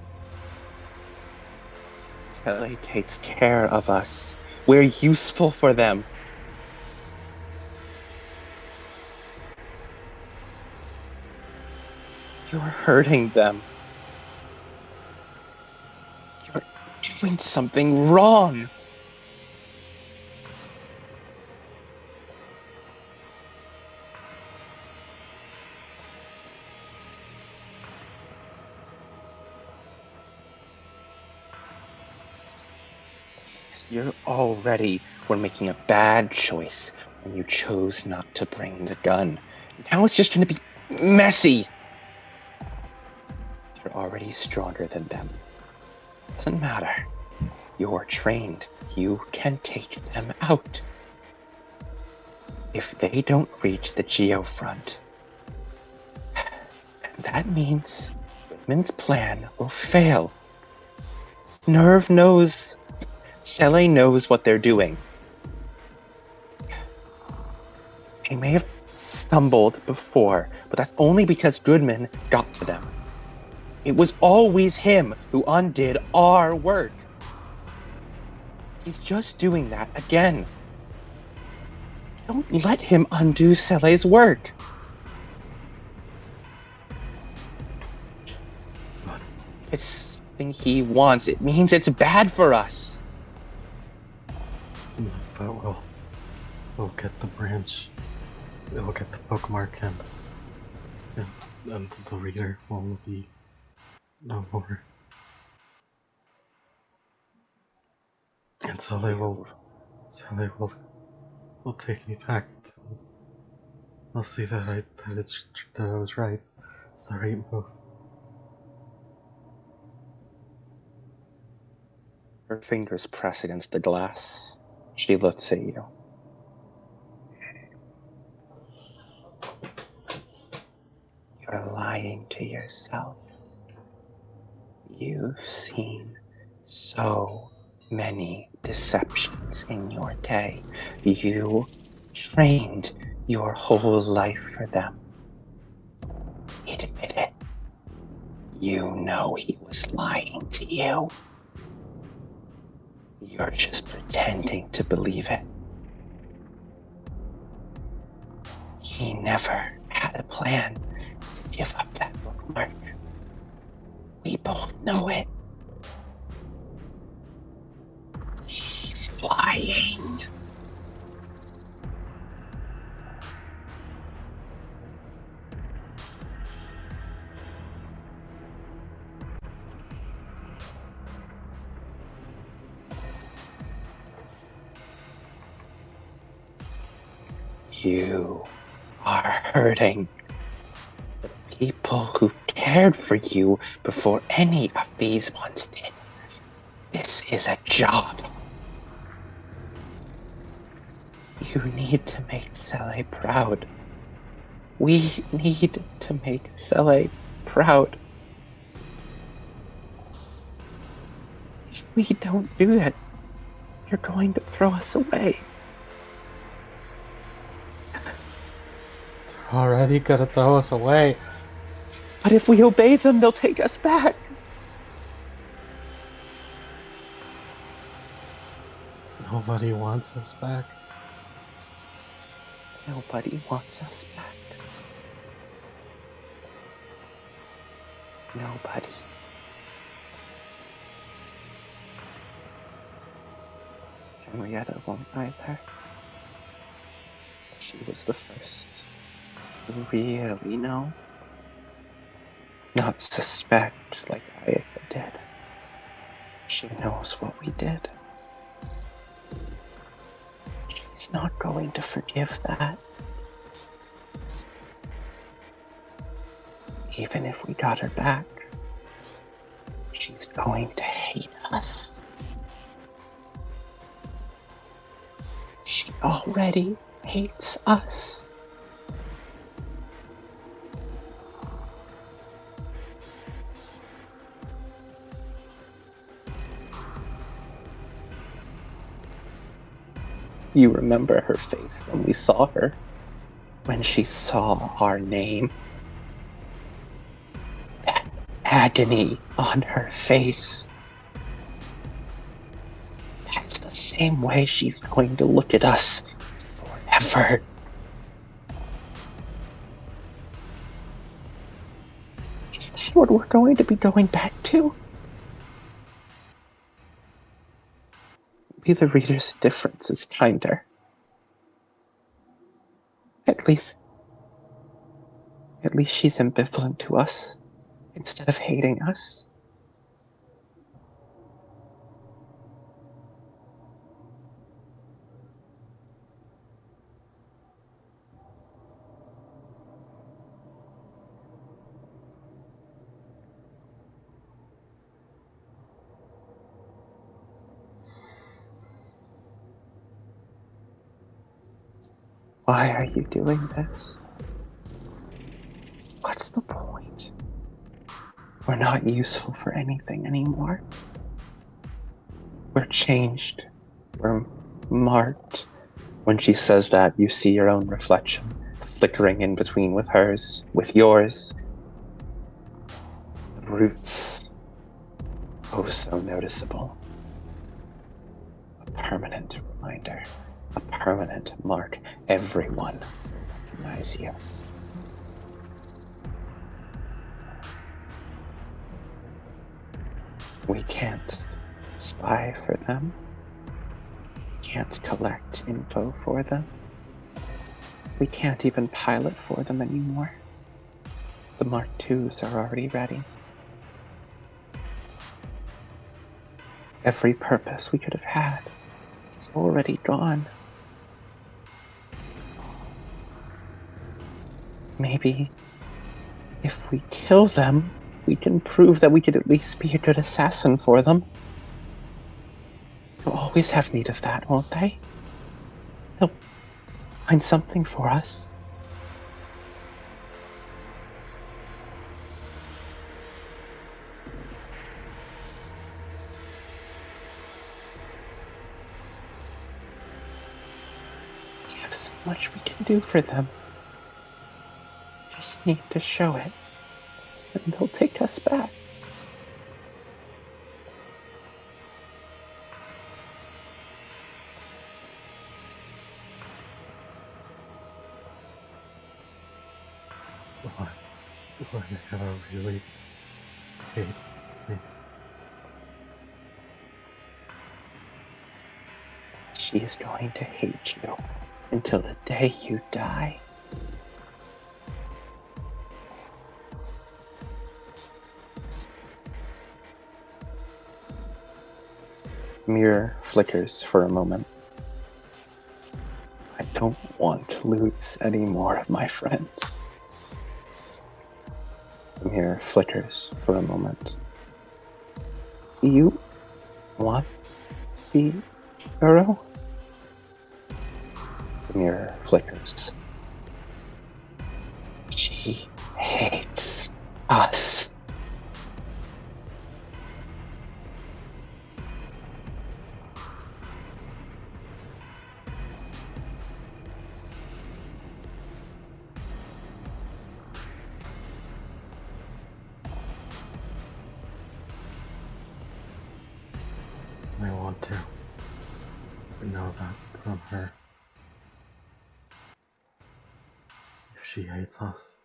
Sele takes care of us. We're useful for them. You're hurting them. You're doing something wrong. You're already were making a bad choice when you chose not to bring the gun. Now it's just going to be messy. You're already stronger than them. Doesn't matter. You're trained. You can take them out. If they don't reach the geofront, then that means Goodman's plan will fail. NERV knows. Sele knows what they're doing. They may have stumbled before, but that's only because Goodman got to them. It was always him who undid our work. He's just doing that again. Don't let him undo Sele's work. But If it's something he wants, it means it's bad for us. we'll get the branch. We'll get the bookmark and the reader will be no more. And so they will take me back. They'll see that I was right. It's the right move. Her fingers press against the glass. She looks at you. You're lying to yourself. You've seen so many deceptions in your day. You trained your whole life for them. Admit it. You know he was lying to you. You're just pretending to believe it. He never had a plan to give up that bookmark. We both know it. He's lying. You are hurting the people who cared for you before any of these ones did. This is a job. You need to make Sele proud. We need to make Sele proud. If we don't do it, they're going to throw us away. Already gonna throw us away. But if we obey them, they'll take us back. Nobody wants us back. Nobody wants us back. Nobody. Henrietta won't either. She was the first to really know. Not suspect like I did. She knows what we did. She's not going to forgive that. Even if we got her back, she's going to hate us. She already hates us. You remember her face when we saw her, when she saw our name. That agony on her face. That's the same way she's going to look at us forever. Is that what we're going to be going back to? Maybe the reader's indifference is kinder. At least she's ambivalent to us instead of hating us. Why are you doing this? What's the point? We're not useful for anything anymore. We're changed. We're marked. When she says that, you see your own reflection flickering in between with hers, with yours. The roots. Oh, so noticeable. A permanent reminder. A permanent mark. Everyone recognizes you. We can't spy for them. We can't collect info for them. We can't even pilot for them anymore. The Mark IIs are already ready. Every purpose we could have had is already gone. Maybe if we kill them, we can prove that we could at least be a good assassin for them. They'll always have need of that, won't they? They'll find something for us. We have so much we can do for them. Just need to show it, and they'll take us back. Why they ever really hate me? She is going to hate you until the day you die. The mirror flickers for a moment. I don't want to lose any more of my friends. The mirror flickers for a moment. Do you want to be Uro? The mirror flickers. She hates us. I want to know that from her. If she hates us,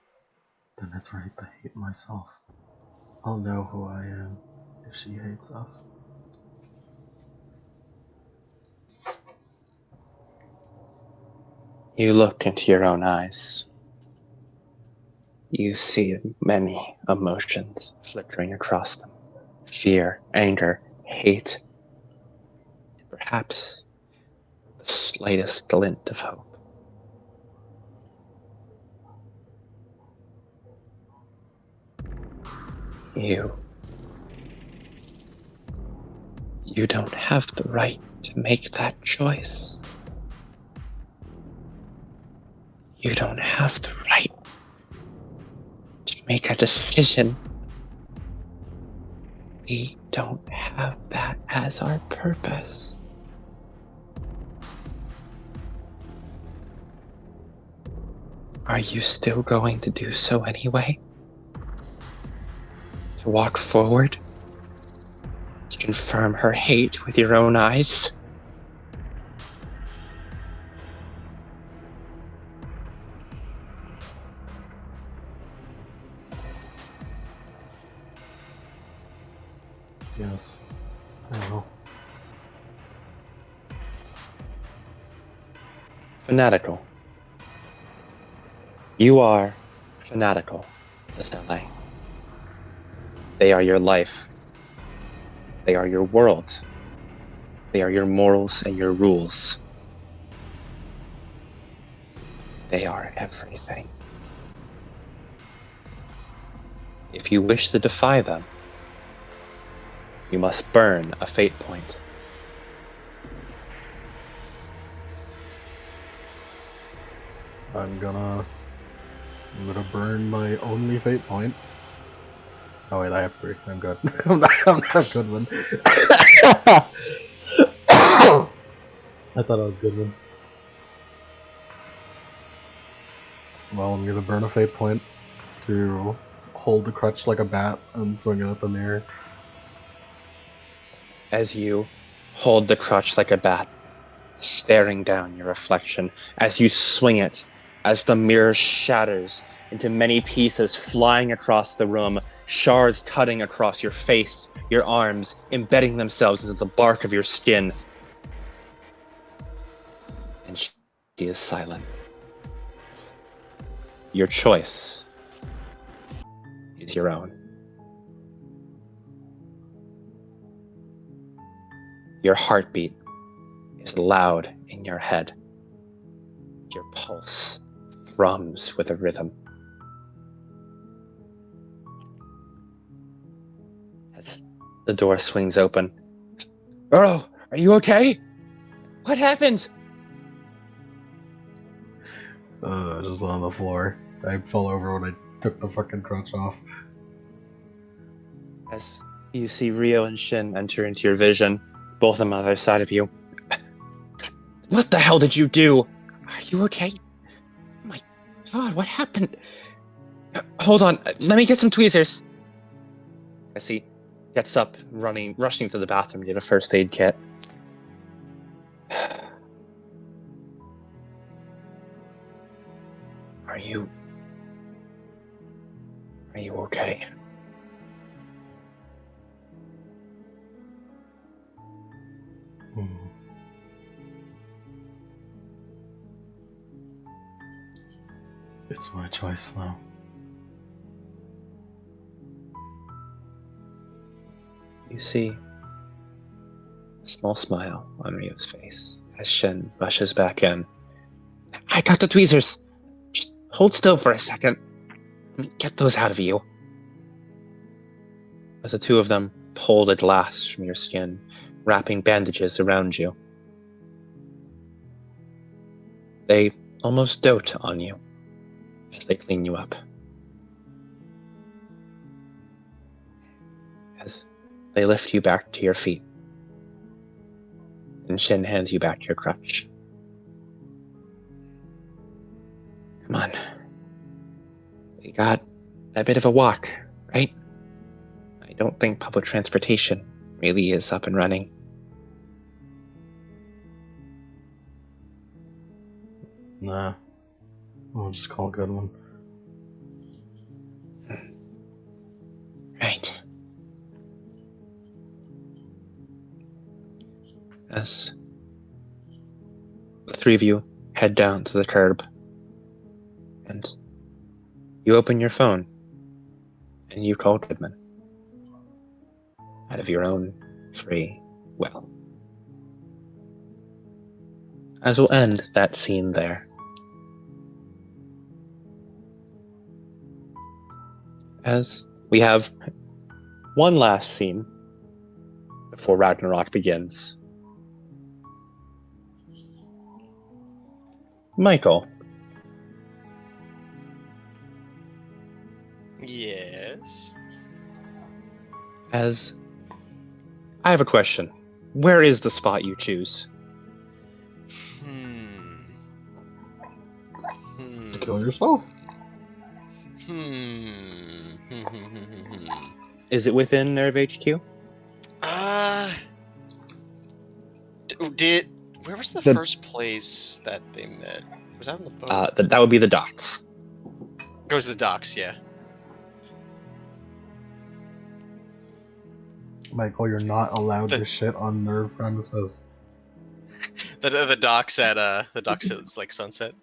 then it's right to hate myself. I'll know who I am if she hates us. You look into your own eyes. You see many emotions flickering across them. Fear, anger, hate, perhaps the slightest glint of hope. You don't have the right to make that choice. You don't have the right to make a decision. We don't have that as our purpose. Are you still going to do so anyway? To walk forward? To confirm her hate with your own eyes? Yes, I will. Fanatical. You are fanatical, Estelle. They are your life. They are your world. They are your morals and your rules. They are everything. If you wish to defy them, you must burn a fate point. I'm gonna burn my only fate point. Oh wait, I have 3. I'm good. I'm not good one. I thought I was good one. Well, I'm gonna burn a fate point to hold the crutch like a bat and swing it at the mirror. As you hold the crutch like a bat, staring down your reflection, as you swing it, as the mirror shatters into many pieces flying across the room, shards cutting across your face, your arms, embedding themselves into the bark of your skin. And she is silent. Your choice is your own. Your heartbeat is loud in your head. Your pulse thrums with a rhythm. As the door swings open, Uro! Are you okay? What happened? Just on the floor. I fell over when I took the fucking crutch off. As you see Rio and Shin enter into your vision, both on the other side of you. What the hell did you do? Are you okay? My God, what happened? Hold on, let me get some tweezers. As he gets up, rushing to the bathroom to get a first aid kit. Are you okay? It's my choice now. You see a small smile on Rio's face as Shin rushes back in. I got the tweezers. Just hold still for a second. Let me get those out of you. As the two of them pull the glass from your skin, wrapping bandages around you. They almost dote on you as they clean you up. As they lift you back to your feet. And Shin hands you back your crutch. Come on. We got a bit of a walk, right? I don't think public transportation really is up and running. Nah. I'll just call it a good one. Right. As the three of you head down to the curb, and you open your phone, and you call Goodman. Out of your own free will. As we'll end that scene there. As we have one last scene before Ragnarok begins. Michael, Yes. as I have a question. Where is the spot you choose? To kill yourself? Is it within NERV HQ? Where was the The- first place that they met? Was that on the boat? That would be the docks. Goes to the docks, yeah. Michael, you're not allowed The- to shit on NERV premises. The docks at it's like Sunset.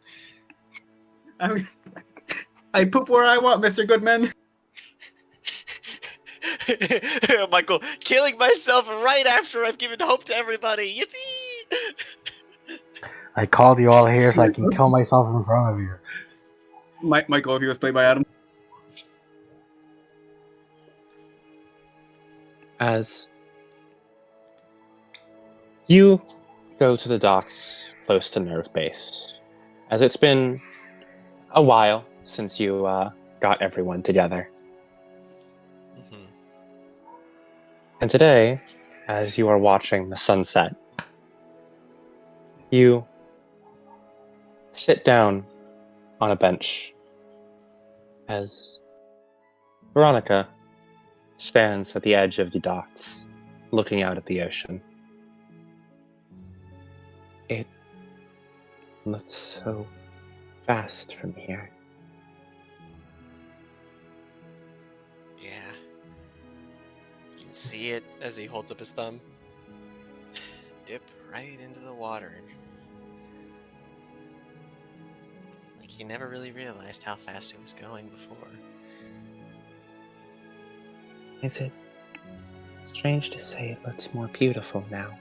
I poop where I want, Mr. Goodman. Michael, killing myself right after I've given hope to everybody. Yippee! I called you all here so I can kill myself in front of you. Michael, he was played by Adam. As you go to the docks close to NERV base, as it's been a while since you got everyone together. And today, as you are watching the sunset, you sit down on a bench as Veronica stands at the edge of the docks, looking out at the ocean. It looks so fast from here. Yeah. You can see it as he holds up his thumb. Dip right into the water. Like he never really realized how fast it was going before. Is it strange to say it looks more beautiful now?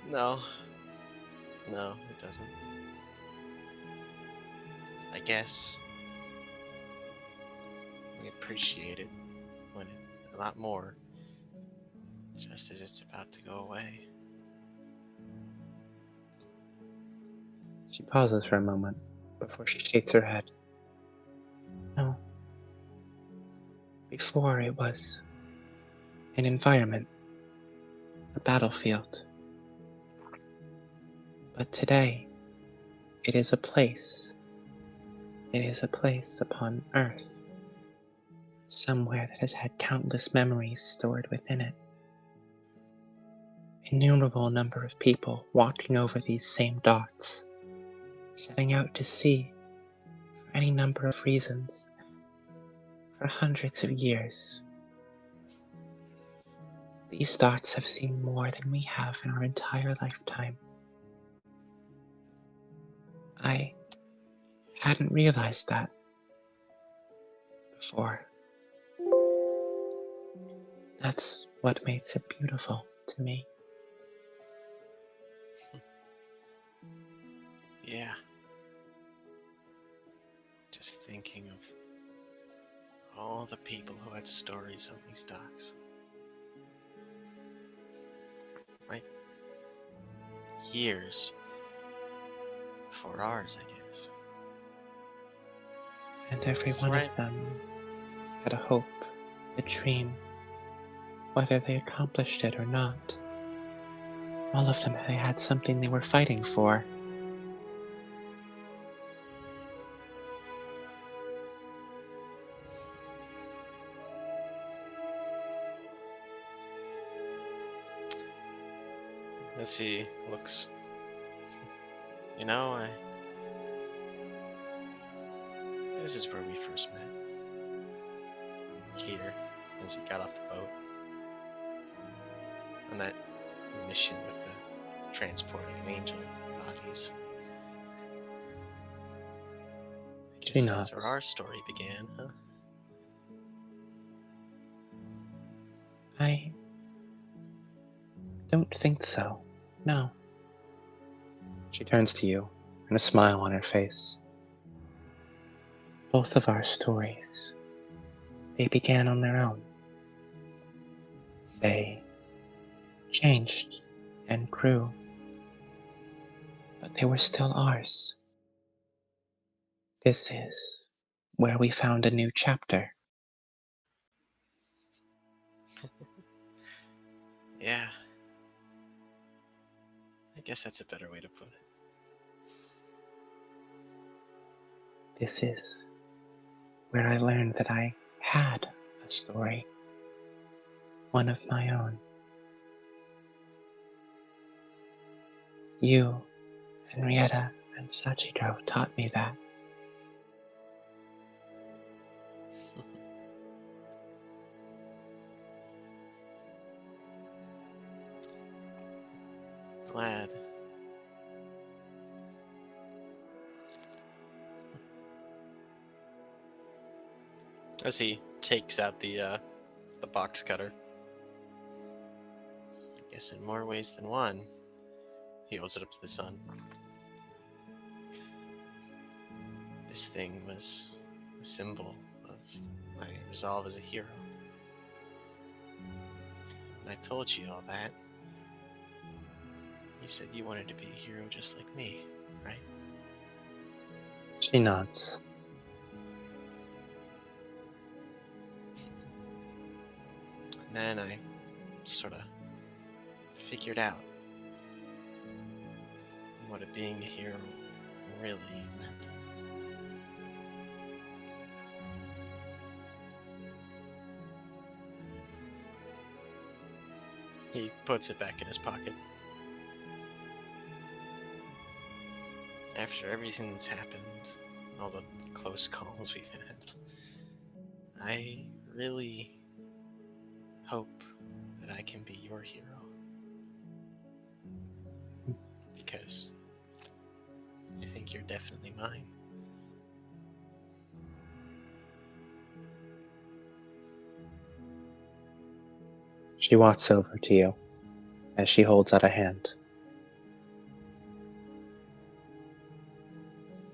No. No, it doesn't. I guess we appreciate it when it a lot more, just as it's about to go away. She pauses for a moment before she shakes her head. No. Before it was an environment, a battlefield. But today, it is a place. It is a place upon Earth. Somewhere that has had countless memories stored within it. Innumerable number of people walking over these same dots, setting out to sea for any number of reasons, for hundreds of years. These dots have seen more than we have in our entire lifetime. I hadn't realized that before. That's what makes it beautiful to me. Yeah. Just thinking of all the people who had stories on these docks. Like, years before ours, I guess. And every That's one right. of them had a hope, a dream, whether they accomplished it or not. All of them had something they were fighting for. As he looks, you know, this is where we first met. Here, as he got off the boat. On that mission with the transporting angel bodies. I She guess that's where nods. our story began, huh? I don't think so. No. She turns to you, and a smile on her face. Both of our stories, they began on their own. They changed and grew, but they were still ours. This is where we found a new chapter. Yeah. I guess that's a better way to put it. This is where I learned that I had a story, one of my own. You, Henrietta, and Sachiko taught me that. Glad. As he takes out the box cutter. I guess in more ways than one. He holds it up to the sun. This thing was a symbol of my resolve as a hero. And I told you all that. You said you wanted to be a hero just like me, right? She nods. And then I sort of figured out what being a hero really meant. He puts it back in his pocket. After everything that's happened, all the close calls we've had, I really hope that I can be your hero. Because I think you're definitely mine. She walks over to you as she holds out a hand.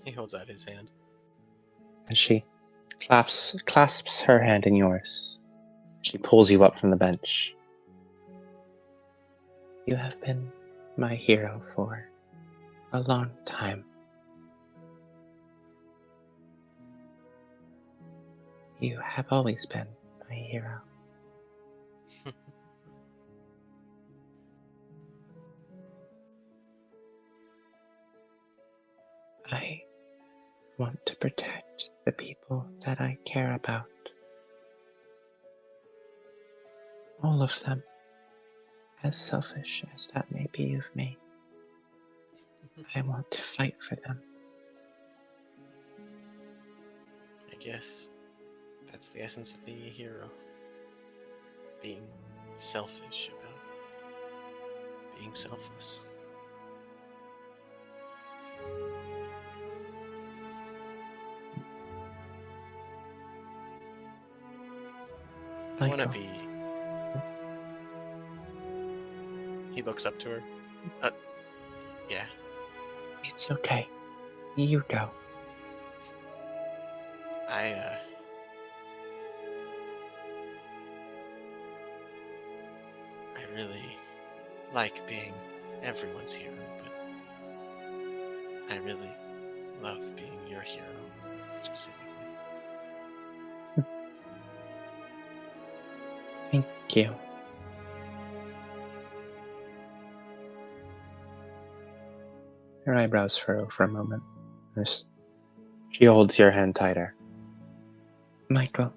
He holds out his hand. And she clasps her hand in yours. She She pulls you up from the bench. You have been my hero for a long time. You have always been my hero. I want to protect the people that I care about. All of them, as selfish as that may be of me. I want to fight for them. I guess that's the essence of being a hero. Being selfish about being selfless. I want to Michael. be. He looks up to her. Yeah. It's okay. You go. I really like being everyone's hero, but I really love being your hero, specifically. Thank you. Her eyebrows furrow for a moment. She holds your hand tighter. Michael,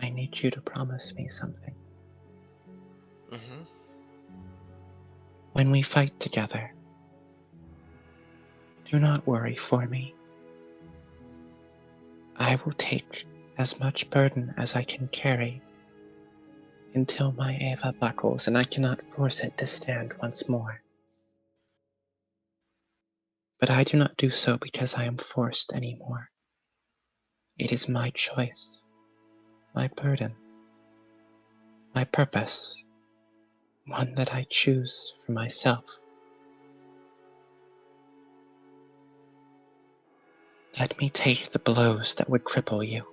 I need you to promise me something. Mm-hmm. When we fight together, do not worry for me. I will take as much burden as I can carry until my Eva buckles and I cannot force it to stand once more. But I do not do so because I am forced anymore. It is my choice, my burden, my purpose, one that I choose for myself. Let me take the blows that would cripple you.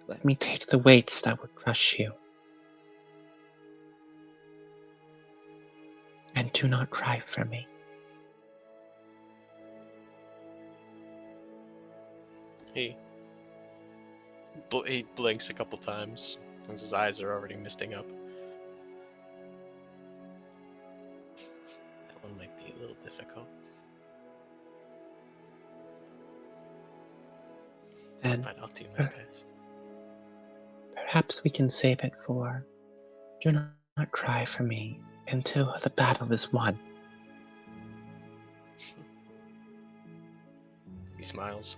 Let me take the weights that would crush you. And do not cry for me. He blinks a couple times, as his eyes are already misting up. That one might be a little difficult. Then But I'll do my best. perhaps we can save it for do not cry for me until the battle is won. He smiles.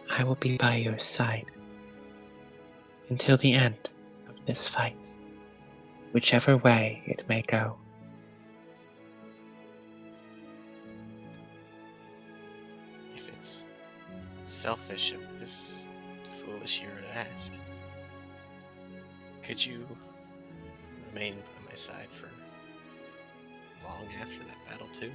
I will be by your side until the end of this fight, whichever way it may go. If it's selfish of this foolish hero to ask, could you remain by my side for long after that battle too?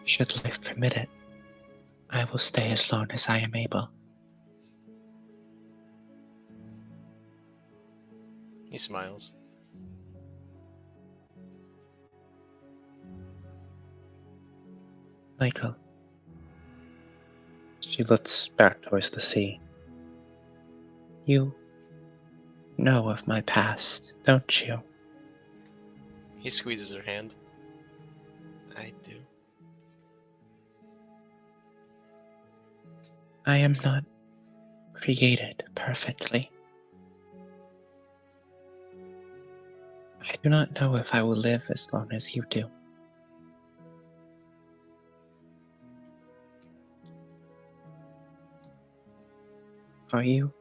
Should life permit it, I will stay as long as I am able. He smiles. Michael. She looks back towards the sea. You know of my past, don't you? He squeezes her hand. I do. I am not created perfectly. I do not know if I will live as long as you do. Are you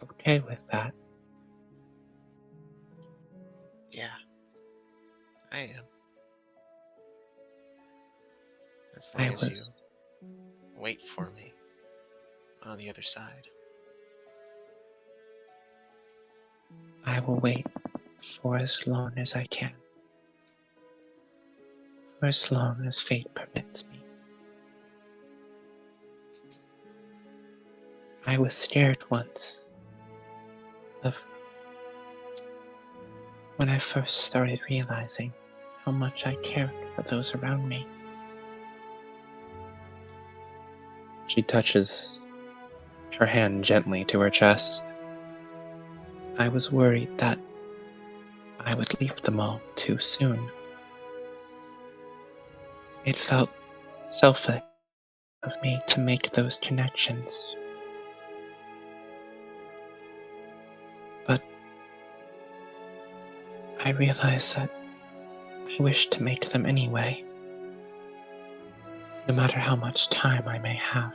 okay with that? Yeah, I am. As long as you wait for me on the other side. I will wait for as long as I can. For as long as fate permits me. I was scared once of when I first started realizing how much I cared for those around me. She touches her hand gently to her chest. I was worried that I would leave them all too soon. It felt selfish of me to make those connections. But I realized that I wish to make them anyway, no matter how much time I may have.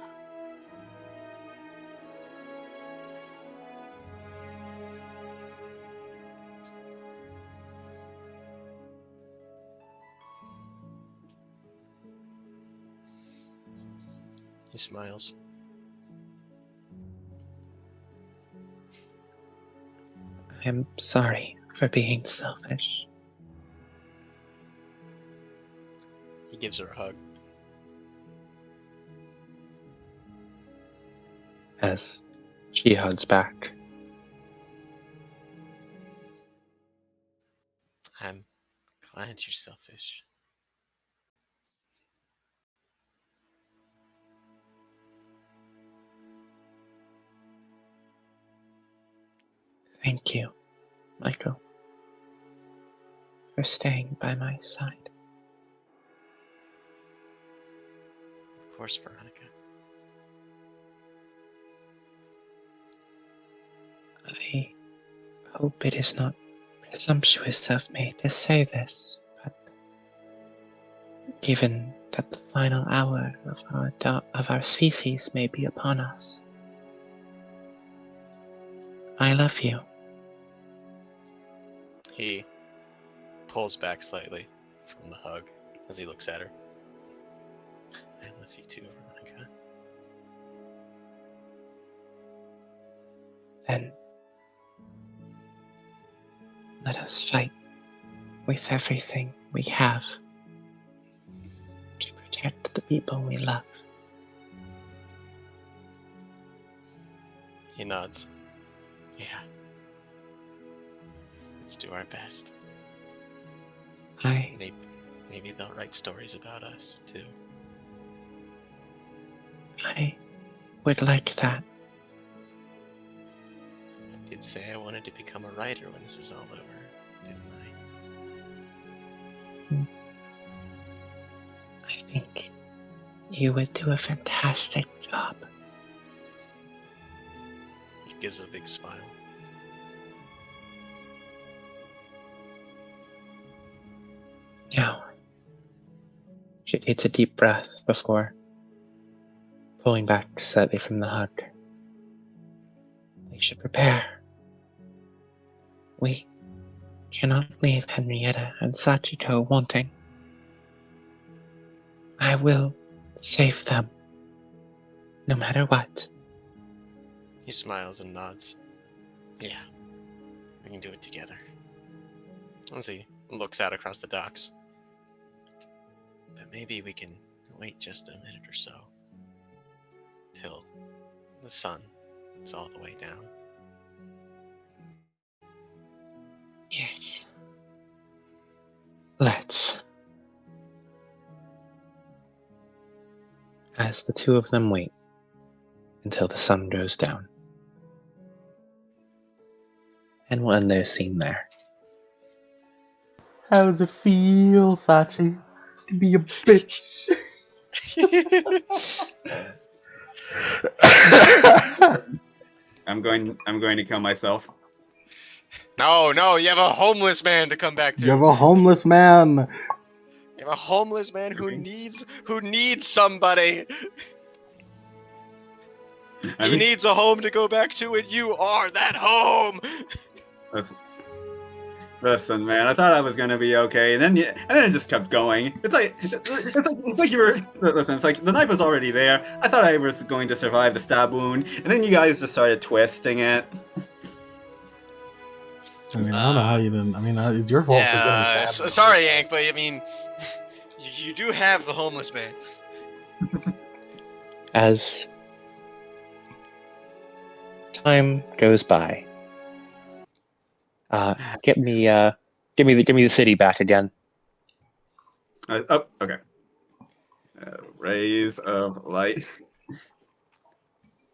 He smiles. I am sorry for being selfish. He gives her a hug. As she hugs back. I'm glad you're selfish. Thank you, Michael, for staying by my side. Of course, Veronica. I hope it is not presumptuous of me to say this, but given that the final hour of our species may be upon us, I love you. He pulls back slightly from the hug as he looks at her. I love you too, Veronica. Then let us fight with everything we have to protect the people we love. He nods. Yeah. Let's do our best. Maybe they'll write stories about us, too. I would like that. I did say I wanted to become a writer when this is all over, didn't I? I think you would do a fantastic job. He gives a big smile. Now, she takes a deep breath before pulling back slightly from the hug. We should prepare. We cannot leave Henrietta and Sachiko wanting. I will save them, no matter what. He smiles and nods. Yeah, we can do it together. As he looks out across the docks. But maybe we can wait just a minute or so. Till the sun is all the way down. Yes. Let's. As the two of them wait until the sun goes down. And we'll end their scene there. How does it feel, Sachi, to be a bitch? I'm going to kill myself. No, you have a homeless man to come back to. You have a homeless man. You have a homeless man who needs somebody. He needs a home to go back to, and you are that home. Listen, man. I thought I was gonna be okay, and then it just kept going. It's like you were. Listen, it's like the knife was already there. I thought I was going to survive the stab wound, and then you guys just started twisting it. I mean, I don't know how you didn't. I mean, it's your fault for getting sad. Sorry, Yank, but I mean, you do have the homeless man. As time goes by, give me the city back again. Oh, okay. Rays of light.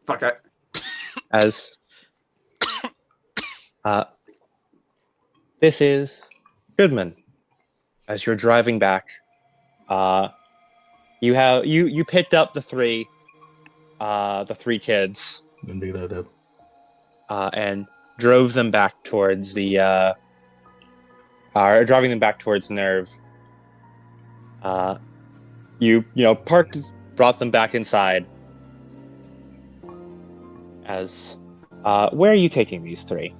Fuck that. As this is Goodman. As you're driving back, you picked up the three kids. Indeed, I did. And drove them back towards the driving them back towards NERV. You parked, brought them back inside. As where are you taking these three?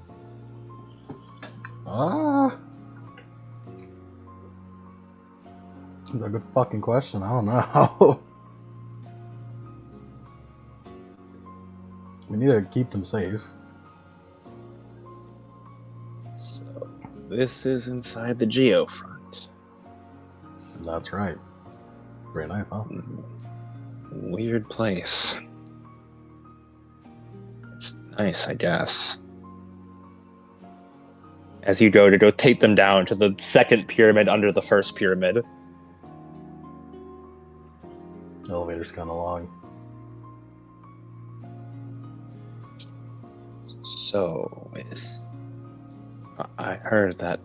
That's a good fucking question. I don't know. We need to keep them safe. So this is inside the Geofront. That's right. Very nice, huh? Weird place. It's nice, I guess. As you go take them down to the second pyramid under the first pyramid. Elevator's kind of long. So, I heard that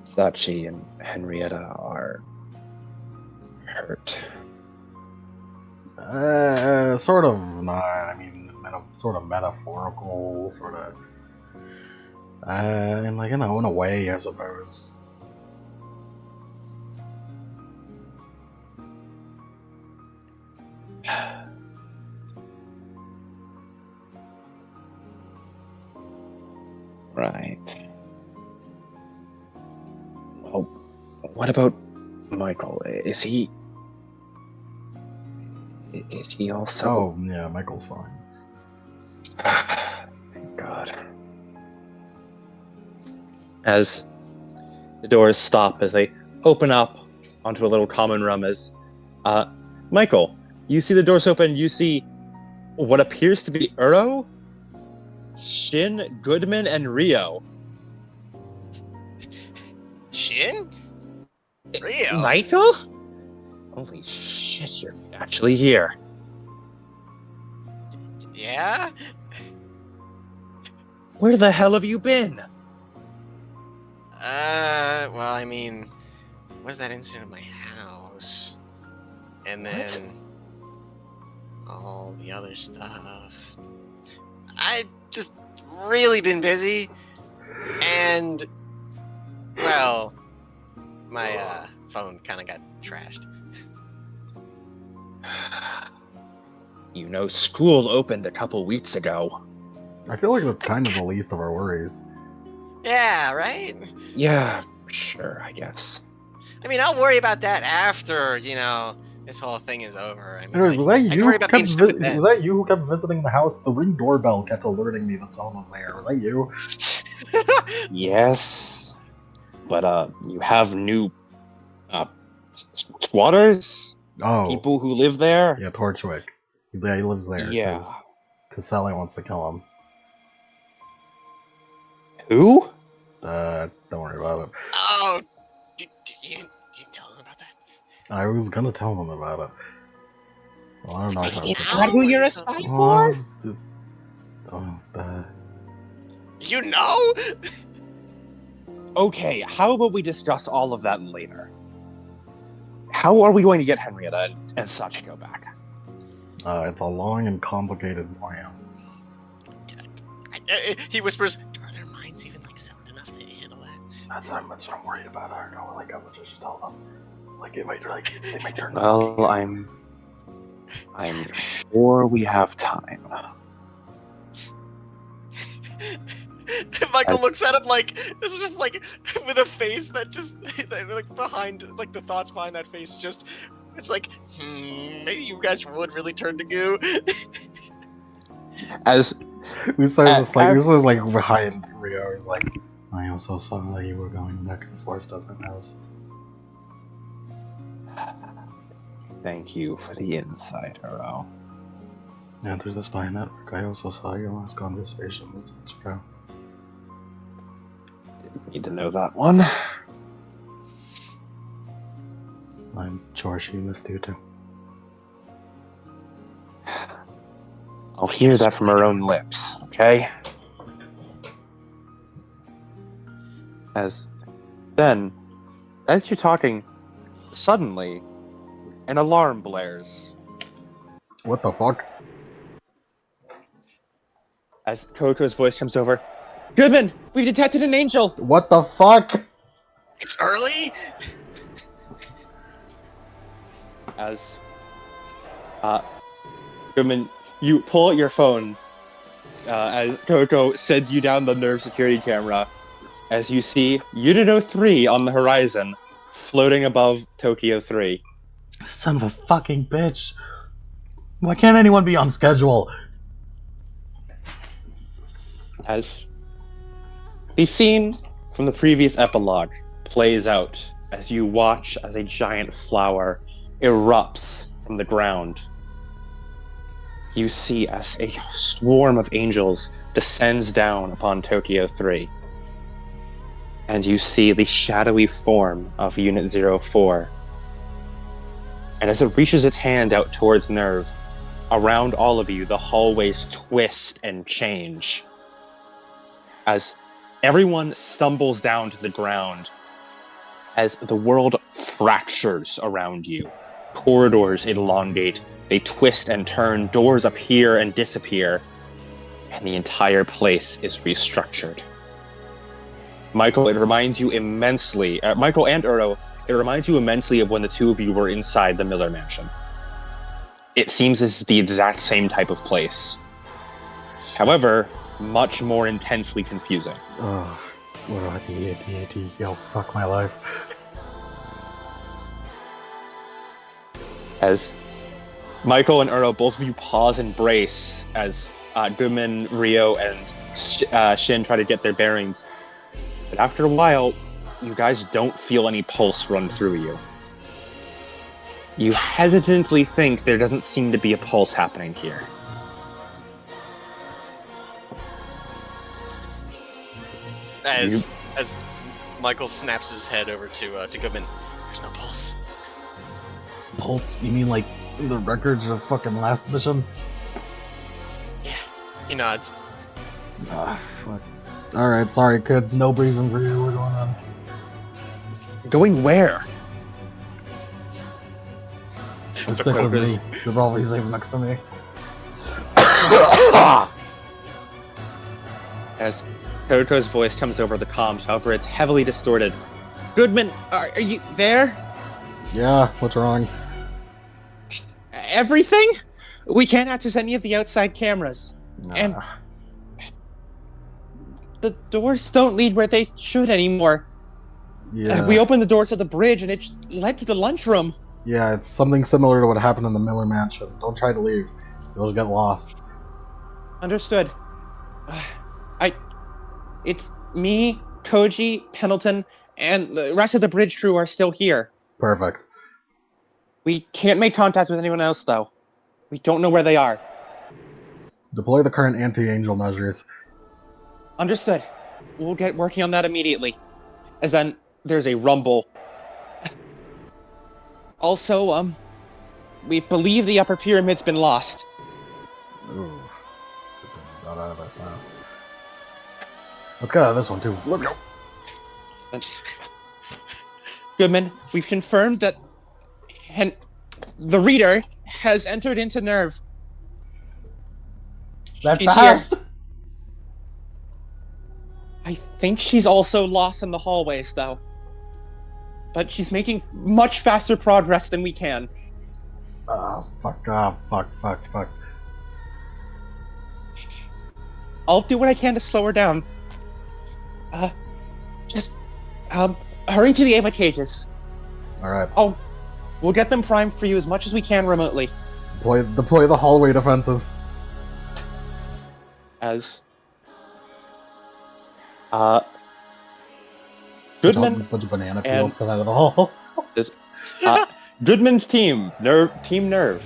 Sachi and Henrietta are hurt. Sort of not. I mean, sort of metaphorical, sort of. And like in a way, I suppose. Right. Well, what about Michael? Is he also? Oh yeah, Michael's fine. Thank God. As the doors stop, as they open up onto a little common room, as Michael, you see the doors open. You see what appears to be Uro, Shin, Goodman, and Rio. Shin? Rio? Michael? Holy shit, you're actually here. Yeah? Where the hell have you been? Well, I mean, was that incident at my house? And then all the other stuff. I've just really been busy. And, well, my phone kind of got trashed. You know, school opened a couple weeks ago. I feel like that's kind of the least of our worries. Yeah, right? Yeah, sure, I guess. I mean, I'll worry about that after, this whole thing is over. I mean, Anyways, was that I can you? worry about being stupid then. Was that you who kept visiting the house? The Ring doorbell kept alerting me that someone was there. Was that you? Yes, but you have new squatters? Oh, People who live there? yeah, Torchwick. Yeah, he lives there. Yeah. Because Sally wants to kill him. Who? Don't worry about it. Oh, you didn't tell him about that? I was gonna tell him about it. Well, I don't know if I was Is that who you're a spy for? You know? Okay, how about we discuss all of that later? How are we going to get Henrietta and Sachiko back? It's a long and complicated plan. He whispers, are their minds even sound enough to handle that? That's what I'm worried about. I don't know. Like, how much I should tell them. Like, it might they might turn. Well, I'm sure we have time. Michael looks at him it's just with a face that just behind the thoughts behind that face just it's maybe you guys would really turn to goo. As Uso's like behind Rio. He's like, I also saw that you were going back and forth to the house. Thank you for the insight, Uro. And through the spy network, I also saw your last conversation with Pro. Didn't need to know that one. I'm sure she missed you too. I'll hear that from her own lips, okay? As you're talking, suddenly an alarm blares. What the fuck? As Koko's voice comes over. Goodman, we've detected an angel! What the fuck? It's early? As Goodman, you pull out your phone as Coco sends you down the NERV security camera as you see Unit 03 on the horizon floating above Tokyo 3. Son of a fucking bitch. Why can't anyone be on schedule? As the scene from the previous epilogue plays out as you watch as a giant flower erupts from the ground. You see as a swarm of angels descends down upon Tokyo 3. And you see the shadowy form of Unit 04. And as it reaches its hand out towards NERV, around all of you, the hallways twist and change. As everyone stumbles down to the ground, as the world fractures around you. Corridors elongate, they twist and turn, doors appear and disappear, and the entire place is restructured. Michael, it reminds you immensely, Michael and Uro, it reminds you immensely of when the two of you were inside the Miller Mansion. It seems this is the exact same type of place. However, much more intensely confusing. Ugh. What about the AT-AT? Yo, fuck my life. As Michael and Uro, both of you pause and brace as Goodman, Rio, and Shin try to get their bearings. But after a while, you guys don't feel any pulse run through you. You hesitantly think there doesn't seem to be a pulse happening here. As Michael snaps his head over to Goodman, there's no pulse. Pulse? You mean like in the records of the fucking last mission? Yeah, he nods. Ah, fuck. Alright, sorry kids, no breathing for you, we're going on. Going where? Stick with me. You're probably safe next to me. As Koto's voice comes over the comms, however, it's heavily distorted. Goodman, are you there? Yeah, what's wrong? Everything? We can't access any of the outside cameras. Nah. And the doors don't lead where they should anymore. Yeah. We opened the door to the bridge and it just led to the lunchroom. Yeah, it's something similar to what happened in the Miller Mansion. Don't try to leave. You'll get lost. Understood. It's me, Koji, Pendleton, and the rest of the bridge crew are still here. Perfect. We can't make contact with anyone else, though. We don't know where they are. Deploy the current anti-angel measures. Understood. We'll get working on that immediately. As then, there's a rumble. Also, we believe the upper pyramid's been lost. Ooh. Good thing we got out of there fast. Let's get out of this one, too. Let's go! Goodman, we've confirmed that the reader has entered into NERV. That's She's fast! here. I think she's also lost in the hallways, though. But she's making much faster progress than we can. Oh, fuck off. Fuck. I'll do what I can to slow her down. Hurry to the Ava cages. Alright. We'll get them primed for you as much as we can remotely. Deploy the hallway defenses. as A Goodman bunch of banana and peels come out of the hole. Goodman's team, Team Nerve.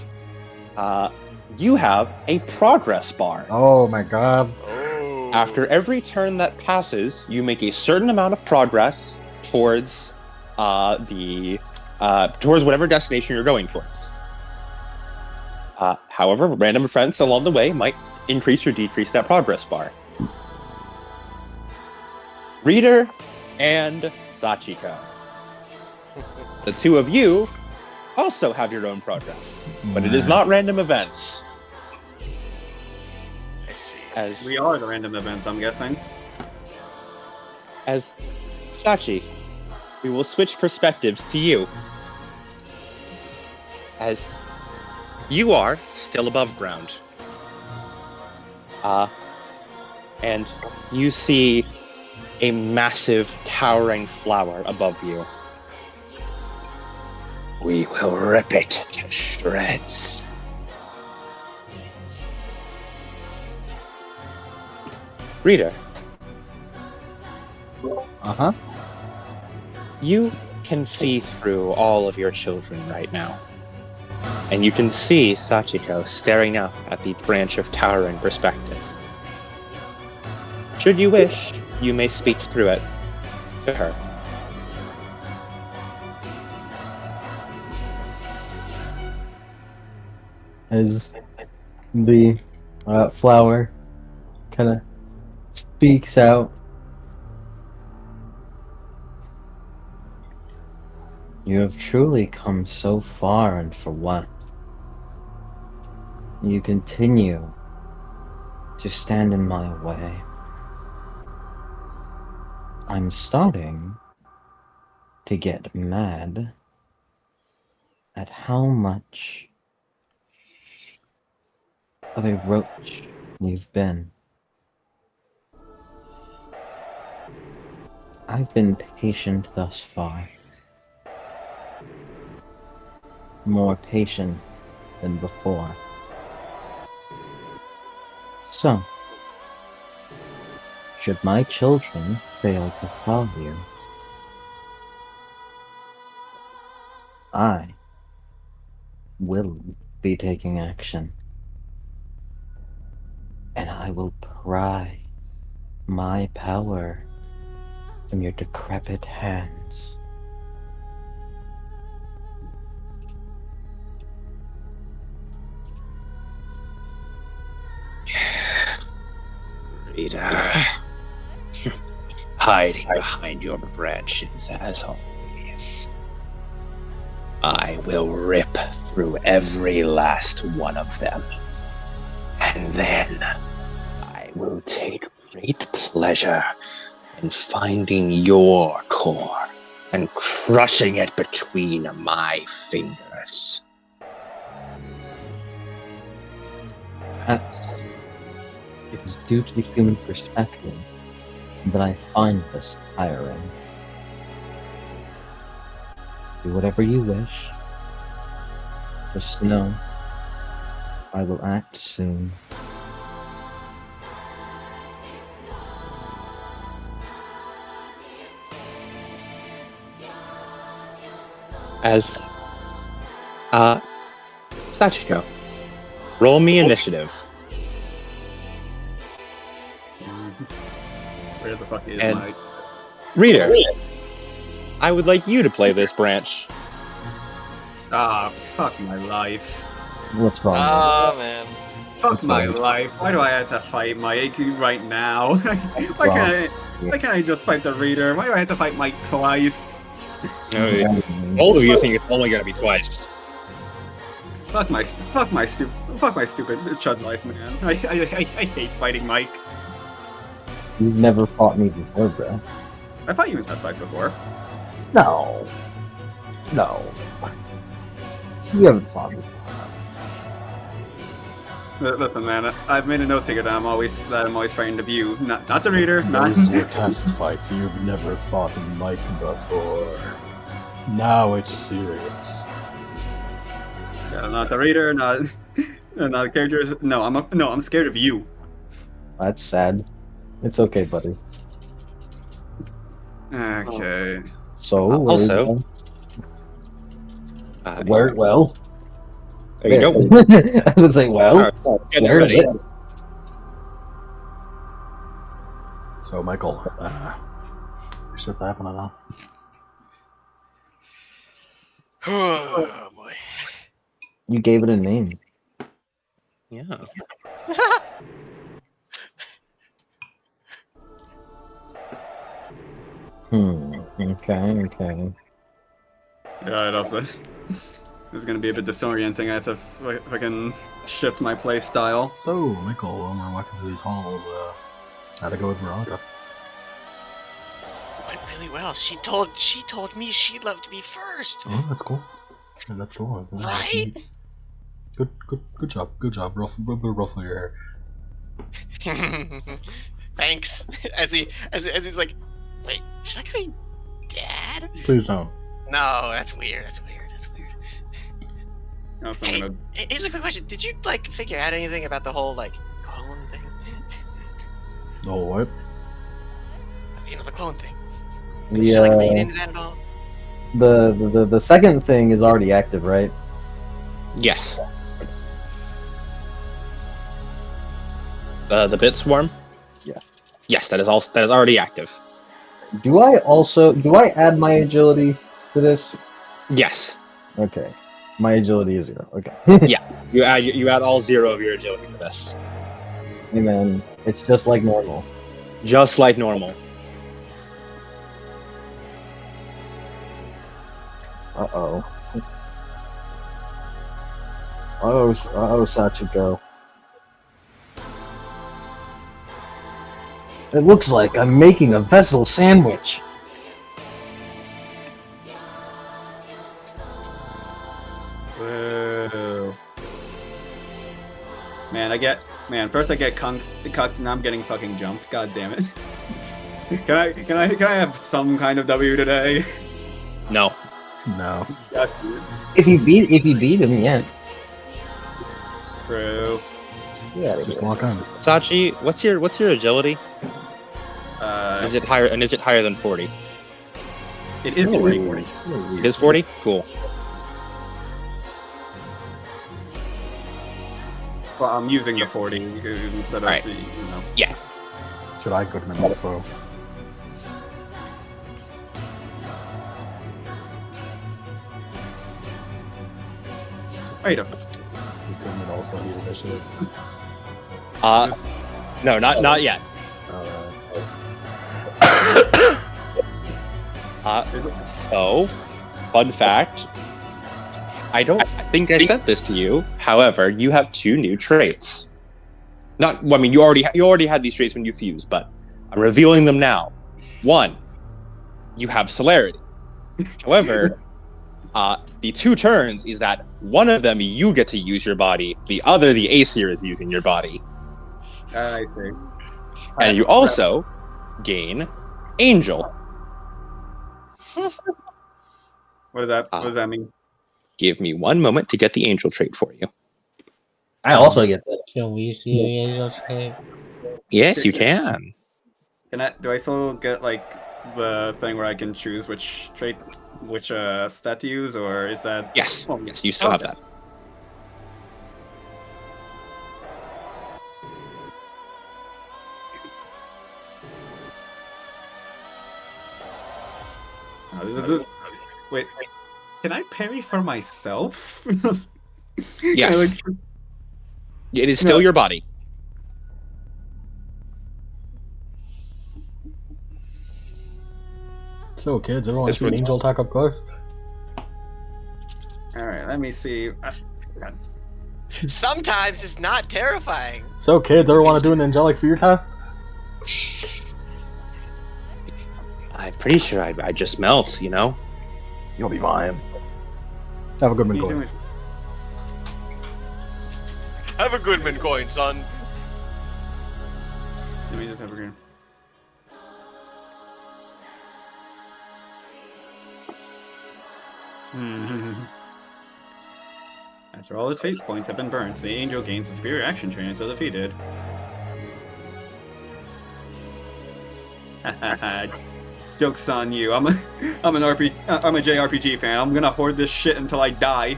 You have a progress bar. Oh my god. Oh. After every turn that passes, you make a certain amount of progress towards towards whatever destination you're going towards. However, random events along the way might increase or decrease that progress bar. Reader and Sachiko. The two of you also have your own progress, but it is not random events. I see. As We are the random events, I'm guessing. as Sachi, we will switch perspectives to you. As you are still above ground. And you see a massive towering flower above you. We will rip it to shreds. Reader, Uh-huh. you can see through all of your children right now. And you can see Sachiko staring up at the branch of towering perspective. Should you wish, you may speak through it to her. As the flower kind of speaks out. You have truly come so far, and for what? You continue to stand in my way. I'm starting to get mad at how much of a roach you've been. I've been patient thus far. More patient than before. So, should my children fail to follow you, I will be taking action. And I will pry my power from your decrepit hands. Reader, hiding behind your branches as always. I will rip through every last one of them. And then I will take great pleasure in finding your core and crushing it between my fingers. Perhaps it is due to the human perspective that I find this tiring. Do whatever you wish. Just know I will act soon. As Sachiko, roll me initiative. Where the fuck is And- my... Reader, I would like you to play this branch. Ah, fuck my life. What's wrong? Oh man. Fuck That's my fine. life. Why do I have to fight Mike right now? Why can't I just fight the reader? Why do I have to fight Mike twice? All of you think it's only going to be twice. Fuck my stupid chud life, man. I hate fighting Mike. You've never fought me before, bro. I fought you in test fights before. No. No. You haven't fought me before. Listen, man, I've made a no secret that I'm always frightened of you, not the reader, not. Those were test fights. You've never fought a Mike before. Now it's serious. Yeah, not the reader, not the characters. No, I'm scared of you. That's sad. It's okay, buddy. Okay. So Also, where? Well, there you go. I would say, well, Get where is ready. it? So, Michael, shit's happening now. Oh boy. You gave it a name. Yeah. Okay. Yeah, it also. This is gonna be a bit disorienting. I have to fucking shift my play style. So, Michael, when we're walking through these halls, how'd it go with Veronica? Went really well. She told me she'd love to be first. Oh, that's cool. Yeah, that's cool. Right? Good job. Ruffle your hair. Thanks. As he's like, wait, should I call you Dad? Please don't. No, that's weird. Also, Hey, I'm gonna. here's a quick question. Did you like figure out anything about the whole like clone thing? The whole what? You know, the clone thing. Did you like read into that at all? The second thing is already active, right? Yes. The bit swarm. Yeah. Yes, that is already active. Do I add my agility to this? Yes. Okay. My agility is 0. Okay. You add all 0 of your agility to this. Hey man, it's just like normal. Just like normal. Uh-oh. Sachiko. It looks like I'm making a vessel sandwich. Whoa. First I get cucked, now I'm getting fucking jumped. God damn it. Can I have some kind of W today? No. No. If you beat him, yeah. True. Yeah. Just walk on. Sachi, what's your agility? Is it higher than 40? It is 40. It is 40? Cool. Well, I'm using the 40 instead of Right. the, Yeah. Should I Goodman also? Wait Does Goodman also need initiative? No, not yet. So, fun fact. I don't think I sent this to you. However, you have 2 new traits. You already had these traits when you fused, but I'm revealing them now. 1, you have celerity. However, the 2 turns is that one of them you get to use your body, the other the AESIR is using your body. I see. And you also gain Angel. What does that mean? Give me 1 moment to get the Angel trait for you. I also get this. Can we see the angel trait? Yes, you can. Do I still get like the thing where I can choose which stat to use, or is that? Yes, Oh, yes, you still have that. Wait, can I parry for myself? Yes. It is still your body. So, kids, everyone see an angel attack up close? Alright, let me see. Sometimes it's not terrifying. So, kids, ever want to do an angelic fear test? I'm pretty sure I just melt, you know? You'll be fine. Have a good one, Goy. Have a Goodman coin, son. Let me just have a green. After all his fate points have been burnt, the angel gains a superior action trait until defeated. Joke's on you. I'm a JRPG fan. I'm gonna hoard this shit until I die.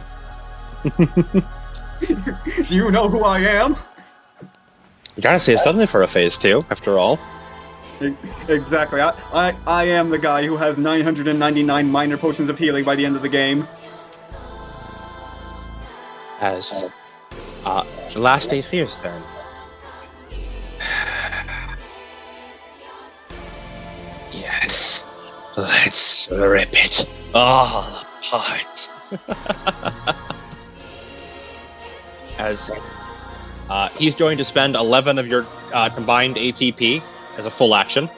Do you know who I am? You gotta save something for a phase 2, after all. Exactly. I am the guy who has 999 minor potions of healing by the end of the game. As the last AESIR's turn. Yes. Let's rip it all apart. As he's going to spend 11 of your combined ATP as a full action.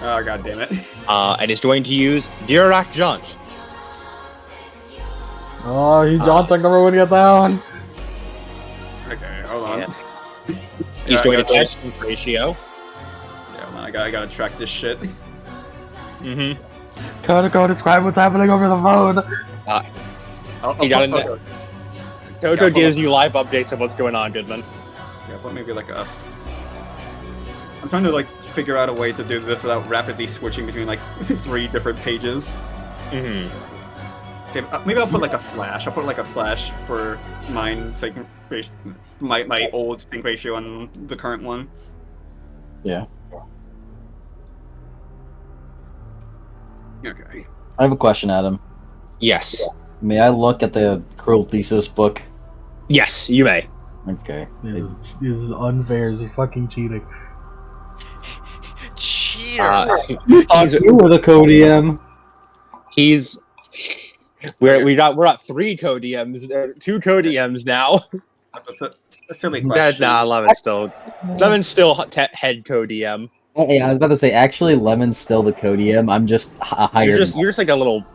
Oh, god damn it. And is going to use Dirac Jaunt. Oh, he's jaunting everyone get down. Okay, hold on. Yeah. He's going to test sync ratio. Yeah, hold on, I gotta track this shit. Mm-hmm. Go describe what's happening over the phone. He got Toto gives you live updates of what's going on, Goodman. Yeah, but maybe like I'm trying to like figure out a way to do this without rapidly switching between like 3 different pages. Mm-hmm. Okay, maybe I'll put like a slash. I'll put like a slash for mine, sync ratio, my old sync ratio on the current one. Yeah. Okay. I have a question, Adam. Yes. May I look at the Cruel Thesis book? Yes, you may. Okay. This is unfair. Is he fucking cheating? Cheater. You were the Codium. We're at 3 Codiums. There are 2 Codiums now. That's a silly question. Lemon's still head Codiem. Yeah, I was about to say, actually, Lemon's still the Codium. I'm just higher. You're just like a little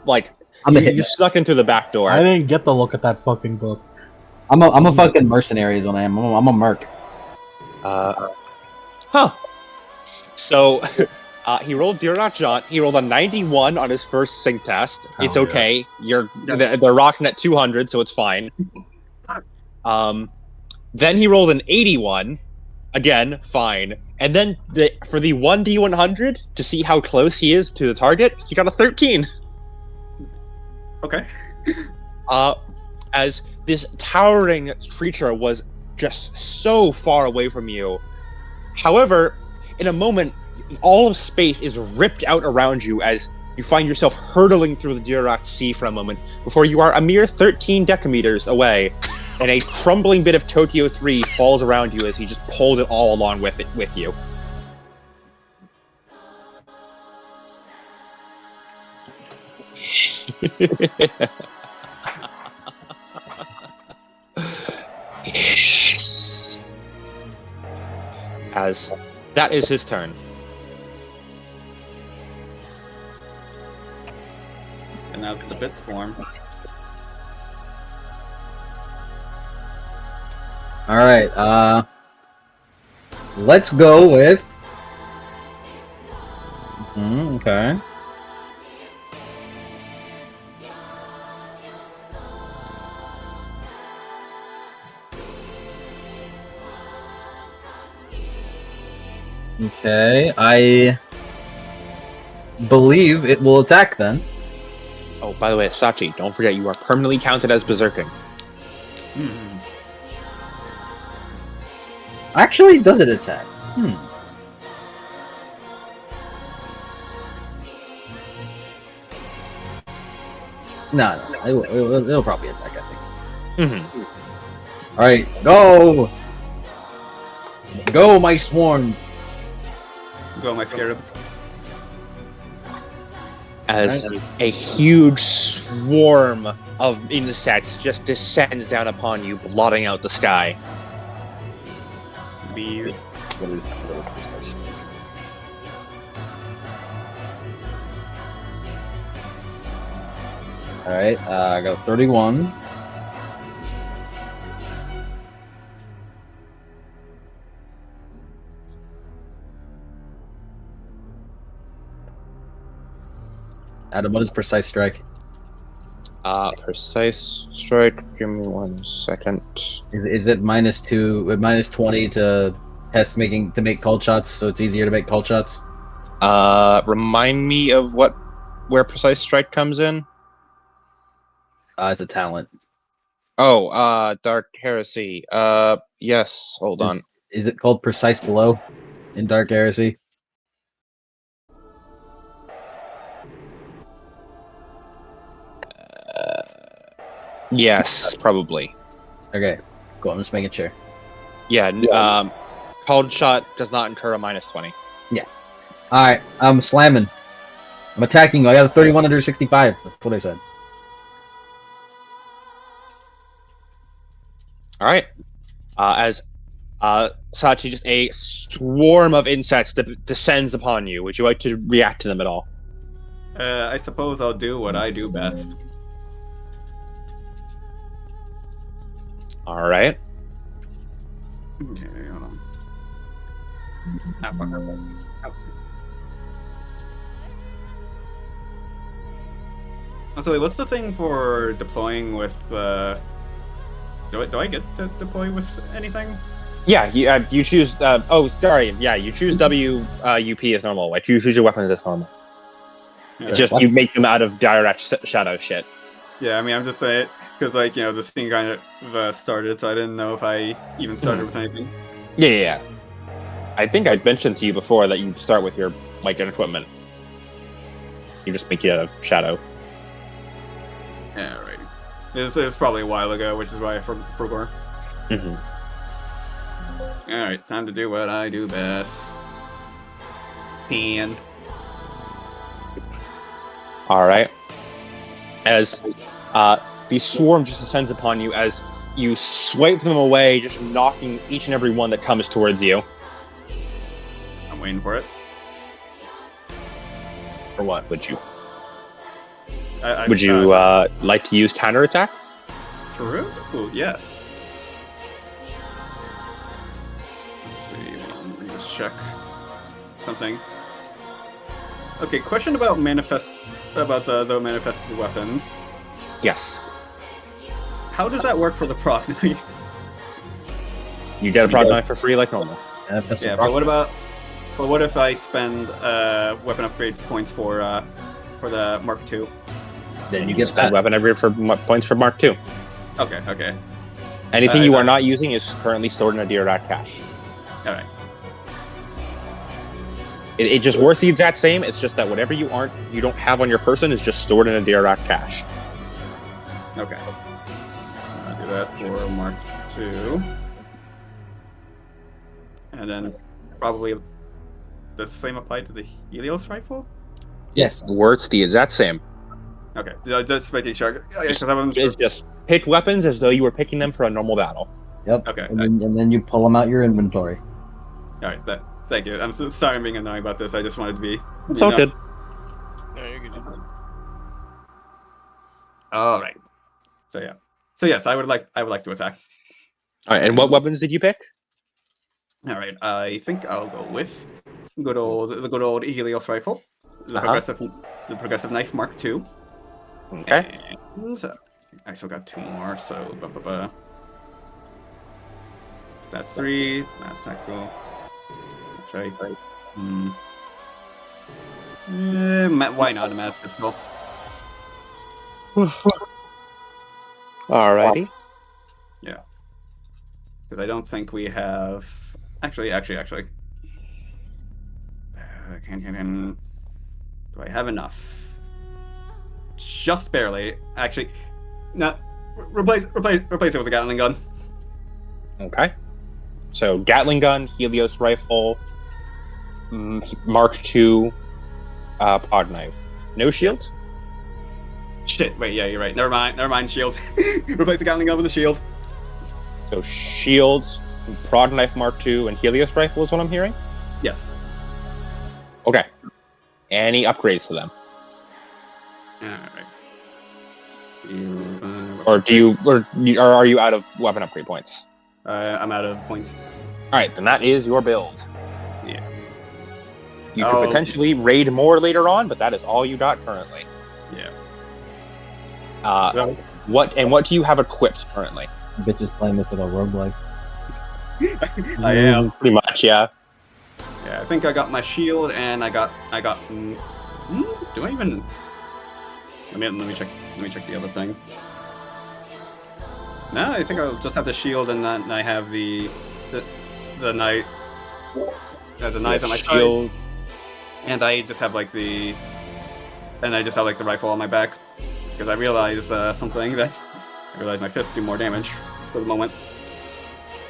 I'm a you snuck in through the back door. I didn't get to look at that fucking book. I'm a fucking mercenary is what I am. I'm a merc. So he rolled Dirac Jaunt. He rolled a 91 on his first sync test. It's okay. They're rocking at 200, so it's fine. Then he rolled an 81. Again, fine. And then for the 1d100 to see how close he is to the target, he got a 13. Okay. As this towering creature was just so far away from you. However, in a moment, all of space is ripped out around you as you find yourself hurtling through the Dirac Sea for a moment before you are a mere 13 decameters away, and a crumbling bit of Tokyo 3 falls around you as he just pulled it all along with you. Yes. As that is his turn. And now it's the bit storm. All right. Let's go with. Okay. Okay, I believe it will attack then. Oh, by the way, Sachi, don't forget you are permanently counted as berserking. Actually, does it attack? No, it'll probably attack, I think. Alright, go! Go, my sworn! Go, my scarabs. As a huge swarm of insects just descends down upon you, blotting out the sky. Bees. Alright, I got a 31. Adam, what is precise strike? Precise strike. Give me 1 second. Is it -2, -20 to make call shots, so it's easier to make call shots? Remind me of where Precise Strike comes in. It's a talent. Oh, Dark Heresy. Yes. Hold on. Is it called Precise Blow in Dark Heresy? Yes, probably. Okay, cool. I'm just making sure. Yeah. Called Shot does not incur a -20. All right, I'm slamming. I'm attacking you. I got a 31 under 65. That's what I said. All right. As Sachi, just a swarm of insects descends upon you. Would you like to react to them at all? I suppose I'll do what I do best. All right. Okay, hold on. Ah, fuck, fuck, fuck. Oh, so wait, what's the thing for deploying with? Do I get to deploy with anything? Yeah, you choose. You choose WUP as normal. Like you choose your weapons as normal. Yeah. It's just you make them out of direct shadow shit. Yeah, I mean, I'm just saying because this thing kind of started, so I didn't know if I even started with anything. Yeah. I think I mentioned to you before that you start with your equipment. You just make it out of shadow. Yeah, right. It was probably a while ago, which is why I forgot. Mm-hmm. Alright, time to do what I do best. 10. Alright. As the swarm just descends upon you as you swipe them away, just knocking each and every one that comes towards you. I'm waiting for it. For what? Would you I like to use counterattack? True? Yes. Let's see. Let me just check something. Okay, question about the manifested weapons. Yes. How does that work for the proc knife? You get a prod knife for free like normal. Yeah, but what if I spend weapon upgrade points for the Mark II? Then you get Spend that. weapon upgrade for points for Mark II. Okay. Anything you are not using is currently stored in a Dirac cache. Alright. It just works the exact same. It's just that whatever you don't have on your person is just stored in a Dirac cache. Okay. I'll do that for Mark II. And then probably the same apply to the Helios rifle? Yes. Works the exact same. Okay, just making sure. It's just pick weapons as though you were picking them for a normal battle. Yep. Okay. And then you pull them out your inventory. Alright, thank you. I'm so sorry I'm being annoying about this. I just wanted to be... It's all good. No, you're good. Alright. So yes, I would like to attack. Alright, and what weapons did you pick? Alright, I think I'll go with the good old Helios rifle. The progressive knife Mark II. Okay. And I still got 2 more, so that's 3. That's tactical. That's right. Why not a mass pistol? Alrighty. Yeah. Because I don't think we have... Actually. Do I have enough? Just barely. Actually, no. Replace it with a Gatling gun. Okay. So Gatling gun, Helios rifle, Mark II, pod knife. No shield? Shit. Wait. Yeah, you're right. Never mind. Shield. Replace the Gatling gun with a shield. So shields, prod knife Mark II, and Helios rifle is what I'm hearing? Yes. Okay. Any upgrades to them? Alright. Or are you out of weapon upgrade points? I'm out of points. Alright, then that is your build. Yeah. You could potentially raid more later on, but that is all you got currently. Yeah. What do you have equipped currently? Bitch is playing this like a roguelike. I am. Pretty much, yeah. Yeah, Okay, I think I got my shield, and I got. Do I even? Let me check. Let me check the other thing. No, I think I'll just have the shield, and then I have the knight. The knives on my shield, and I just have like the rifle on my back because I realize something that I realize my fists do more damage for the moment.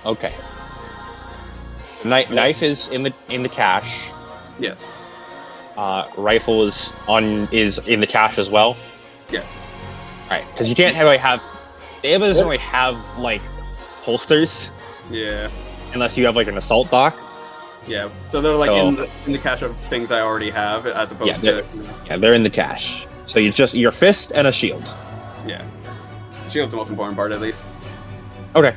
Okay. Knife is in the cache. Yes. Rifle is in the cache as well. Yes. All right, because you can't really have. Ava doesn't really have like holsters. Yeah. Unless you have like an assault dock. Yeah. So they're like in the cache of things I already have, as opposed to. Yeah, they're in the cache. So you just your fist and a shield. Yeah. Shield's the most important part, at least. Okay.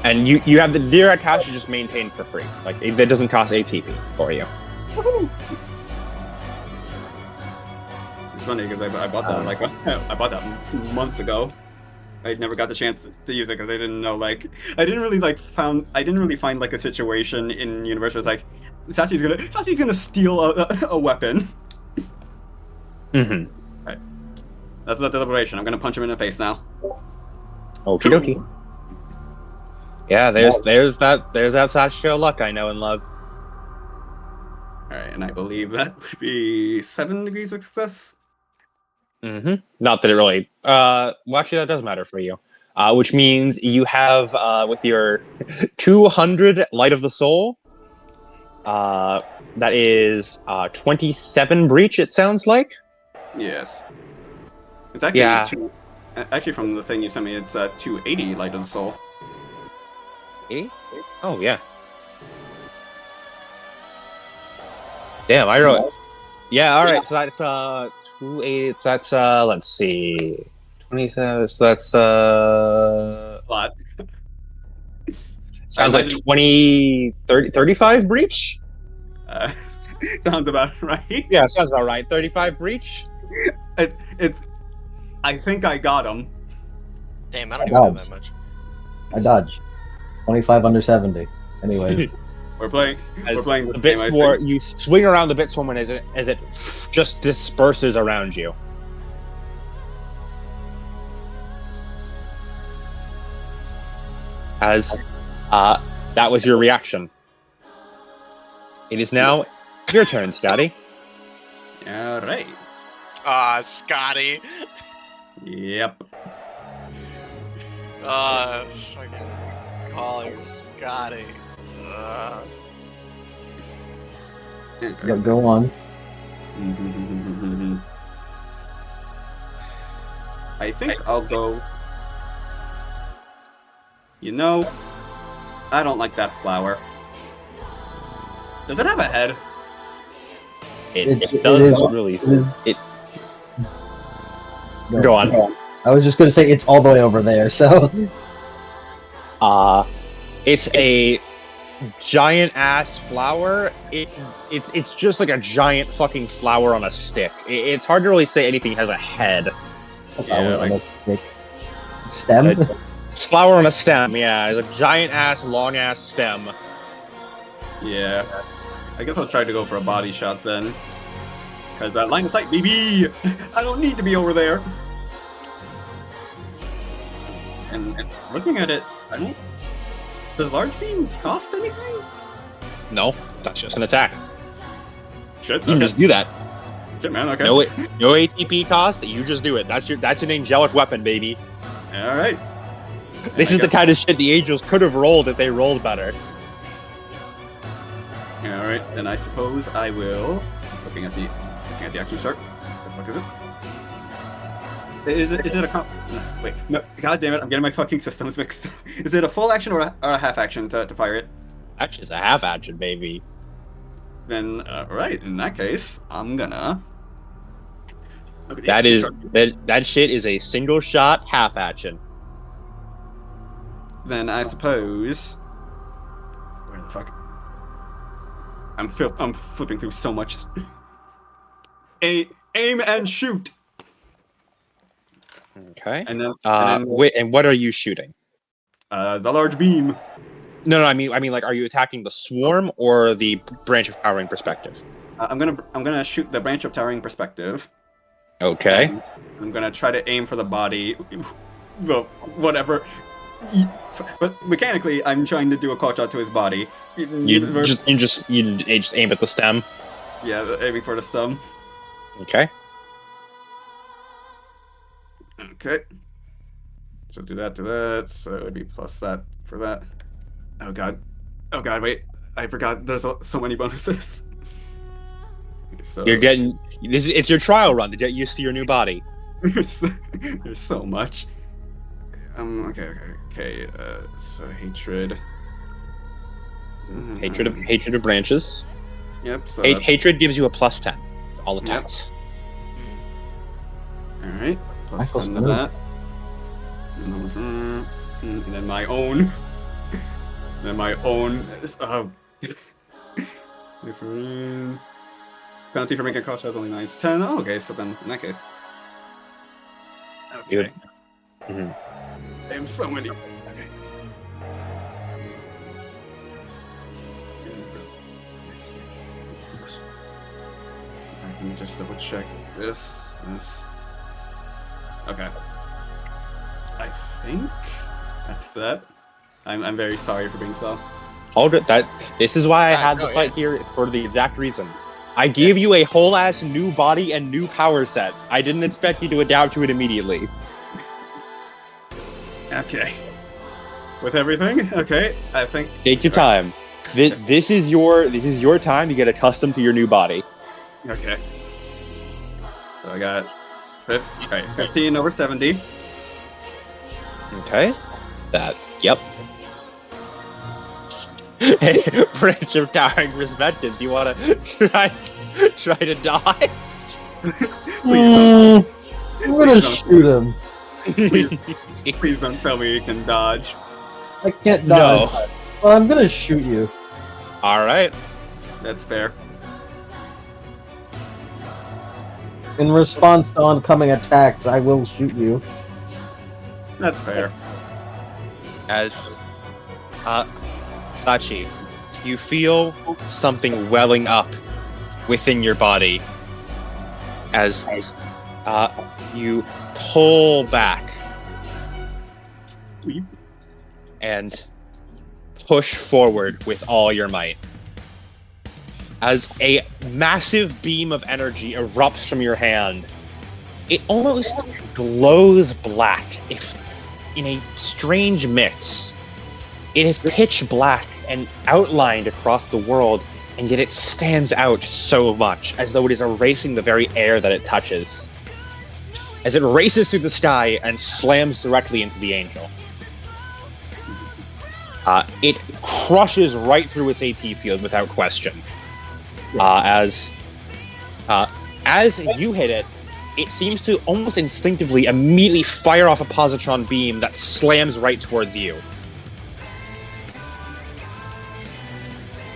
And you have the Deer cache is just maintained for free. Like it doesn't cost ATP for you. It's funny because I bought that I bought that months ago. I never got the chance to use it because I didn't know I didn't really find like a situation in Universe where it's like Sachi's gonna steal a weapon. Mm-hmm. Right. That's not deliberation. I'm gonna punch him in the face now. Okie dokie. Yeah, there's that Sachio luck I know and love. Alright, and I believe that would be 7 degrees of success. Mm-hmm. Not that it really well actually that does matter for you. Which means you have with your 200 Light of the Soul, that is 27 breach, it sounds like. Yes. It's actually actually from the thing you sent me, it's 280 Light of the Soul. 80? Oh yeah. Damn, I wrote. Yeah, all right. So that's 280. That's let's see, 27. So that's A lot. sounds like 20, 30, 35 breach. Sounds about right. Yeah, sounds about right. 35 breach. It's. I think I got him. Damn, I don't even know that much. I dodged. 25 under 70. Anyway. We're playing the bit swarm. You swing around the bit swarm as it just disperses around you. As that was your reaction. It is now your turn, Scotty. All right. Scotty. Yep. Fucking call her Scotty. Go on. I think I'll go. You know, I don't like that flower. Does it have a head? It doesn't really. Go on. I was just going to say it's all the way over there, so. It's a giant ass flower. It's just like a giant fucking flower on a stick. It's hard to really say anything has a head. Yeah, like stem. It's flower on a stem. Yeah, it's a giant ass, long ass stem. Yeah. I guess I'll try to go for a body shot then. Because that line of sight, baby! I don't need to be over there! And looking at it, does large beam cost anything? No, that's just an attack. Shit, You can just do that. Shit, man, okay. No ATP cost. You just do it. That's an angelic weapon, baby. Alright. This is the kind of shit the angels could have rolled if they rolled better. Alright, then I suppose I will. Looking at the action chart. What the fuck is it? Is it a wait, no, god damn it, I'm getting my fucking systems mixed up. Is it a full action or a half action to fire it? Actually, it's a half action, baby. Then, right, in that case, I'm gonna. That shit is a single shot half action. Then I suppose. Where the fuck? I'm flipping through so much. Aim and shoot. Okay. And then wait, and what are you shooting? The large beam. No, I mean, like, are you attacking the swarm or the branch of towering perspective? I'm gonna shoot the branch of towering perspective. Okay. And I'm gonna try to aim for the body. Well, whatever. But mechanically, I'm trying to do a call shot to his body. You just aim at the stem. Yeah, aiming for the stem. Okay. Okay. So do that. So it'd be plus that for that. Oh god. Wait. I forgot. There's so many bonuses. So You're getting it's your trial run to get used to your new body. there's so much. Okay. So hatred. Hatred of branches. Yep. So hatred gives you a plus 10 to all attacks. All right. Plus 10 to that. And then my own. Penalty for making a call shot is only 9 to 10. Oh, okay. So then, in that case. Okay. Mm-hmm. I have so many. Okay. Let me just double check this. Okay. I think that's that. I'm very sorry for being slow. Hold it. This is why I had the fight here for the exact reason. I gave you a whole ass new body and new power set. I didn't expect you to adapt to it immediately. Okay. With everything? Okay. I think take your time. This is your time to get accustomed to your new body. Okay. So I got 15 over 70. Okay. Yep. Hey, branch of towering perspectives. You want to try to die? I'm gonna shoot him. Please don't tell me you can dodge. I can't dodge. No. Well, I'm gonna shoot you. All right. That's fair. In response to oncoming attacks, I will shoot you. That's fair. As Sachi, you feel something welling up within your body as you pull back and push forward with all your might. As a massive beam of energy erupts from your hand, it almost glows black, if in a strange mix. It is pitch black and outlined across the world, and yet it stands out so much, as though it is erasing the very air that it touches. As it races through the sky and slams directly into the angel. It crushes right through its AT field without question. As you hit it, it seems to almost instinctively immediately fire off a positron beam that slams right towards you.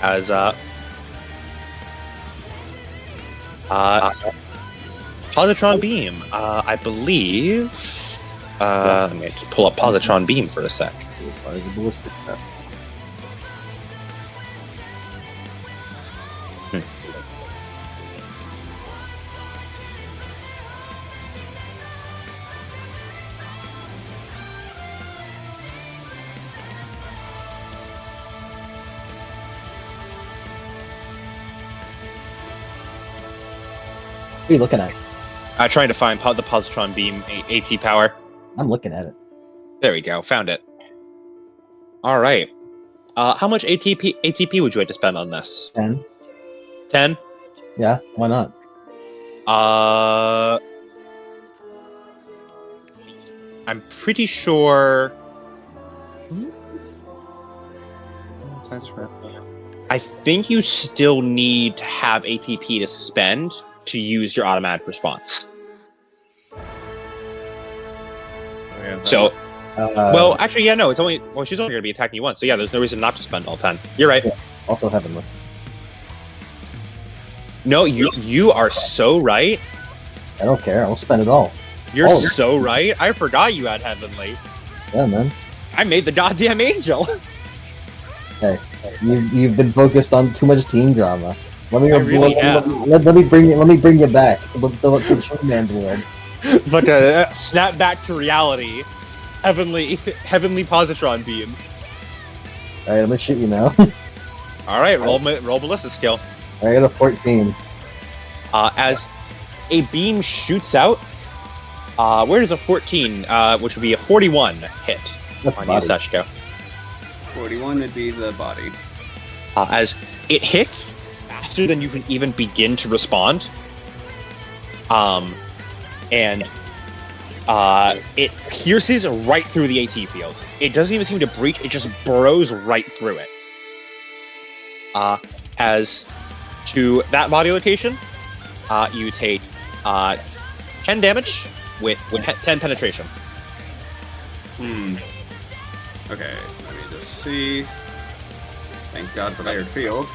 As positron beam, I believe. Let me just pull up positron beam for a sec. What are you looking at? I'm trying to find the positron beam AT power. I'm looking at it. There we go. Found it. All right. How much ATP would you like to spend on this? 10. 10? Yeah, why not? I'm pretty sure. I think you still need to have ATP to spend to use your automatic response. So, well, actually, yeah, no, it's only. Well, she's only going to be attacking you once, so yeah, there's no reason not to spend all 10. You're right. Yeah, also heavenly. No, you are so right. I don't care. I'll spend it all. You're so right. I forgot you had heavenly. Yeah, man. I made the goddamn angel. Hey, you've been focused on too much teen drama. Let me let me bring you back to the Showman's world. But snap back to reality. Heavenly positron beam. All right, I'm gonna shoot you now. All right, roll ballista skill. I got a 14. As a beam shoots out, where does a 14, which would be a 41 hit That's on you, body. Sachiko? 41 would be the body. As it hits faster than you can even begin to respond. And it pierces right through the AT field. It doesn't even seem to breach, it just burrows right through it. As to that body location, you take 10 damage with 10 penetration. Okay, let me just see. Thank God for Iron Field.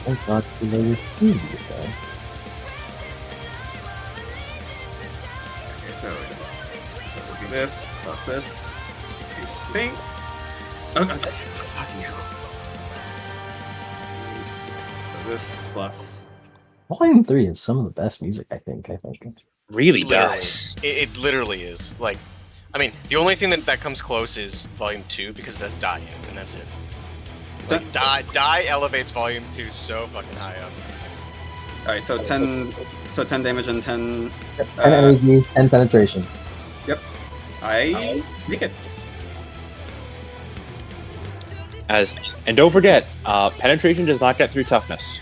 Thank God for the team. Okay, so we'll do this plus this. I think. Okay. Fucking hell. So this plus. Volume 3 is some of the best music, I think. Really Literally. does. It literally is. Like, I mean, the only thing that comes close is Volume 2 because that's Die, and that's it. Like, Die elevates Volume 2 so fucking high up. Alright, so 10 damage and 10. 10 energy, 10 penetration. Yep. I make it. And don't forget, penetration does not get through toughness.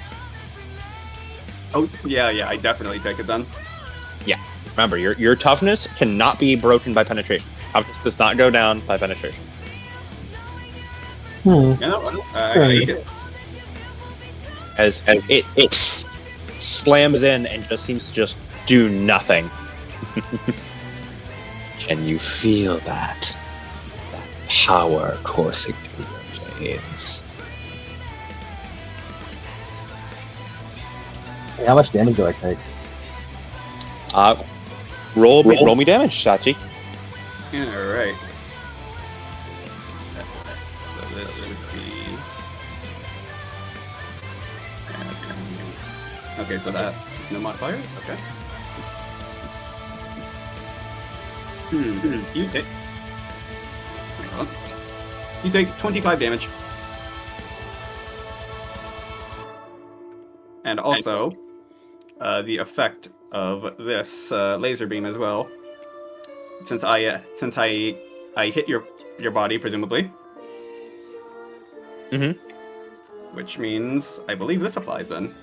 Oh, yeah, I definitely take it then. Yeah, remember, your toughness cannot be broken by penetration. Toughness does not go down by penetration. You know, I eat it. As it slams in and just seems to just do nothing. Can you feel that? That power coursing through your veins. Hey, how much damage do I take? Roll me damage, Shachi. Alright. So this would be. Okay, so that. No modifier? Okay. You take. Hang on. You take 25 damage. And also, the effect of this laser beam as well. Since I hit your body, presumably. Which means I believe this applies then.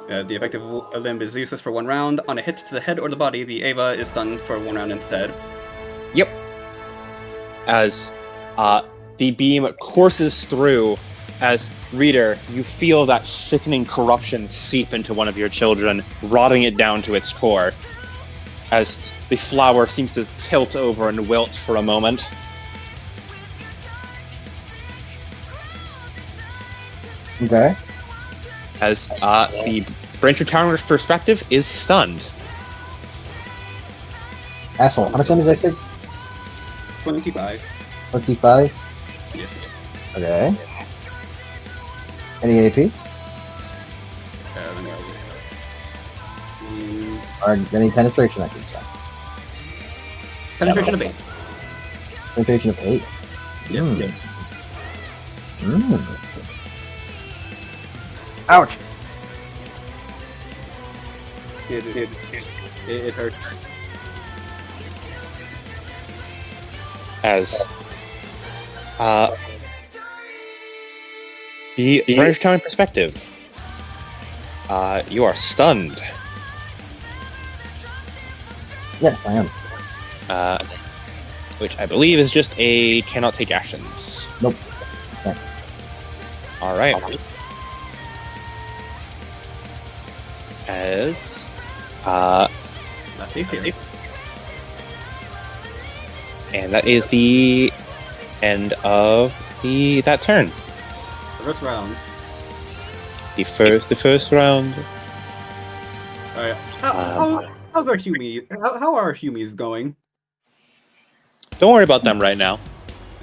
The effective limb is useless for 1 round. On a hit to the head or the body, the Ava is stunned for 1 round instead. Yep. As the beam courses through, as reader, you feel that sickening corruption seep into one of your children, rotting it down to its core. As the flower seems to tilt over and wilt for a moment. Okay. As the Brancher Tower's perspective is stunned. Asshole, how much damage did I take? 25. 25? Yes. Okay. Any AP? Let me see. Or any penetration, I think so. Penetration of 8. Penetration of 8? Yes. Ouch! It hurts. As the Brancher Tower perspective, you are stunned. Yes, I am. Which I believe is just a cannot take actions. Nope. Okay. All right. As That is here. and that is the end of that turn. First round. The first round. All right. How's our Humies? How are our Humies going? Don't worry about them right now.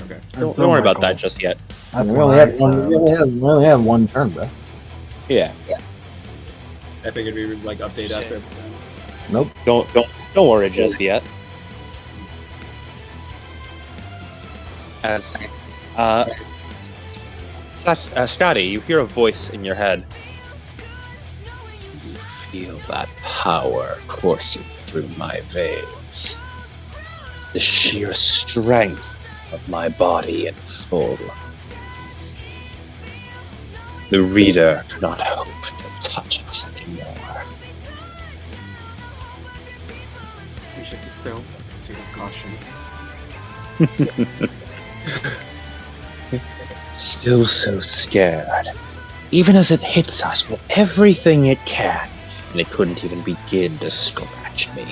Okay. Don't worry about that just yet. That's we what only I have said. we only have one turn, bro. Yeah. I figured we would like update Shit. after. Nope. Don't worry just yet. As Scotty, you hear a voice in your head. You feel that power coursing through my veins. The sheer strength of my body in full. The reader cannot hope to touch us anymore. We should still proceed with caution. Still so scared. Even as it hits us with everything it can, and it couldn't even begin to scratch me.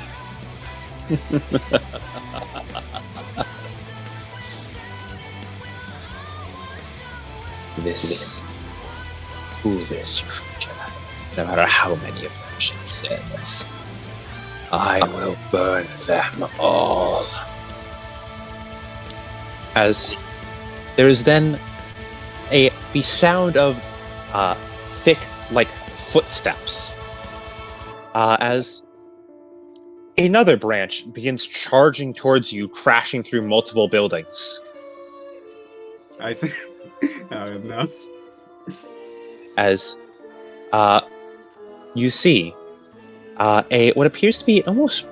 This foolish creature, no matter how many of them she sends, I will burn them all. As there is then the sound of thick, like footsteps, as another branch begins charging towards you, crashing through multiple buildings. I see. Oh, no. As you see what appears to be an almost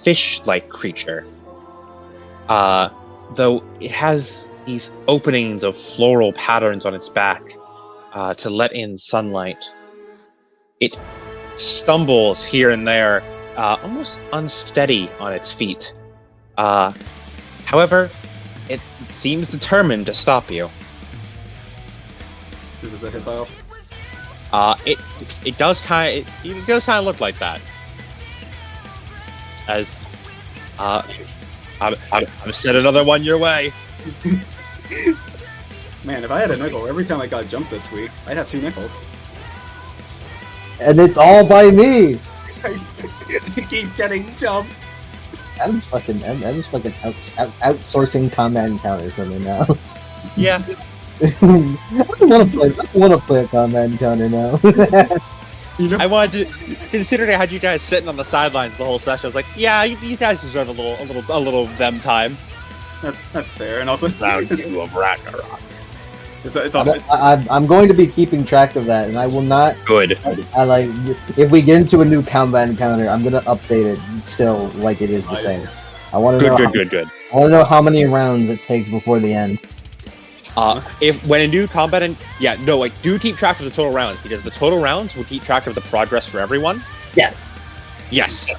fish-like creature, though it has these openings of floral patterns on its back to let in sunlight. It stumbles here and there, almost unsteady on its feet. However, it seems determined to stop you. This is a hippo. It does kind of look like that. As I'm send another one your way. Man, if I had a nickel every time I got jumped this week, I'd have 2 nickels. And it's all by me. I keep getting jumped. I'm just fucking outsourcing combat encounters for me now. Yeah. I want to play a combat encounter now. I wanted to, considering I had you guys sitting on the sidelines the whole session, I was like, yeah, you guys deserve a little them time. That's fair, and also Round 2 of Ragnarok. it's also I'm going to be keeping track of that, and I will not. Good. I like if we get into a new combat encounter, I'm gonna update it still like it is the same. I want to know. Good. I want to know how many rounds it takes before the end. If when a new combat do keep track of the total rounds, because the total rounds will keep track of the progress for everyone. Yeah. Yes.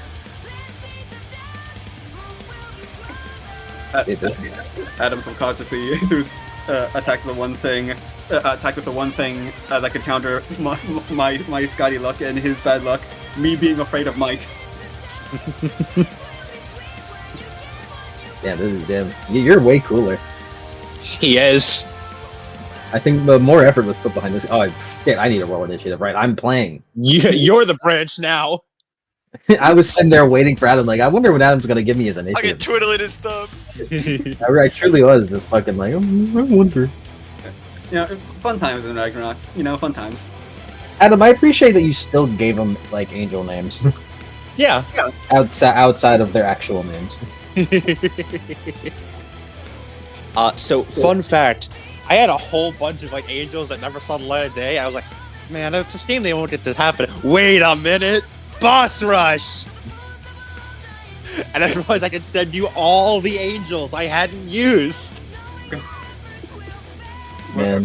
Adam subconsciously attack with the one thing that could counter my Scotty luck and his bad luck. Me being afraid of Mike. Yeah, this is damn. You're way cooler. He is. I think the more effort was put behind this. Oh, shit, I need to roll initiative, right? I'm playing. Yeah, you're the branch now. I was sitting there waiting for Adam, like, I wonder when Adam's gonna give me his I initiative. can twiddling his thumbs. I truly was just fucking like, I wonder. Fun times in Ragnarok. Fun times. Adam, I appreciate that you still gave them, like, angel names. Yeah. Outside of their actual names. So, fun fact, I had a whole bunch of, like, angels that never saw the light of day. I was like, man, it's a shame they won't get this happen. Wait a minute! Boss rush! And I realized I could send you all the angels I hadn't used. Were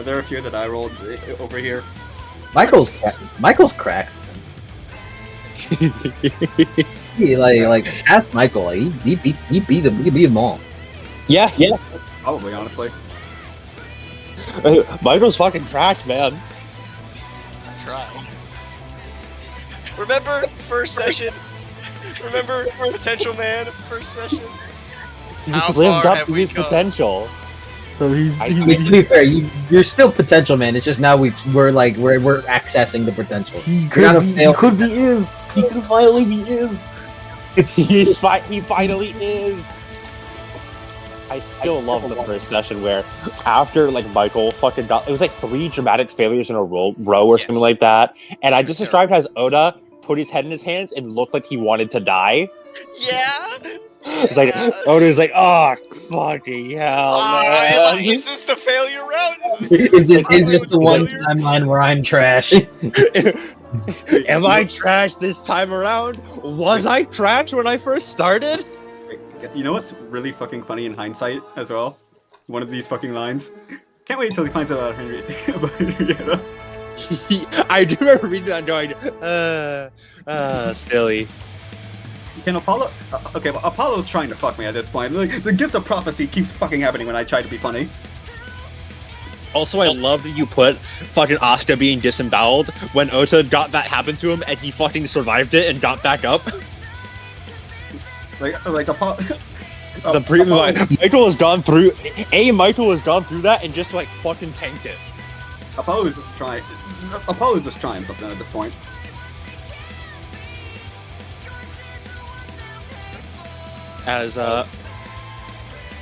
there a few that I rolled over here? Michael's cracked. He ask Michael. Like, he beat them all. Yeah. Probably, honestly. Michael's fucking cracked, man. I tried. Remember first session? Remember Potential Man first session? How He's lived far up have to we his come? potential. So he's I mean, to be fair, you're still potential, man. It's just now we're accessing the potential. he could be is. He could finally be is. He finally is. I still love the first session where after like Michael fucking got, it was like 3 dramatic failures in a row or something like that, and I just described how Oda put his head in his hands and looked like he wanted to die. Yeah. It's like Oda's like, oh fucking hell, man. Is this the failure route? Is it just the one timeline where I'm trash? Am I trash this time around? Was I trash when I first started? You know what's really fucking funny in hindsight as well? One of these fucking lines. Can't wait until he finds out about Henrietta. I do remember reading that and going, silly. Can Apollo? Okay, well, Apollo's trying to fuck me at this point. Like, the gift of prophecy keeps fucking happening when I try to be funny. Also, I love that you put fucking Asuka being disemboweled when Ota got that happen to him and he fucking survived it and got back up. Like Apollo. Michael has gone through. Michael has gone through that and just like fucking tanked it. Apollo is just trying. Apollo is just trying something at this point. As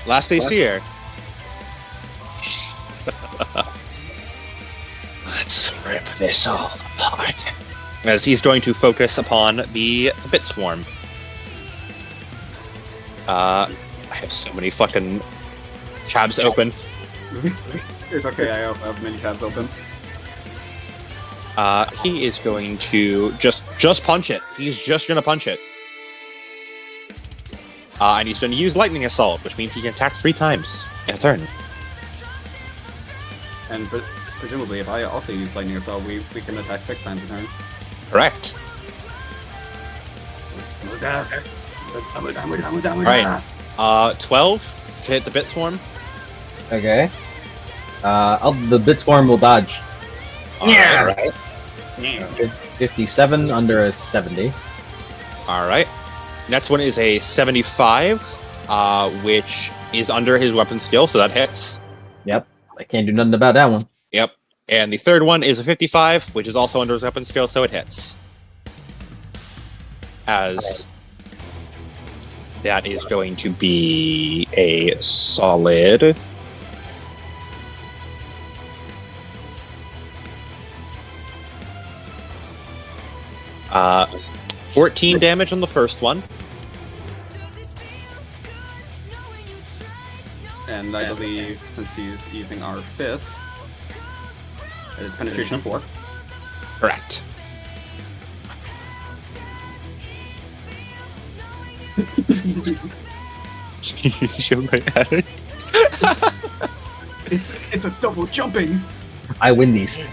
last AESIR. Let's rip this all apart. As he's going to focus upon the Bit Swarm. I have so many fucking tabs open. It's okay, I have many tabs open. He is going to just punch it. He's just gonna punch it. And he's going to use Lightning Assault, which means he can attack 3 times in a turn. And presumably, if I also use Lightning Assault, we can attack 6 times a turn. Correct. Alright. 12 to hit the Bit Swarm. Okay. The Bit Swarm will dodge. Yeah. Right. 57 under a 70. Alright. Next one is a 75, which is under his weapon skill, so that hits. Yep. I can't do nothing about that one. Yep. And the third one is a 55, which is also under his weapon skill, so it hits. As that is going to be a solid... 14 damage on the first one. And I believe, since he's using our fist, it is penetration of 4. Correct. Show my attic. It's a double jumping. I win these.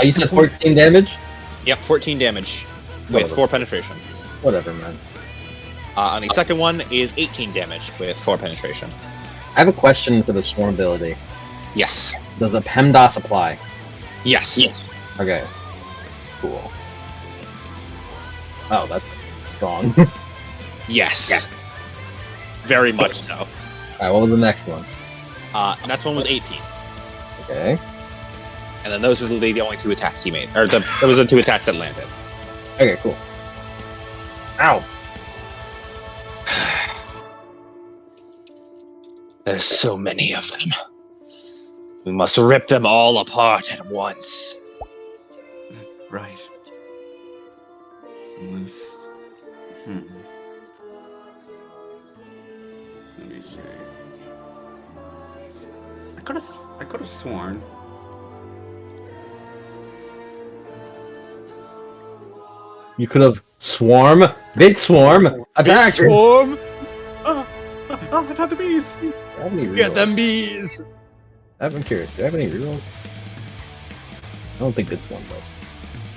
You said 14 damage? Yep, 14 damage with 4 penetration. Whatever, man. And the second one is 18 damage with 4 penetration. I have a question for the swarm ability. Yes. Does the PEMDAS apply? Yes. Okay. Cool. Oh, that's strong. Yes. Yeah. Very much so. Alright, what was the next one? Next one was 18. Okay. And then those were the only 2 attacks he made. Or those are the 2 attacks that landed. Okay, cool. Ow! There's so many of them. We must rip them all apart at once. Right. Unless... Let me see. I could have sworn. You could have swarm, big swarm, attack. Big swarm. Attack the bees. Get them bees. I'm curious. Do I have any rerolls? I don't think big swarm does.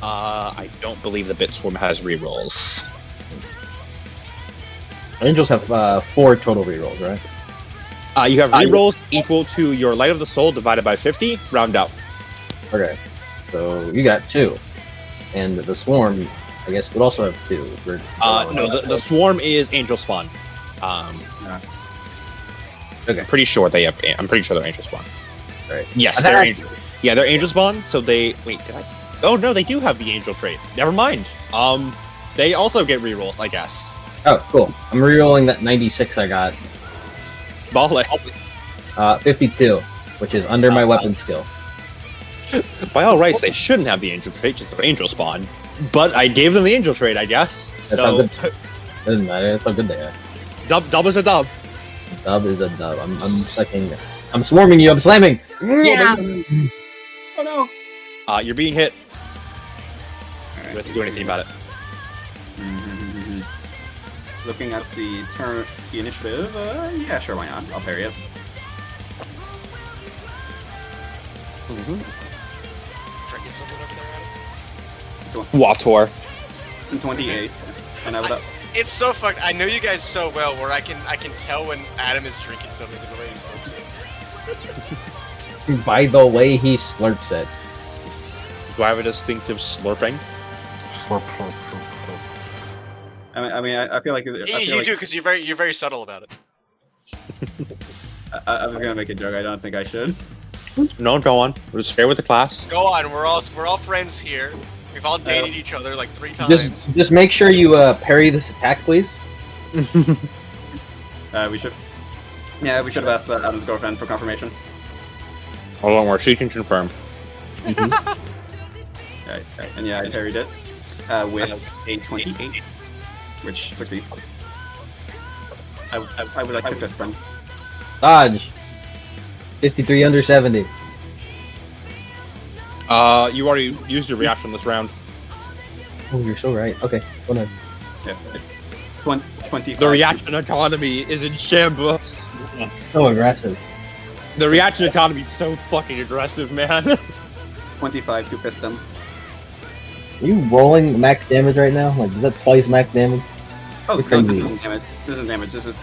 I don't believe the Bit Swarm has rerolls. Angels have 4 total rerolls, right? You have rerolls equal to your Light of the Soul divided by 50. Round out. Okay, so you got 2, and the swarm, I guess, would also have 2. No, the swarm is Angel Spawn. Okay. I'm pretty sure they're angel spawn. Right. Yes, they're angel. Yeah, they're angel spawn. So they wait. Did I? Oh no, they do have the angel trait. Never mind. They also get rerolls, I guess. Oh, cool. I'm rerolling that 96 I got. Bale. 52, which is under my weapon skill. By all rights, they shouldn't have the angel trait because they're angel spawn. But I gave them the angel trait, I guess. So Doesn't matter. That's how good they are. dub is a dub. Dub is a dub. I'm sucking. I'm swarming you. I'm slamming. Yeah. Oh no! You're being hit. You don't have to do anything about it. Looking at the initiative, yeah, sure, why not? I'll parry it. Drinking something over there, Adam? Wator. 28, and I would up. It's so fucked. I know you guys so well where I can tell when Adam is drinking something the way he slurps it. By the way, he slurps it. Do I have a distinctive slurping? Slurp, slurp, slurp, slurp. I mean, I feel like You do because you're very subtle about it. I was gonna make a joke. I don't think I should. No, go on. We're just fair with the class. Go on. We're all friends here. We've all dated each other like 3 times. Just make sure you parry this attack, please. We should. Yeah, we should have asked Adam's girlfriend for confirmation. Oh, don't worry. She can confirm. Right, and yeah, I parried it with a 28, which quickly. I would like to fist them. Dodge. 53 under 70. You already used your reaction this round. Oh, you're so right. Okay, go ahead. Yeah, 25. The reaction economy is in shambles. So aggressive. The reaction economy is so fucking aggressive, man. 25 to fist them. Are you rolling max damage right now? Like, is that twice max damage? Oh, You're no, crazy. this isn't damage. This isn't damage. This is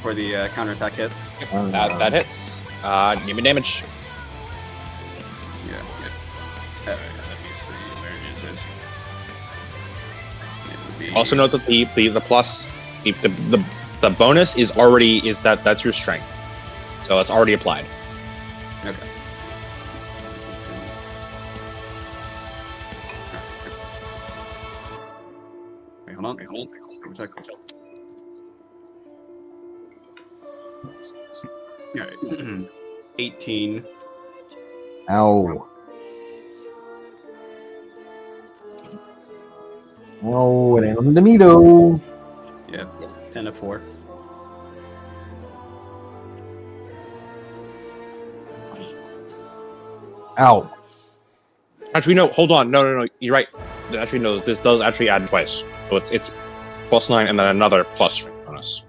for the counterattack hit. That hits. Give me damage. Yeah. Let me see. Where is it? It'll be... Also note that the plus, the bonus is that's your strength, so it's already applied. Okay. Wait, hold on. Check. Alright. 18. Ow. Oh, it ain't on the Mito. Yeah. 10 of 4. Ow. Actually, no. Hold on. No. You're right. Actually, no. This does actually add twice, so it's +9 and then another plus strength bonus.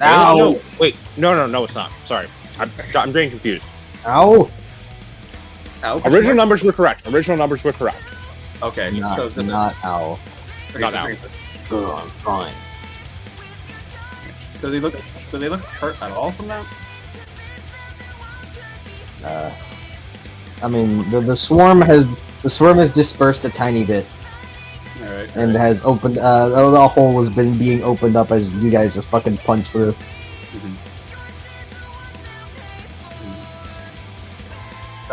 Ow. No, wait. No. It's not. Sorry. I'm getting confused. Ow. Ow. Original numbers were correct. Okay. Not ow. Okay, not so ow. Good, I'm fine. Do they look hurt at all from that? I mean, the swarm has dispersed a tiny bit Alright. and has opened. The hole has been being opened up as you guys just fucking punch through.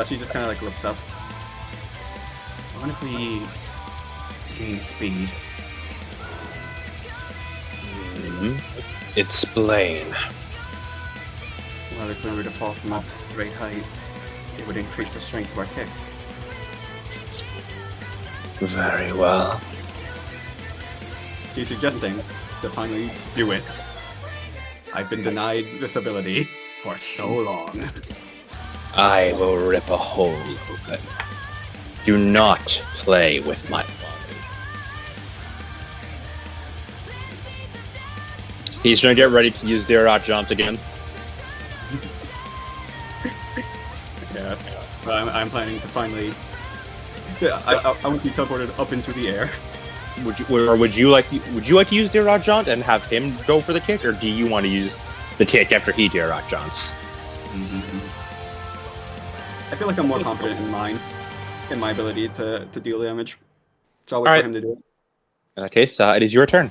She just kind of like looks up. I wonder if we gain speed. Explain. Well, if we were to fall from a great height, it would increase the strength of our kick. Very well. She's suggesting to finally do it. I've been denied this ability for so long. I will rip a hole open. Do not play with my body. He's gonna get ready to use Derat Jaunt again. Yeah, but I'm planning to finally. Yeah, I want to be teleported up into the air. Would you like to use Derat Jaunt and have him go for the kick, or do you want to use the kick after he Derat Jaunts? I feel like I'm more confident in my ability to deal damage. So I'll wait for him to do it. In that case, it is your turn.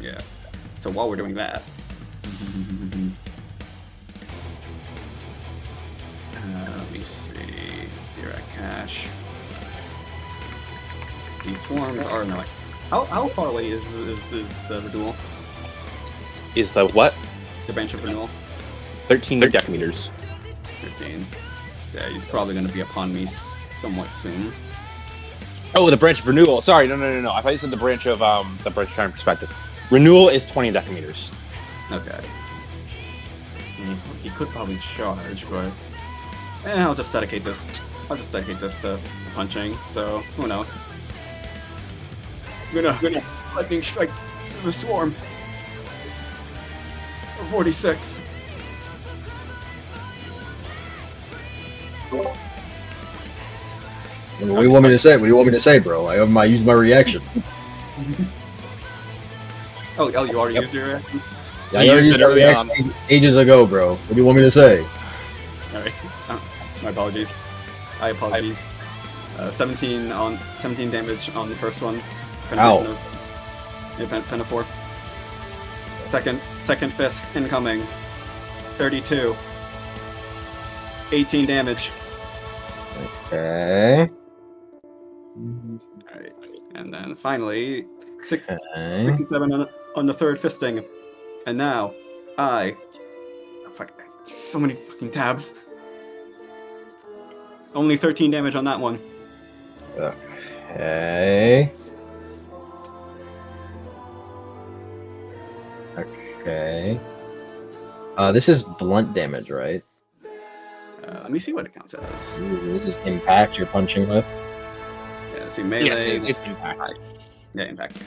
Yeah. So while we're doing that, slash. These swarms are not. How far away is the renewal? Is the what? The branch of renewal? 13 decameters. 15. Yeah, he's probably going to be upon me somewhat soon. Oh, the branch of renewal. Sorry, no. I thought you said the branch of time perspective. Renewal is 20 decameters. Okay. He could probably charge, but I'll just dedicate this. I'll just dedicate this to punching. So who knows? I'm gonna lightning strike the swarm. 46. What do you want me to say? What do you want me to say, bro? I use my reaction. Oh, you already used your reaction? Yeah, I used it early on. Ages ago, bro. What do you want me to say? Alright. My apologies. I apologize. 17 damage on the first one. Ow. Pen of 4. Second fist incoming. 32. 18 damage. Okay. Alright. And then finally, 67 Okay. on the third fisting. And now, fuck, so many fucking tabs. Only 13 damage on that one. Okay. Okay. This is blunt damage, right? Let me see what it counts as. Ooh, this is impact you're punching with. Yeah, see melee. Yes, it's impact. Yeah, impact.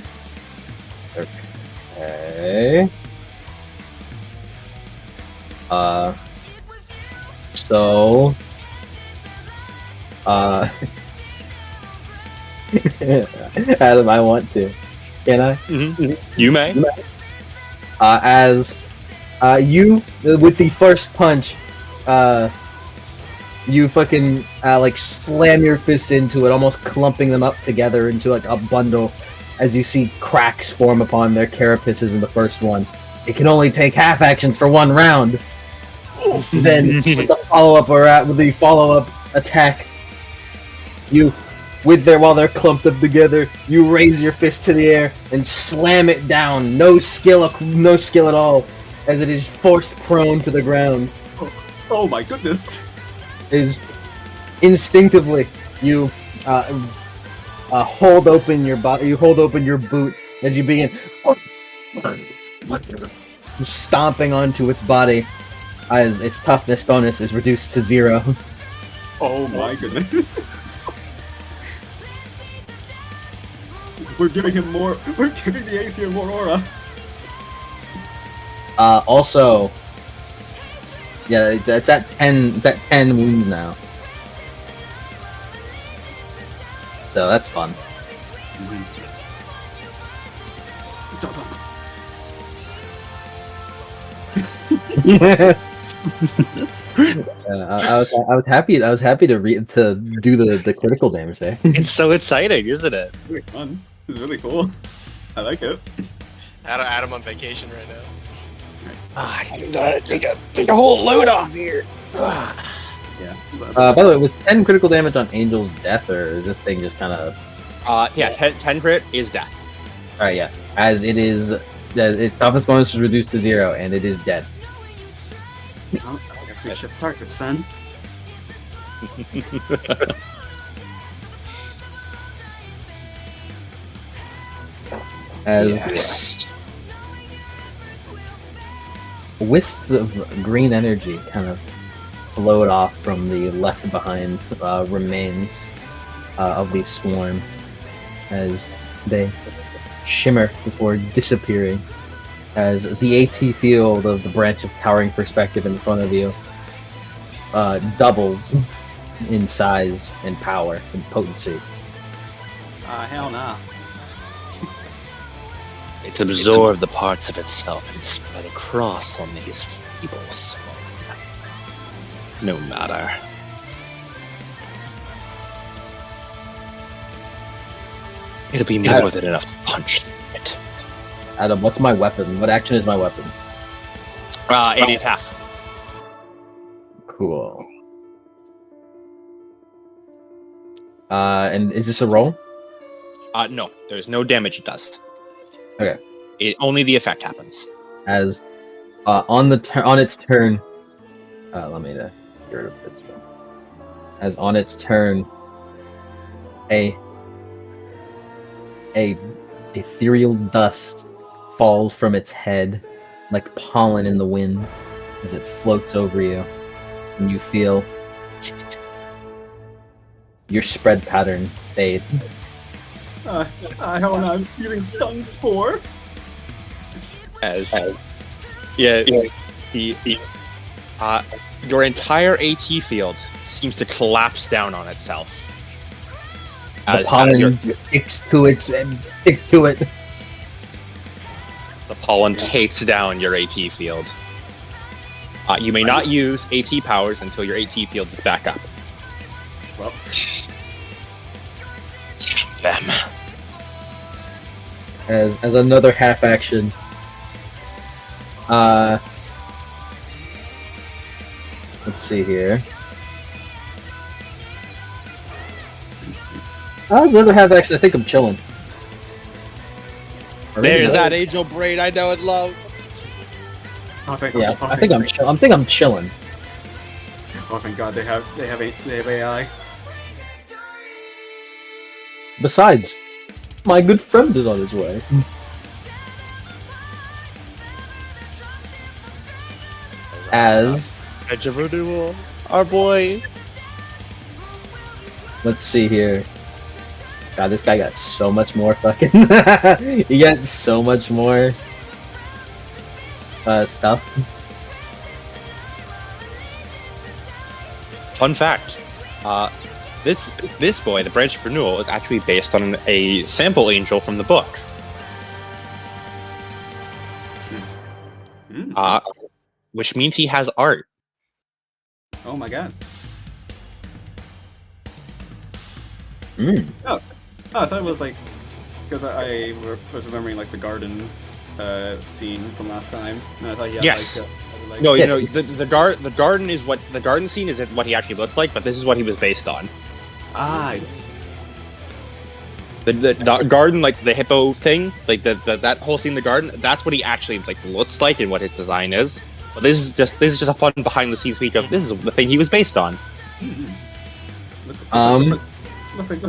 Okay. So. Adam, I want to. Can I? Mm-hmm. You may. As you, with the first punch, you fucking like slam your fist into it, almost clumping them up together into like a bundle. As you see cracks form upon their carapaces in the first one, it can only take half actions for one round. Then with the follow-up attack, you, while they're clumped up together, you raise your fist to the air and slam it down. No skill at all, as it is forced prone to the ground. Oh my goodness! Is instinctively you hold open your body. You hold open your boot as you begin stomping onto its body, as its toughness bonus is reduced to 0. Oh my goodness! We're giving him more. We're giving the AESIR more aura. Also, yeah, it's at 10. It's at 10 wounds now. So that's fun. I was happy to do the critical damage there. It's so exciting, isn't it? Really fun. This is really cool. I like it. Adam on vacation right now. I take a whole load off here. Yeah. By the way, was 10 critical damage on Angel's death, or is this thing just kind of? Yeah, 10 crit is death. All right, yeah. As it is, its toughness bonus is reduced to 0, and it is dead. Well, I guess we shift targets then. As Yes. wisps of green energy kind of float off from the left behind remains of the swarm, as they shimmer before disappearing, as the AT field of the branch of towering perspective in front of you doubles in size and power and potency. Hell nah. It's absorbed the parts of itself and spread across on these feeble swarm. No matter. It'll be more than enough to punch through it. Adam, what's my weapon? What action is my weapon? It is half. Cool. And is this a roll? No, there's no damage it does. Okay. Only the effect happens. As on its turn, let me get rid of it. As on its turn, a ethereal dust falls from its head like pollen in the wind as it floats over you, and you feel your spread pattern fade. I don't know, I'm using stun spore. Your entire AT field seems to collapse down on itself. The pollen sticks to it and stick to it. The pollen takes down your AT field. You may not use AT powers until your AT field is back up. Well, them. As another half action, let's see here. As another half action, I think I'm chilling. There's that angel braid I know and love. I think I'm chilling. Oh, thank God, they have AI. Besides, my good friend is on his way. As Edge of Renewal, our boy. Let's see here. God, this guy got so much more fucking. He got so much more stuff. Fun fact: this boy, the Branch of Renewal, is actually based on a sample angel from the book. Which means he has art. Oh my God. Oh, I thought it was like, because I was remembering like the garden scene from last time, and I thought he had Yes. like No, you know, the garden is what the garden scene is what he actually looks like, but this is what he was based on. The garden, like the hippo thing, like that whole scene in the garden, that's what he actually like looks like and what his design is. But this is just a fun behind the scenes peek of this is the thing he was based on. Looks like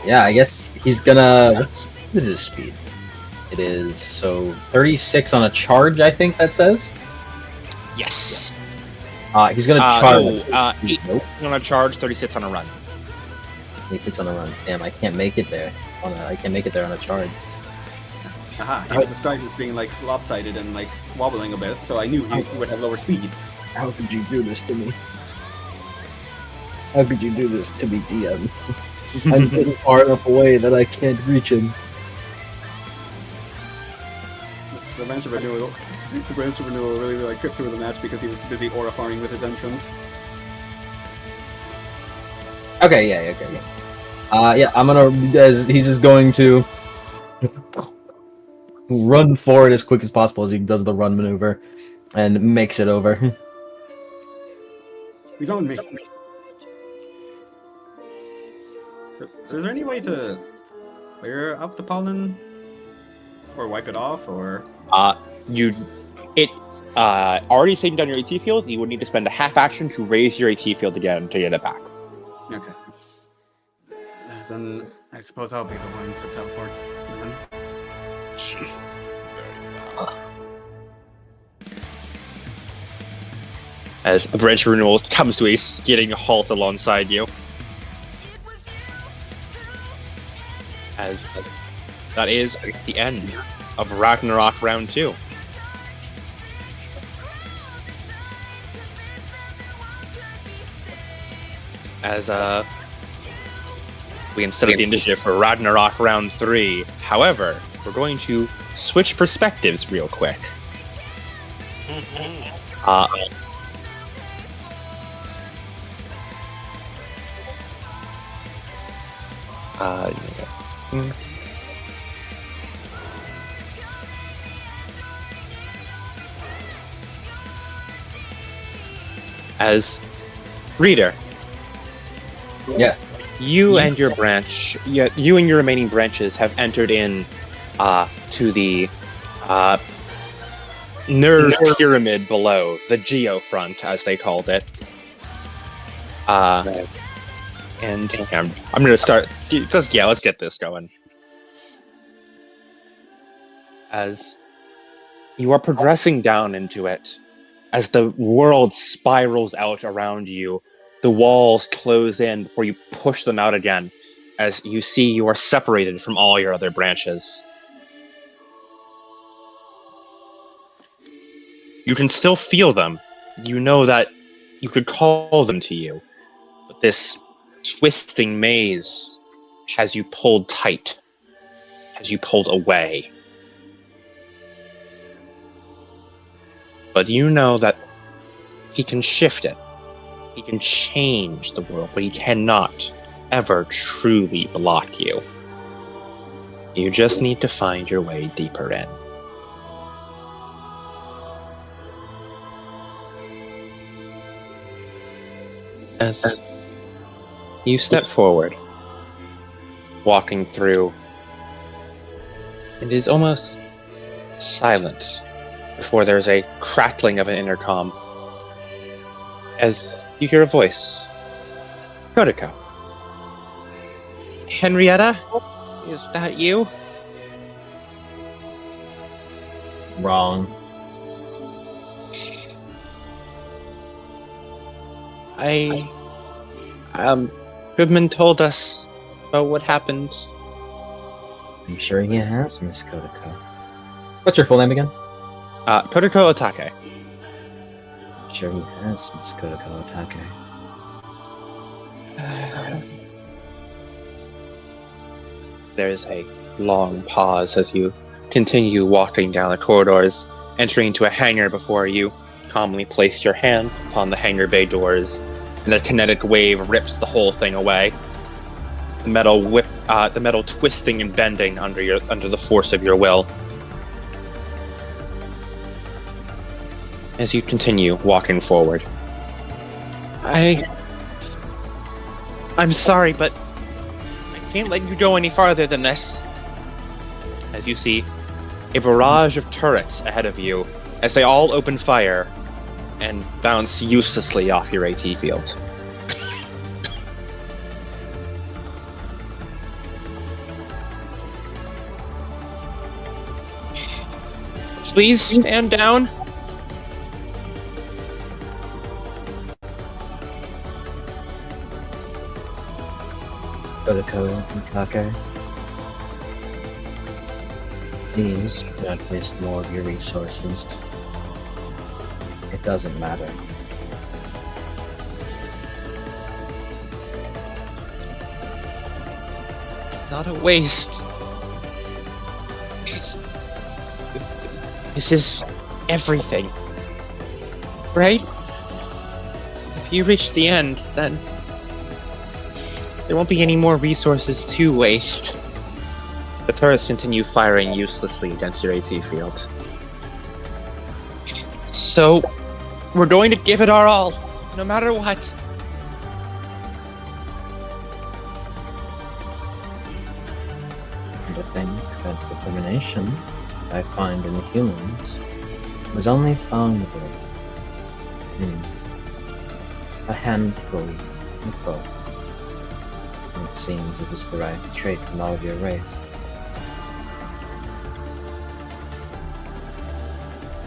yeah, I guess he's gonna. What is his speed? It is so 36 on a charge, I think that says. Yes. He's gonna charge. Nope. On a charge, 36 on a run. 36 on a run. Damn, I can't make it there. I can't make it there on a charge. He was described as being like lopsided and like wobbling a bit, so I knew he would have lower speed. How could you do this to me? How could you do this to me, DM? I'm getting far enough away that I can't reach him. The Branch of Renewal really like tripped through the match because he was busy aura farming with his entrance. Okay, yeah. Yeah, I'm gonna. He's just going to run forward as quick as possible as he does the run maneuver and makes it over. He's on me. So is there any way to clear up the pollen? Or wipe it off, or... Already taking down your AT field, you would need to spend a half action to raise your AT field again to get it back. Okay. Then I suppose I'll be the one to teleport. As a Branch of Renewal comes to a skidding halt alongside you. As that is the end of Ragnarok Round 2. As we can set up the initiative for Ragnarok Round 3. However, we're going to switch perspectives real quick. As reader, Yes. You and your branch, you and your remaining branches have entered in to the NERV pyramid below, the geofront, as they called it. And I'm going to start. Let's get this going. As you are progressing down into it, as the world spirals out around you, the walls close in before you push them out again, as you see you are separated from all your other branches. You can still feel them. You know that you could call them to you, but this twisting maze has you pulled tight, has you pulled away. But you know that he can shift it. He can change the world, but he cannot ever truly block you. You just need to find your way deeper in. As you step forward, walking through, it is almost silent before there's a crackling of an intercom as you hear a voice. Protocol. Henrietta? Is that you? Wrong. Goodman told us about what happened. I'm sure he has, Miss Kodako. What's your full name again? Protocol Otake. I'm sure he has, Miss Kodako Otake. There's a long pause as you continue walking down the corridors, entering into a hangar before you calmly place your hand upon the hangar bay doors, and a kinetic wave rips the whole thing away. The metal twisting and bending under the force of your will. As you continue walking forward. I'm sorry, but I can't let you go any farther than this. As you see a barrage of turrets ahead of you, as they all open fire and bounce uselessly off your AT field. Please stand down. Kodako Otake. Please do not waste more of your resources. It doesn't matter. It's not a waste. This is everything. Right? If you reach the end, then there won't be any more resources to waste. The turrets continue firing uselessly against your AT field. So, we're going to give it our all, no matter what. And I think that determination I find in humans was only found in a handful of both. And it seems it was the right trait from all of your race.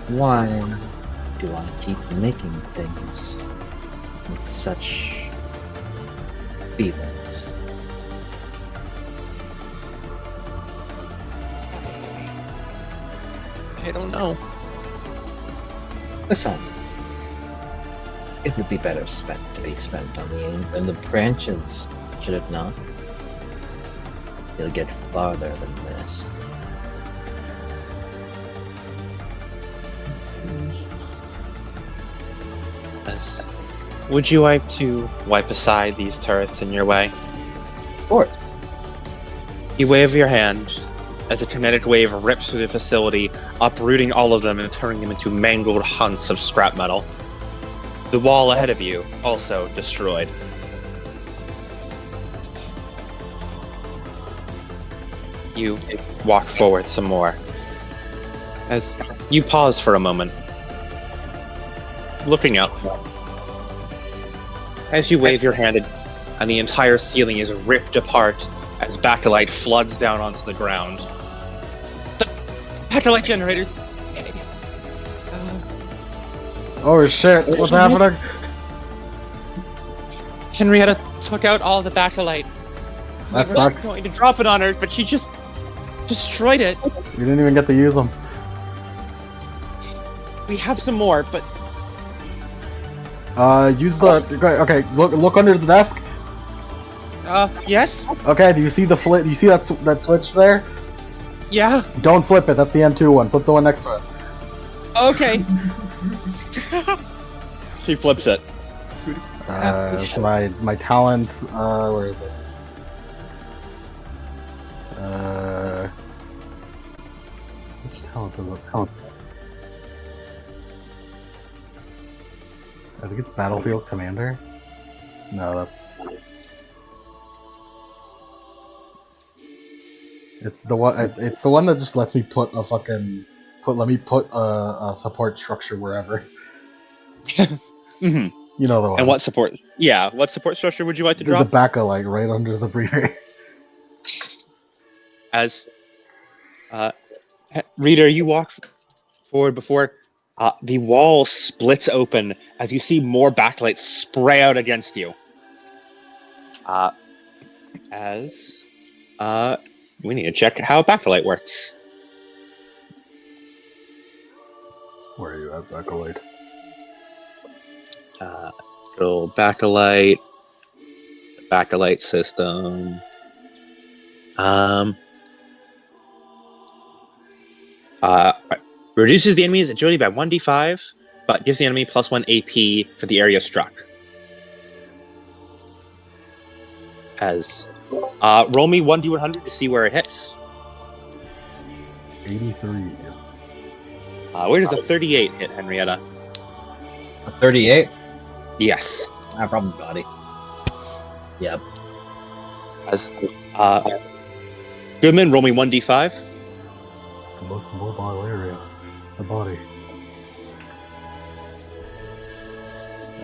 Why do I keep making things with such feelings? I don't know. Listen, it would be better to be spent on the branches, should it not? You'll get farther than this. Yes. Would you like to wipe aside these turrets in your way? Of course. You wave your hand as a kinetic wave rips through the facility, uprooting all of them and turning them into mangled hunks of scrap metal. The wall ahead of you also destroyed. You walk forward some more. As you pause for a moment, looking up. As you wave your hand, and the entire ceiling is ripped apart as Bacalite floods down onto the ground. The Bacalite generators! Oh shit, what's happening? Henrietta took out all the Bacalite. That We sucks. were going to drop it on her, but she just destroyed it. We didn't even get to use them. We have some more, but Use the... Okay, look under the desk. yes? Okay, do you see the flip? Do you see that switch there? Yeah? Don't flip it, that's the M2 one. Flip the one next to it. Okay. She flips it. It's my talent, where is it? Which talent is it? I think it's Battlefield Commander. No, that's... It's the one. It's the one that just lets me put a fucking let me put a support structure wherever. Mm-hmm. You know the one. And what support? Yeah, what support structure would you like to The drop? back of like right under the breeder. As reader, you walk forward before the wall splits open as you see more backlights spray out against you. As we need to check how backlight works. Where are you at, Backlight? Go Backlight. The Backlight system. Reduces the enemy's agility by 1d5, but gives the enemy +1 AP for the area struck. As roll me 1d100 to see where it hits. 83. Where does a 38 hit, Henrietta? A 38? Yes. Probably body. Yep. As Goodman, roll me 1d5. It's the most mobile area. The body.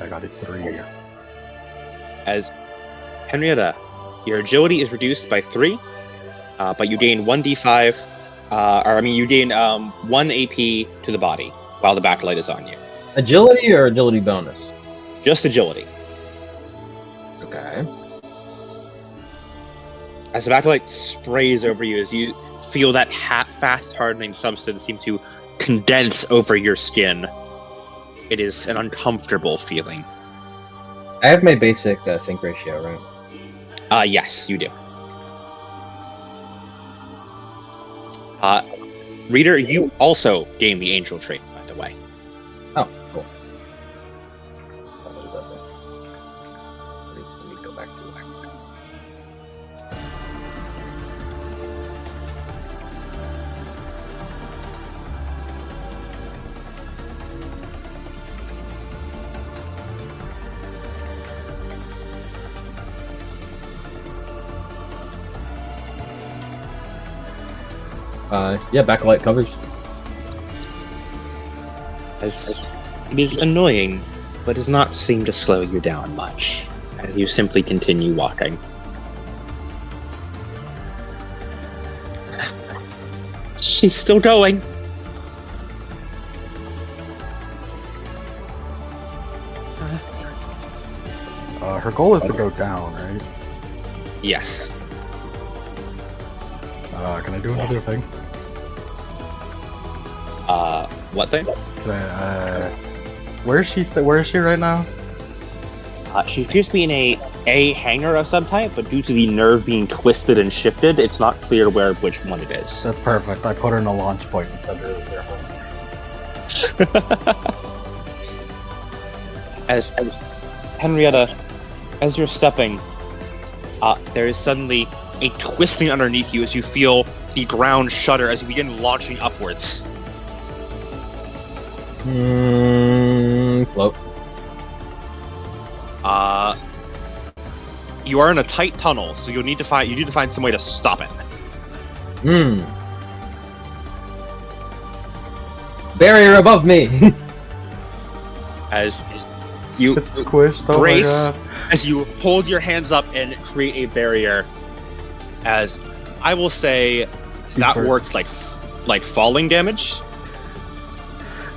I got a 3. As Henrietta, your agility is reduced by 3, but you gain 1d5, you gain 1 AP to the body while the backlight is on you. Agility or agility bonus? Just agility. Okay. As the backlight sprays over you, as you feel that fast hardening substance seem to condense over your skin, it is an uncomfortable feeling. I have my basic sync ratio, right? Yes, you do. Reader, you also gain the angel trait, by the way. Oh, cool. Let me go back to it. Yeah, backlight covers. As it is annoying, but does not seem to slow you down much, as you simply continue walking. She's still going. Her goal is to go down, right? Yes. Can I do another thing? What thing? Can I, where is she right now? She appears to be in a hangar of some type, but due to the nerve being twisted and shifted, it's not clear which one it is. That's perfect. I put her in a launch point and sent her to the surface. As Henrietta, as you're stepping, there is suddenly a twisting underneath you as you feel the ground shudder as you begin launching upwards. Float. You are in a tight tunnel, so you need to find some way to stop it. Barrier above me. As you It's squished. Oh my brace, god. as you hold your hands up and create a barrier. As I will say, that Super. works like falling damage.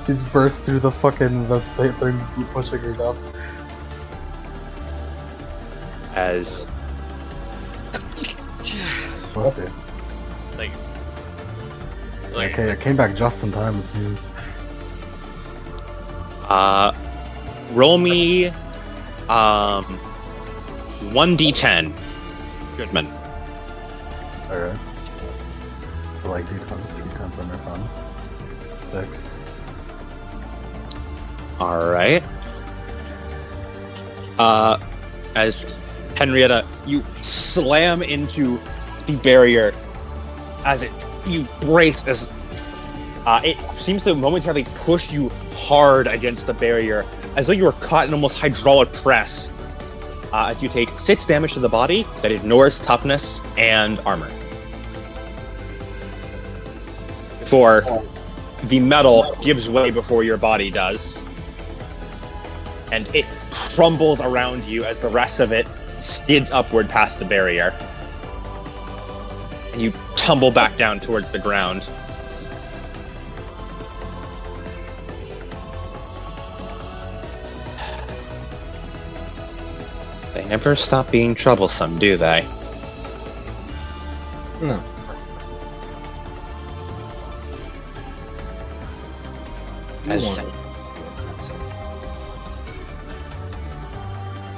She's burst through the fucking the thing pushing her down. As Bless you. Like, it's like, Okay, I came back just in time. It seems. roll me 1d10. Goodman. All right. I like d10s. D10s are my friends. 6. All right. As Henrietta, you slam into the barrier as you brace as it seems to momentarily push you hard against the barrier, as though you were caught in almost hydraulic press. As you take 6 damage to the body that ignores toughness and armor. For the metal gives way before your body does, and it crumbles around you as the rest of it skids upward past the barrier. And you tumble back down towards the ground. They never stop being troublesome, do they? No. As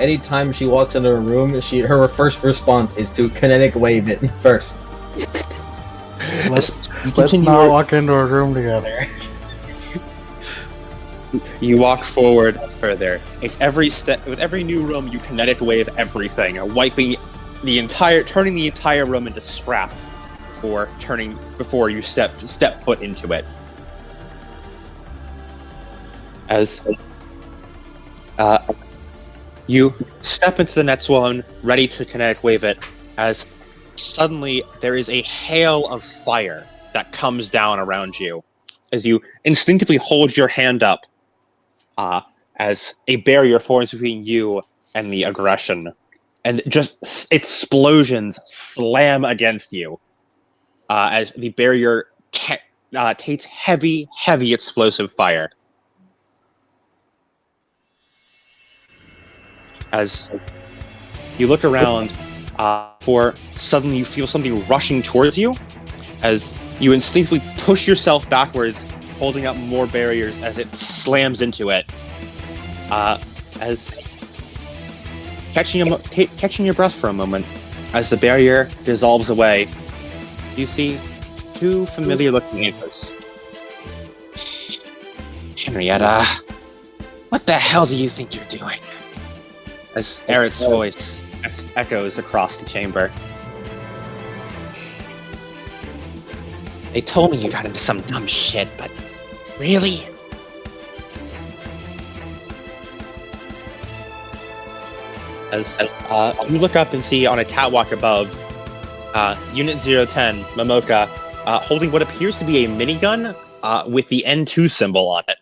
Anytime she walks into a room, her first response is to kinetic wave it first. Let's continue not your- walk into a room together. You walk forward further. With every new room, you kinetic wave everything, wiping turning the entire room into scrap before you step foot into it. As you step into the next one, ready to kinetic wave it, as suddenly there is a hail of fire that comes down around you, as you instinctively hold your hand up, as a barrier forms between you and the aggression, and just explosions slam against you, as the barrier takes heavy explosive fire. As you look around, suddenly you feel something rushing towards you, as you instinctively push yourself backwards, holding up more barriers as it slams into it. As catching your breath for a moment, as the barrier dissolves away, you see 2 familiar-looking Avas. Henrietta, what the hell do you think you're doing? As Eric's voice echoes across the chamber. They told me you got into some dumb shit, but really? As you look up and see on a catwalk above, Unit 010, Momoka, holding what appears to be a minigun with the N2 symbol on it.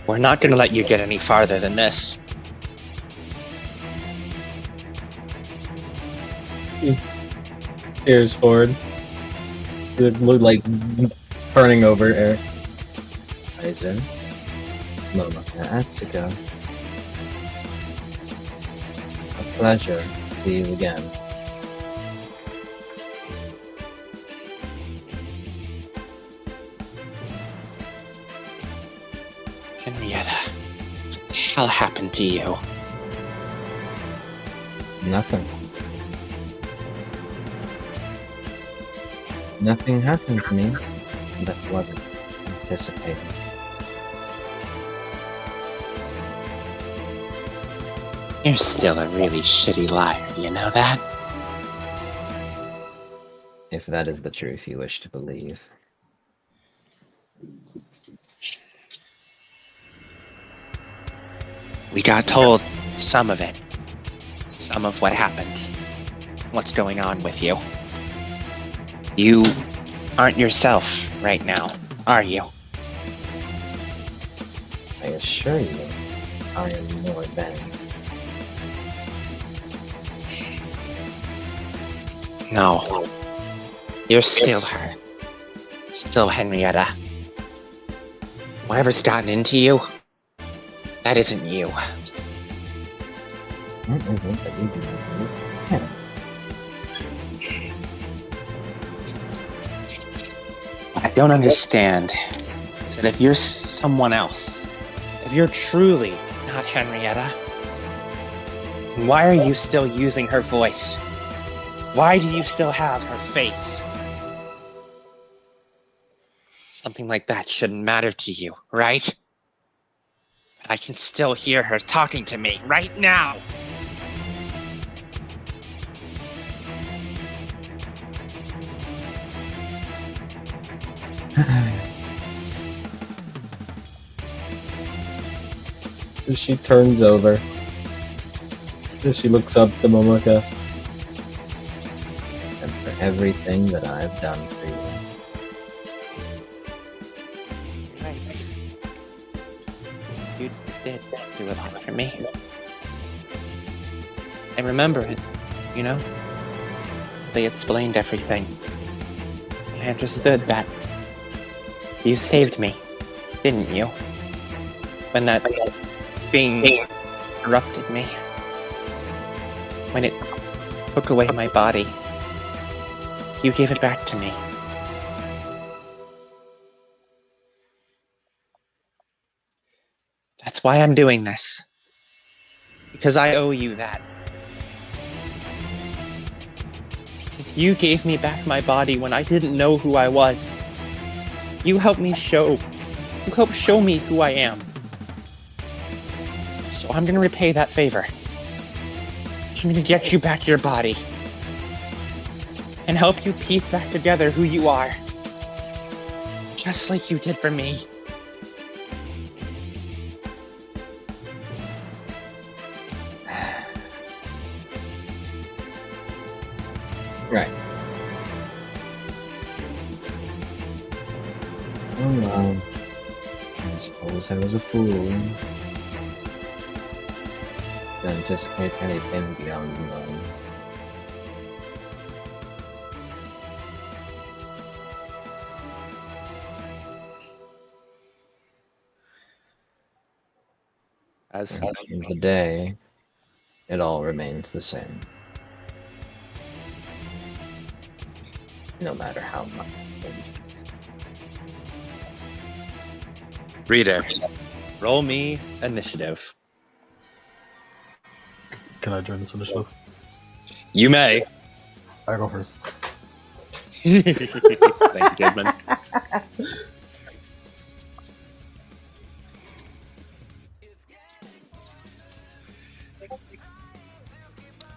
We're not going to let you get any farther than this. Stares forward. It looked like turning over Eric. AESIR. Mama, Atsuko. A pleasure to see you again. Henrietta, what the hell happened to you? Nothing. Nothing happened to me that wasn't anticipated. You're still a really shitty liar, you know that? If that is the truth you wish to believe. We got told some of it. some of what happened. What's going on with you? You aren't yourself right now, are you? I assure you, I am more than. No. You're still her. Still Henrietta. Whatever's gotten into you, that isn't you. What is it that you do with me? What I don't understand is that if you're someone else, if you're truly not Henrietta, then why are you still using her voice? Why do you still have her face? Something like that shouldn't matter to you, right? But I can still hear her talking to me right now. As she turns over, as she looks up to Momoka, and for everything that I've done for you. You did do a lot for me. I remember it, you know? They explained everything. I understood that. You saved me, didn't you? When that thing corrupted me. When it took away my body. You gave it back to me. That's why I'm doing this. Because I owe you that. Because you gave me back my body when I didn't know who I was. You helped me show me who I am. So I'm gonna repay that favor. I'm gonna get you back your body. And help you piece back together who you are. Just like you did for me. Right. Oh well. I suppose I was a fool. To anticipate anything beyond the norm. As At the end of the day, it all remains the same. No matter how much it changes. Reader, roll me initiative. Can I join this initiative? You may. I go first. Thank you, Goodman.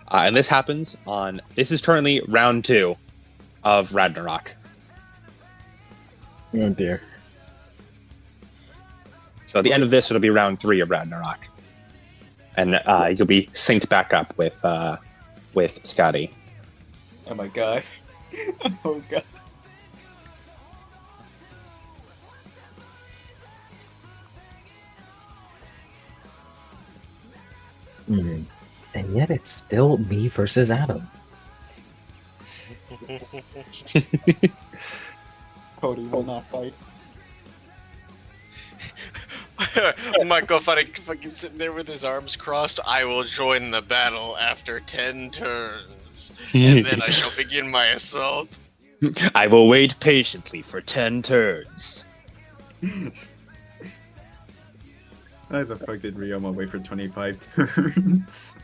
And this happens on. This is currently round 2 of Ragnarok. Oh dear. So at the end of this, it'll be round 3 of Ragnarok, and you'll be synced back up with Scotty. Oh my god. Oh god. And yet it's still me versus Adam. Cody will not fight. Michael fucking sitting there with his arms crossed. I will join the battle after 10 turns, and then I shall begin my assault. I will wait patiently for 10 turns. Why the fuck did Ryoma wait for 25 turns?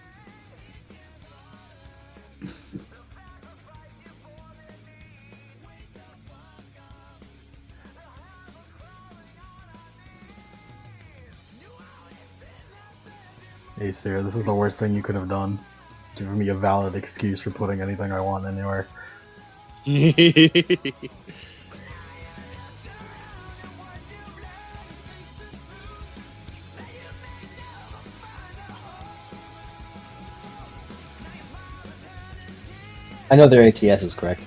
AESIR, this is the worst thing you could have done. Giving me a valid excuse for putting anything I want anywhere. I know their ATS is correct.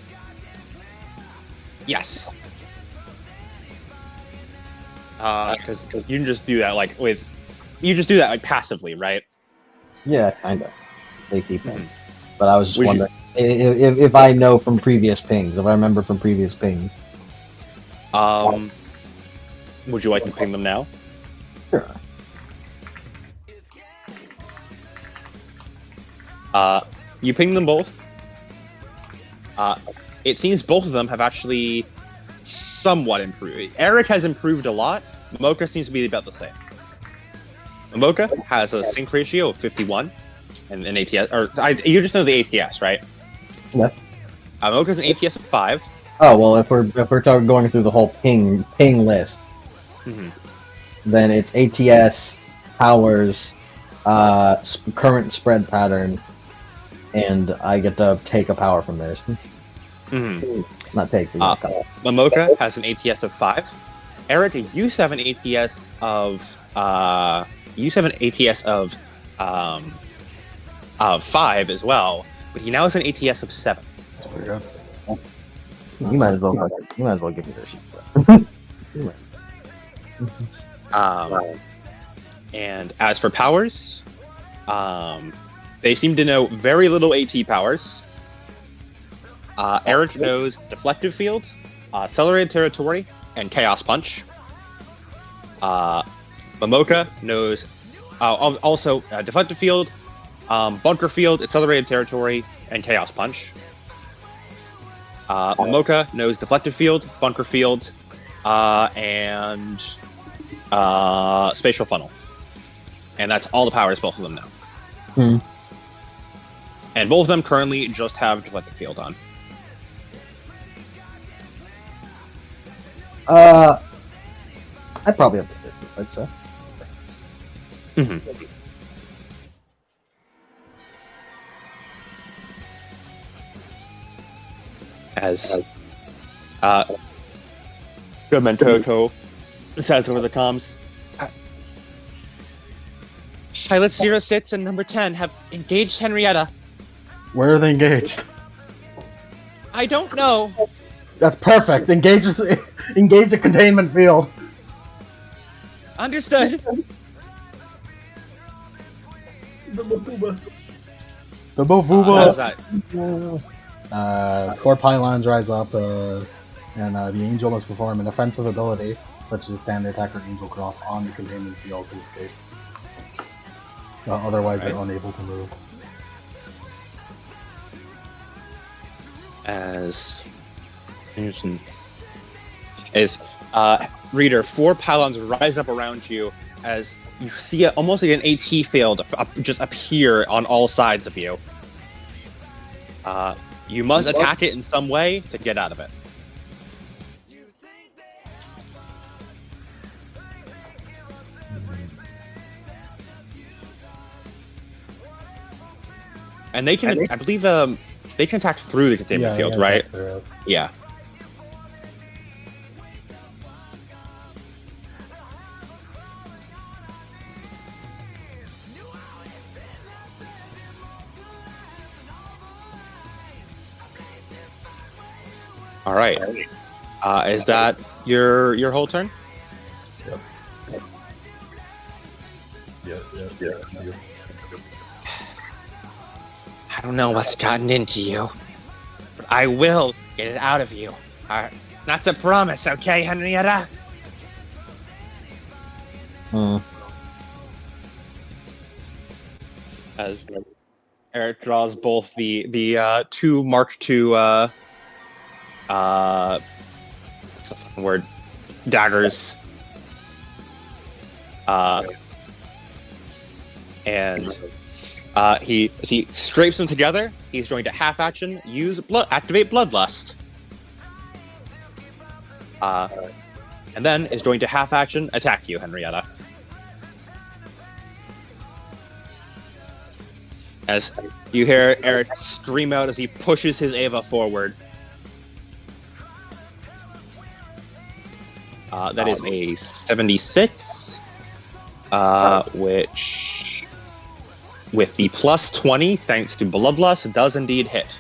Yes. Because you can just do that passively, right? Yeah, kind of. AT ping. Mhm. But I was just Would you- wondering if I know from previous pings, if I remember from previous pings. Would you like to ping them now? Sure. You ping them both. It seems both of them have actually somewhat improved. Eric has improved a lot. Momoka seems to be about the same. Momoka has a sync ratio of 51 and an ATS. You just know the ATS, right? Yeah. Momoka's an ATS of 5. Oh well, if we're going through the whole ping list, Mhm. then it's ATS, powers, current spread pattern, and I get to take a power from theirs. Mhm. Not take. Momoka has an ATS of 5. Eric, you used to have an ATS of 5 as well, but he now has an ATS of 7. That's pretty good. You might as well give me their sheet. And as for powers, they seem to know very little AT powers. Eric knows Deflective Field, Accelerated Territory, and Chaos Punch. Momoka knows also Deflective Field, Bunker Field, Accelerated Territory, and Chaos Punch. Momoka knows Deflective Field, Bunker Field, and Spatial Funnel. And that's all the powers both of them know. And both of them currently just have Deflective Field on. I'd probably have to do it, I'd say. Mhm. As Goodman Toto says over the comms, Pilot 06 and number 10 have engaged Henrietta. Where are they engaged? I don't know. That's perfect. Engage the containment field. Understood. The How's Bofuba. that? 4 pylons rise up, and the angel must perform an offensive ability, such as standard attack or angel cross, on the containment field to escape. Otherwise, they're unable to move. As reader, 4 pylons rise up around you as you see almost like an AT field just appear on all sides of you. You must attack it in some way to get out of it. And they can, I believe, they can attack through the containment field, right? Yeah. All right. Is that your whole turn? Yep. I don't know what's gotten into you, but I will get it out of you. That's a promise, okay, Henrietta? As Eric draws both the 2 Mark II what's the fucking word? Daggers. And he strapes them together. He's going to half action activate Bloodlust. And then is going to half action attack you, Henrietta. As you hear Eric scream out as he pushes his Ava forward. That is a 76, which, with the plus 20, thanks to Bloodlust, does indeed hit.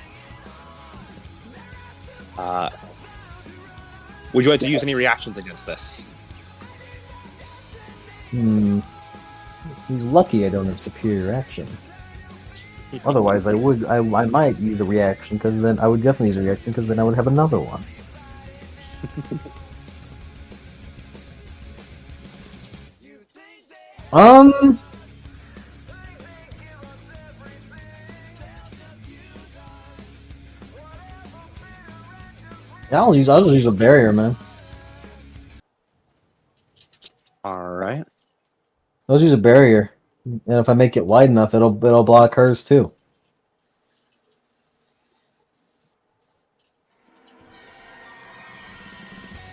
Would you like to use any reactions against this? He's lucky I don't have superior action. Otherwise, I might use a reaction, because then I would definitely use a reaction, because then I would have another one. Yeah, I'll just use a barrier, man. Alright. I'll just use a barrier. And if I make it wide enough, it'll block hers too.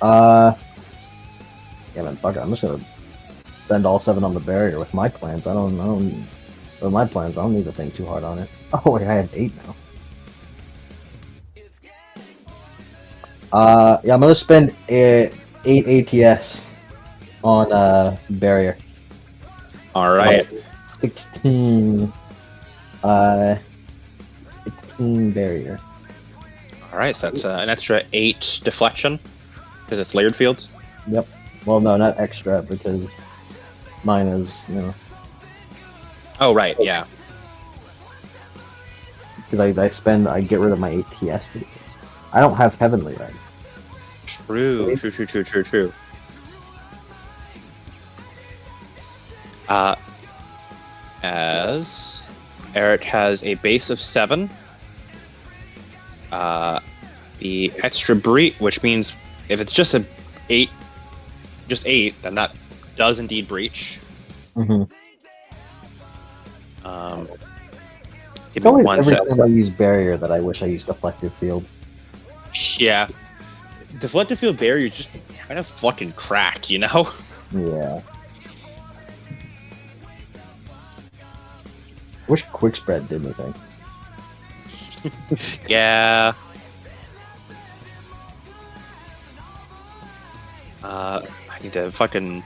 Yeah, man, fuck it. I'm just gonna spend all 7 on the barrier with my plans. With my plans, I don't need to think too hard on it. Oh wait, I have 8 now. Yeah, I'm gonna spend 8 ATS on barrier. Alright. 16. 16 barrier. Alright, so that's an extra 8 deflection, because it's layered fields. Yep. Well, no, not extra, because mine is, you know. Oh, right, yeah. Because I get rid of my ATS to do this. I don't have Heavenly Red. True. As Eric has a base of 7, the extra breach, which means if it's just a 8, then that does indeed breach. Mm-hmm. Give me one Every sec. time I use barrier that I wish I used deflective field. Yeah. Deflective field barrier just kind of fucking crack, you know? Yeah. Wish quick spread did anything. Yeah. I need to fucking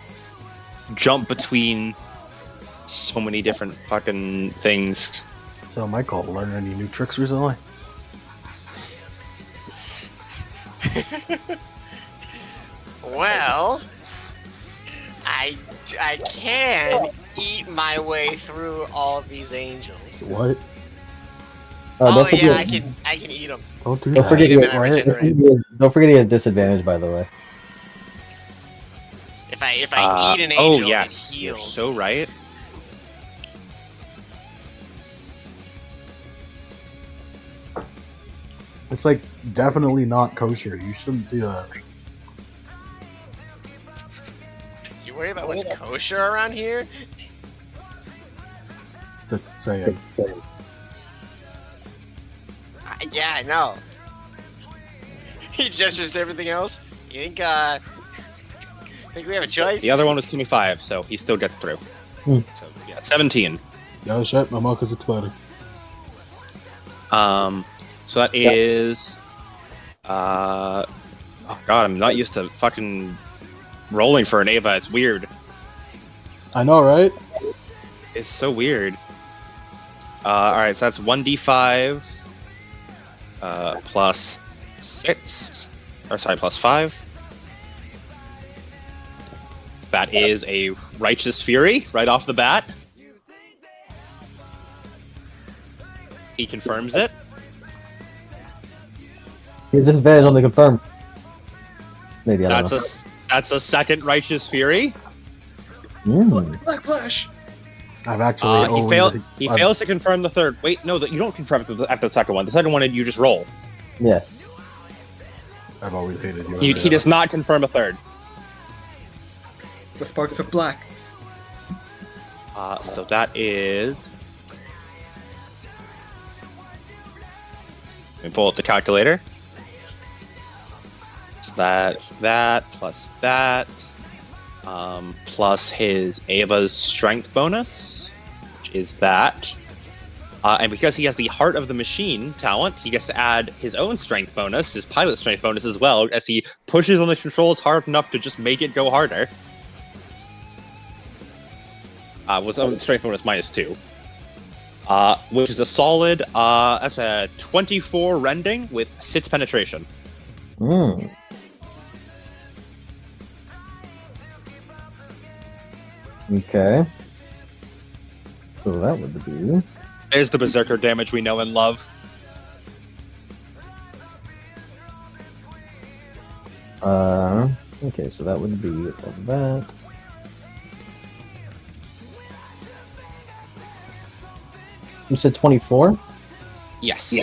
jump between so many different fucking things. So, Michael, learn any new tricks recently? Well, I can eat my way through all of these angels. What? Oh yeah, I can eat them. Don't do Don't that. forget, What? he has disadvantage, by the way. If I eat an angel, oh yes, it you're heals. so right. It's like definitely not kosher. You shouldn't do that. You worry about what's kosher around here? To say Yeah, I know. He gestures to everything else. You think we have a choice? The other one was 25, so he still gets through. Hmm. So yeah, 17. Oh shit, my milk is exploding. So that is oh god, I'm not used to fucking rolling for an Ava. It's weird. I know, right? It's so weird. Alright, so that's 1d5 plus 6. Or sorry, plus 5. That is a Righteous Fury right off the bat. He confirms it. He has disadvantage on the confirm. Maybe, I don't know. That's a second Righteous Fury. Black Flash. I've actually He fails to confirm the third. Wait, no, you don't confirm after the second one. The second one, you just roll. Yeah. I've always hated you. He does not confirm a third. The sparks of black. So that is. Let me pull up the calculator. So that's that plus that. Plus his Ava's strength bonus, which is that. And because he has the Heart of the Machine talent, he gets to add his own strength bonus, his pilot strength bonus as well, as he pushes on the controls hard enough to just make it go harder. With own strength bonus -2. Which is a solid, that's a 24 rending with 6 penetration. Hmm. Okay. So that would be. There's the berserker damage we know and love. Okay, so that would be of that. You said 24? Yes.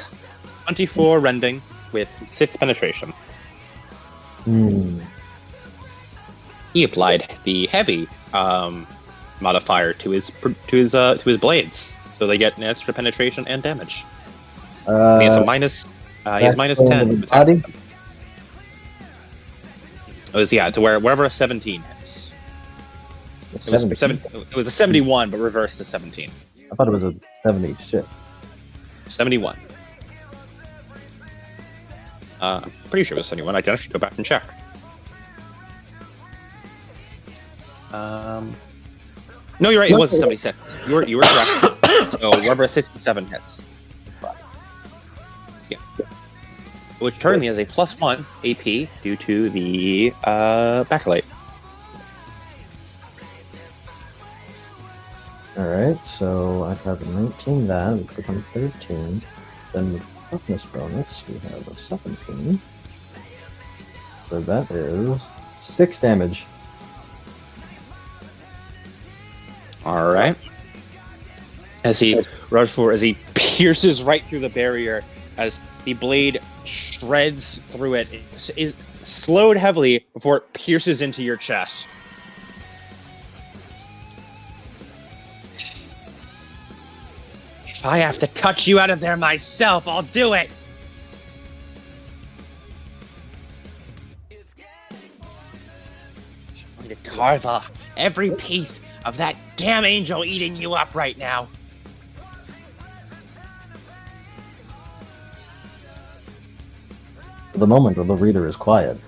24 rending with 6 penetration. Hmm. He applied the heavy modifier to his blades, so they get an extra penetration and damage. He has a minus. He has minus 10 to attack body? them. It was to wherever a 17 hits. It was a 71, but reversed to 17. I thought it was a 70. Shit. 71. I'm pretty sure it was 71. I can actually go back and check. No, you're right. It was a 76. You were correct. So wherever a 67 hits. That's fine. Yeah. Which currently has a +1 AP due to the backlight. Alright, so I have a 19 that, which becomes 13. Then with toughness bonus, we have a 17. So that is 6 damage. All right. As he pierces right through the barrier, as the blade shreds through it, is slowed heavily before it pierces into your chest. If I have to cut you out of there myself, I'll do it. I'm going to carve off every piece of that damn angel eating you up right now. For the moment, the reader is quiet.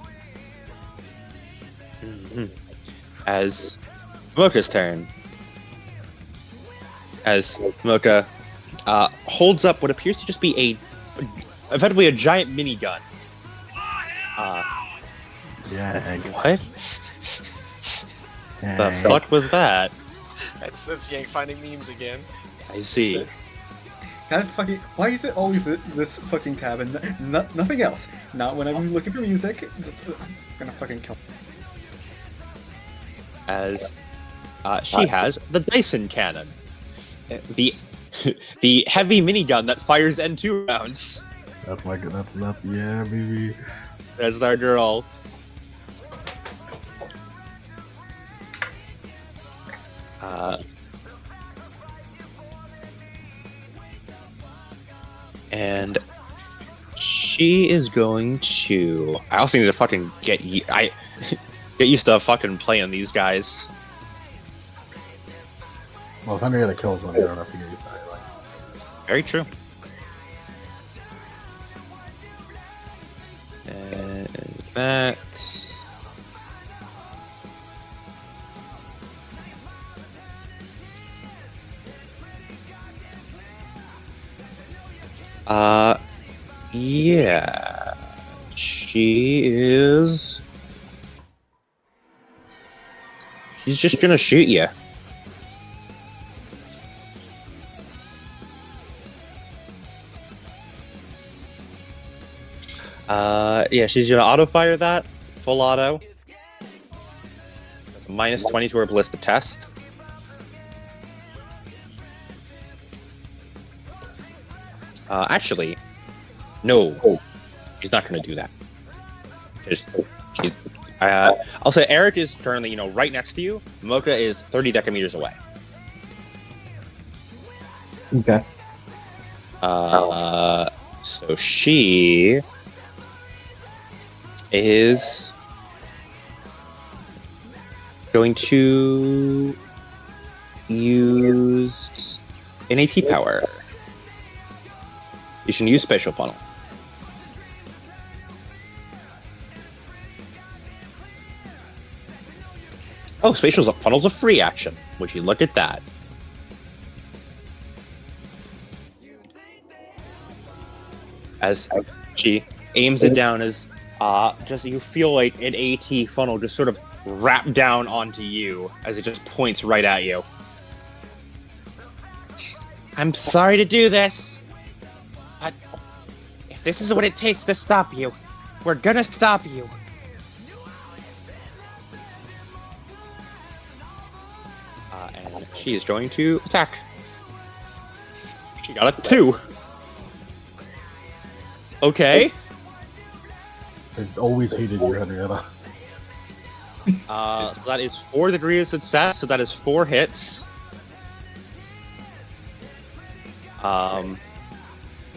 Mm-hmm. As Mocha's turn. As Mocha holds up what appears to just be effectively a giant minigun. Yeah. What? The fuck was that? That's Yank finding memes again. I see. Why is it always this fucking tab and nothing else? Not when I'm looking for music. I'm gonna fucking kill. As she has the Dyson cannon, the heavy minigun that fires N2 rounds. That's yeah, baby. That's our girl. And she is going to. I also need to fucking get used to fucking playing these guys. Well, if Henrietta kills them, you don't have to get used to it. Very true. And that. Yeah. She is. She's just gonna shoot you. Yeah, she's gonna auto fire that. Full auto. That's a -20 to her ballistic test. Actually, no. She's not gonna do that. I'll say Eric is currently, right next to you. Mocha is 30 decameters away. Okay. So she is going to use an AT power. You should use Spatial Funnel. Oh, Spatial Funnel's a free action. Would you look at that? As she aims it down as just you feel like an AT funnel just sort of wrap down onto you as it just points right at you. I'm sorry to do this, but if this is what it takes to stop you, we're gonna stop you. And she is going to attack. She got a 2. Okay. I always hated you, Henrietta. So that is 4 degrees of success, so that is 4 hits.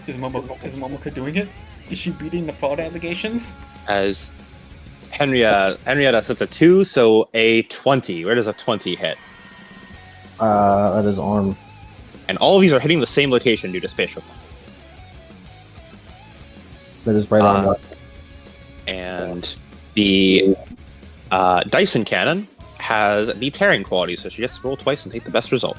Is Momoka doing it? Is she beating the fraud allegations? As Henrietta sets a 2, so a 20. Where does a 20 hit? That is arm. And all of these are hitting the same location due to spatial fire. That is right on. And the Dyson cannon has the tearing quality, so she gets to roll twice and take the best result.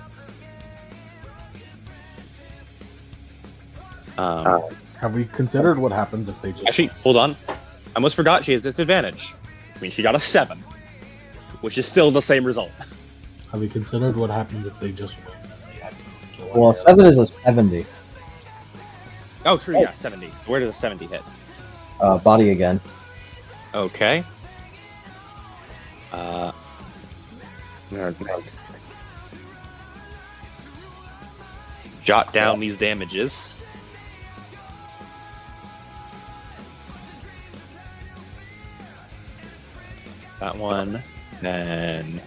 Have we considered what happens if they just... Actually, hold on. I almost forgot she has disadvantage. I mean, she got a 7, which is still the same result. Have we considered what happens if they just win and they accidentally kill Well, 7 is a 70. Oh, true, yeah, 70. Where does a 70 hit? Body again. Okay. Jot down these damages. That one, then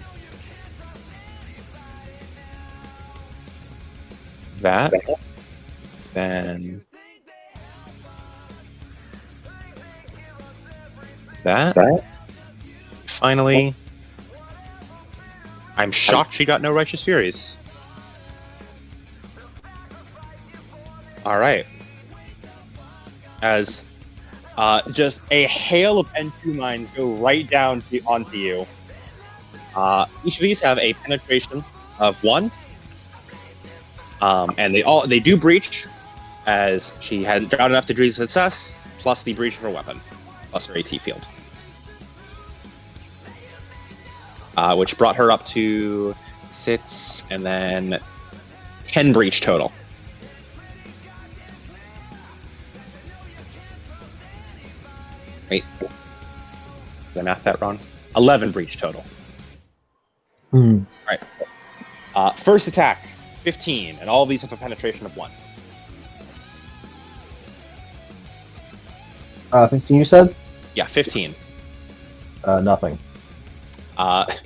that, then that. Finally, I'm shocked she got no Righteous Furies. All right. As just a hail of N2 mines go right down onto you. Each of these have a penetration of 1. And they do breach, as she had got enough degrees of success, plus the breach of her weapon, plus her AT field. Which brought her up to 6, and then 10 breach total. Wait, did I math that wrong? 11 breach total. Hmm. Alright. First attack, 15, and all of these have a penetration of 1. 15 you said? Yeah, 15. Nothing.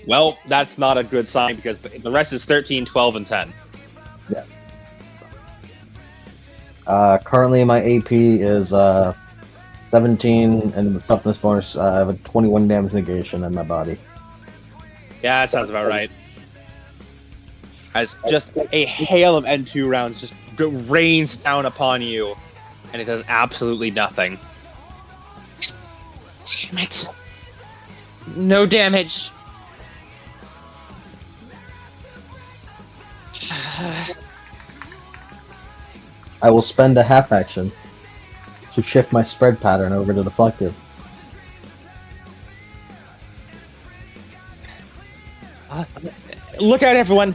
Well, that's not a good sign because the rest is 13, 12, and 10. Yeah. Currently my AP is 17, and with toughness bonus, I have a 21 damage negation in my body. Yeah, that sounds about right. As just a hail of N2 rounds just rains down upon you, and it does absolutely nothing. Damn it. No damage. I will spend a half action to shift my spread pattern over to deflective. Look out, everyone!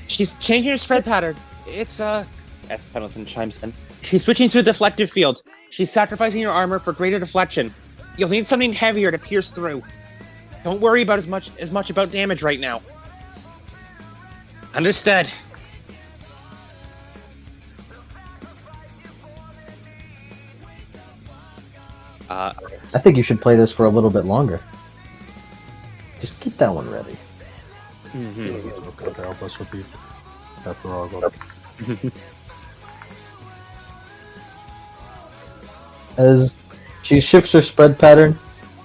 She's changing her spread pattern. It's, as Pendleton chimes in, she's switching to a deflective field. She's sacrificing your armor for greater deflection. You'll need something heavier to pierce through. Don't worry about as much about damage right now. Understood. I think you should play this for a little bit longer. Just get that one ready. Okay, help us repeat. That's the wrong one. As she shifts her spread pattern,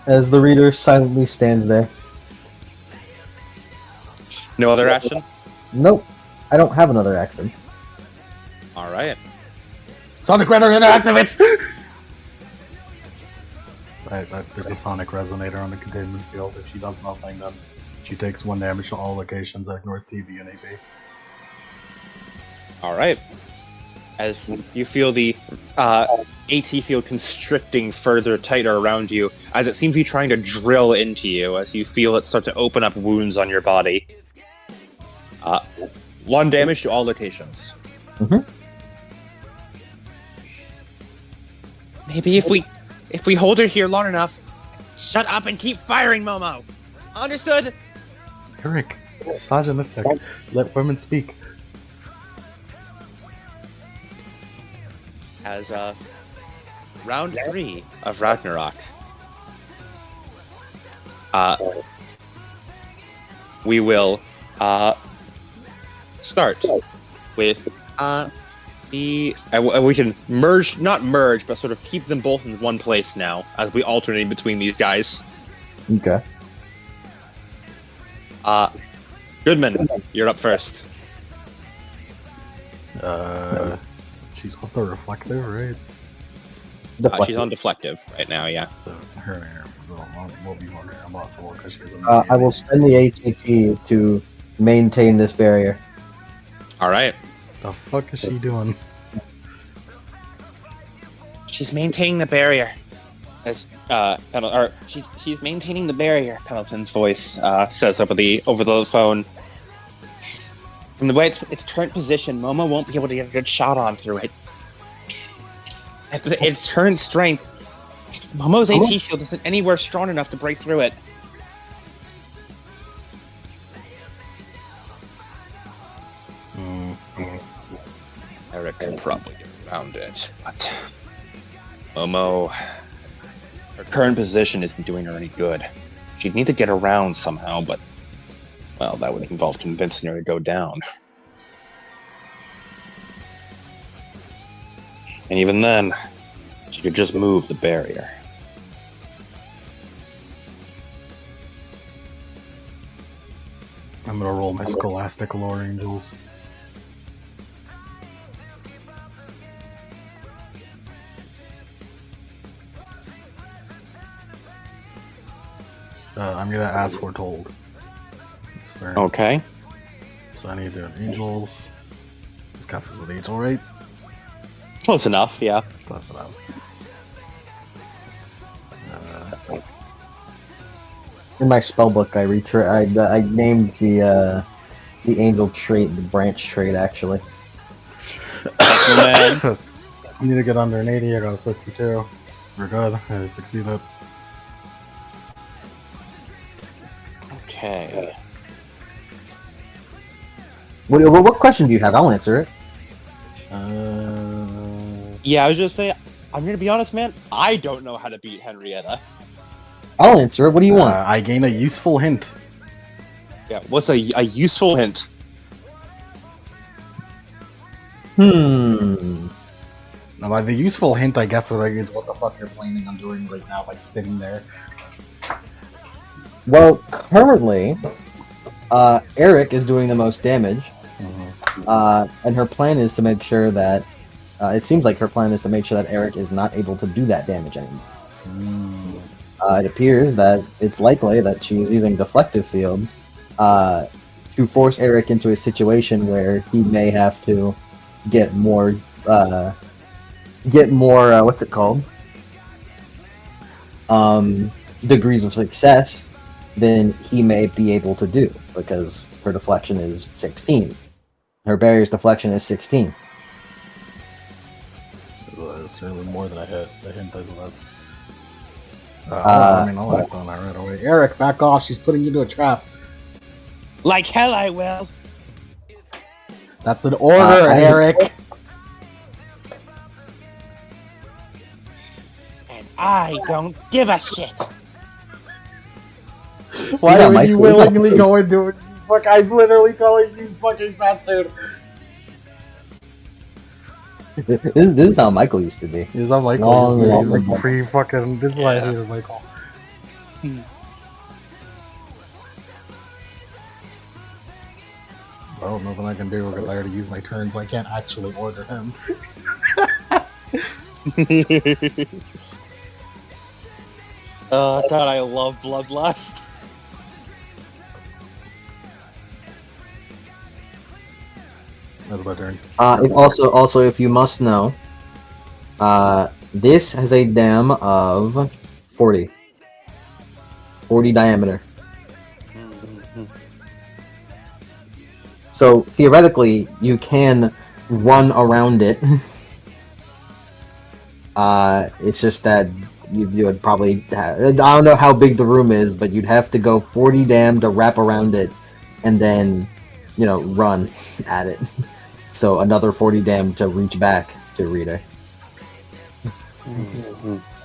as the reader silently stands there. No other action? Nope. I don't have another action. Alright. Sonic Resonator activates! There's a Sonic Resonator on the containment field. If she does nothing, then she takes 1 damage to all locations that ignores TV and AP. Alright. as you feel the AT field constricting further tighter around you, as it seems to be trying to drill into you, as you feel it start to open up wounds on your body. 1 damage to all locations. Maybe if we hold her here long enough, shut up and keep firing, Momo. Understood? Eric, misogynistic. Let women speak. As round 3 of Ragnarok, we will start with we can not merge, but sort of keep them both in one place now, as we alternate between these guys. Okay. Goodman, you're up first. She's got the reflective, right? She's on deflective right now, yeah. So her will be more impossible because she's I will spend the ATP to maintain this barrier. All right. The fuck is she doing? She's maintaining the barrier. As she's maintaining the barrier. Pendleton's voice says over the phone. From the way its current position, Momo won't be able to get a good shot on through it. Its current strength, Momo's AT field isn't anywhere strong enough to break through it. Eric can probably get around it, but Momo, her current position isn't doing her any good. She'd need to get around somehow, but, well, that would involve convincing her to go down. And even then, she could just move the barrier. I'm gonna roll my Scholastic Lore Angels. I'm gonna ask Foretold. Okay. So I need to do Angels. This counts as an angel, right? Close enough, yeah. Close enough. In my spellbook, I named the angel trait the branch trait, actually. I need to get under an 80. I got a 62. We're good. I succeeded. Okay. What question do you have? I'll answer it. Yeah, I was just saying, I'm gonna be honest, man. I don't know how to beat Henrietta. I'll answer it. What do you want? I gain a useful hint. Yeah, what's a useful hint? Now, by the useful hint, I guess is what the fuck you're planning on doing right now by sitting there. Well, currently, Eric is doing the most damage, and her plan is to make sure that it seems like her plan is to make sure that Eric is not able to do that damage anymore. It appears that it's likely that she's using Deflective Field to force Eric into a situation where he may have to get more what's it called? Degrees of success than he may be able to do, because her deflection is 16. Her barrier's deflection is 16. It's certainly more than a hit. The hint does less. I'll act on that right away. Eric, back off. She's putting you into a trap. Like hell I will. That's an order, Eric. And I don't give a shit. Why would you willingly go and do it? Fuck, I'm literally telling you, fucking bastard. This is how Michael used to be. This is how Michael used to be. He's free fucking. This is why I hated Michael. Well, nothing I can do because I already used my turn, so I can't actually order him. God, I love Bloodlust. That's my turn. Also, if you must know, this has a dam of 40. 40 diameter. So theoretically, you can run around it. It's just that you would probably have, I don't know how big the room is, but you'd have to go 40 dam to wrap around it, and then, run at it. So another 40 dam to reach back to Rita.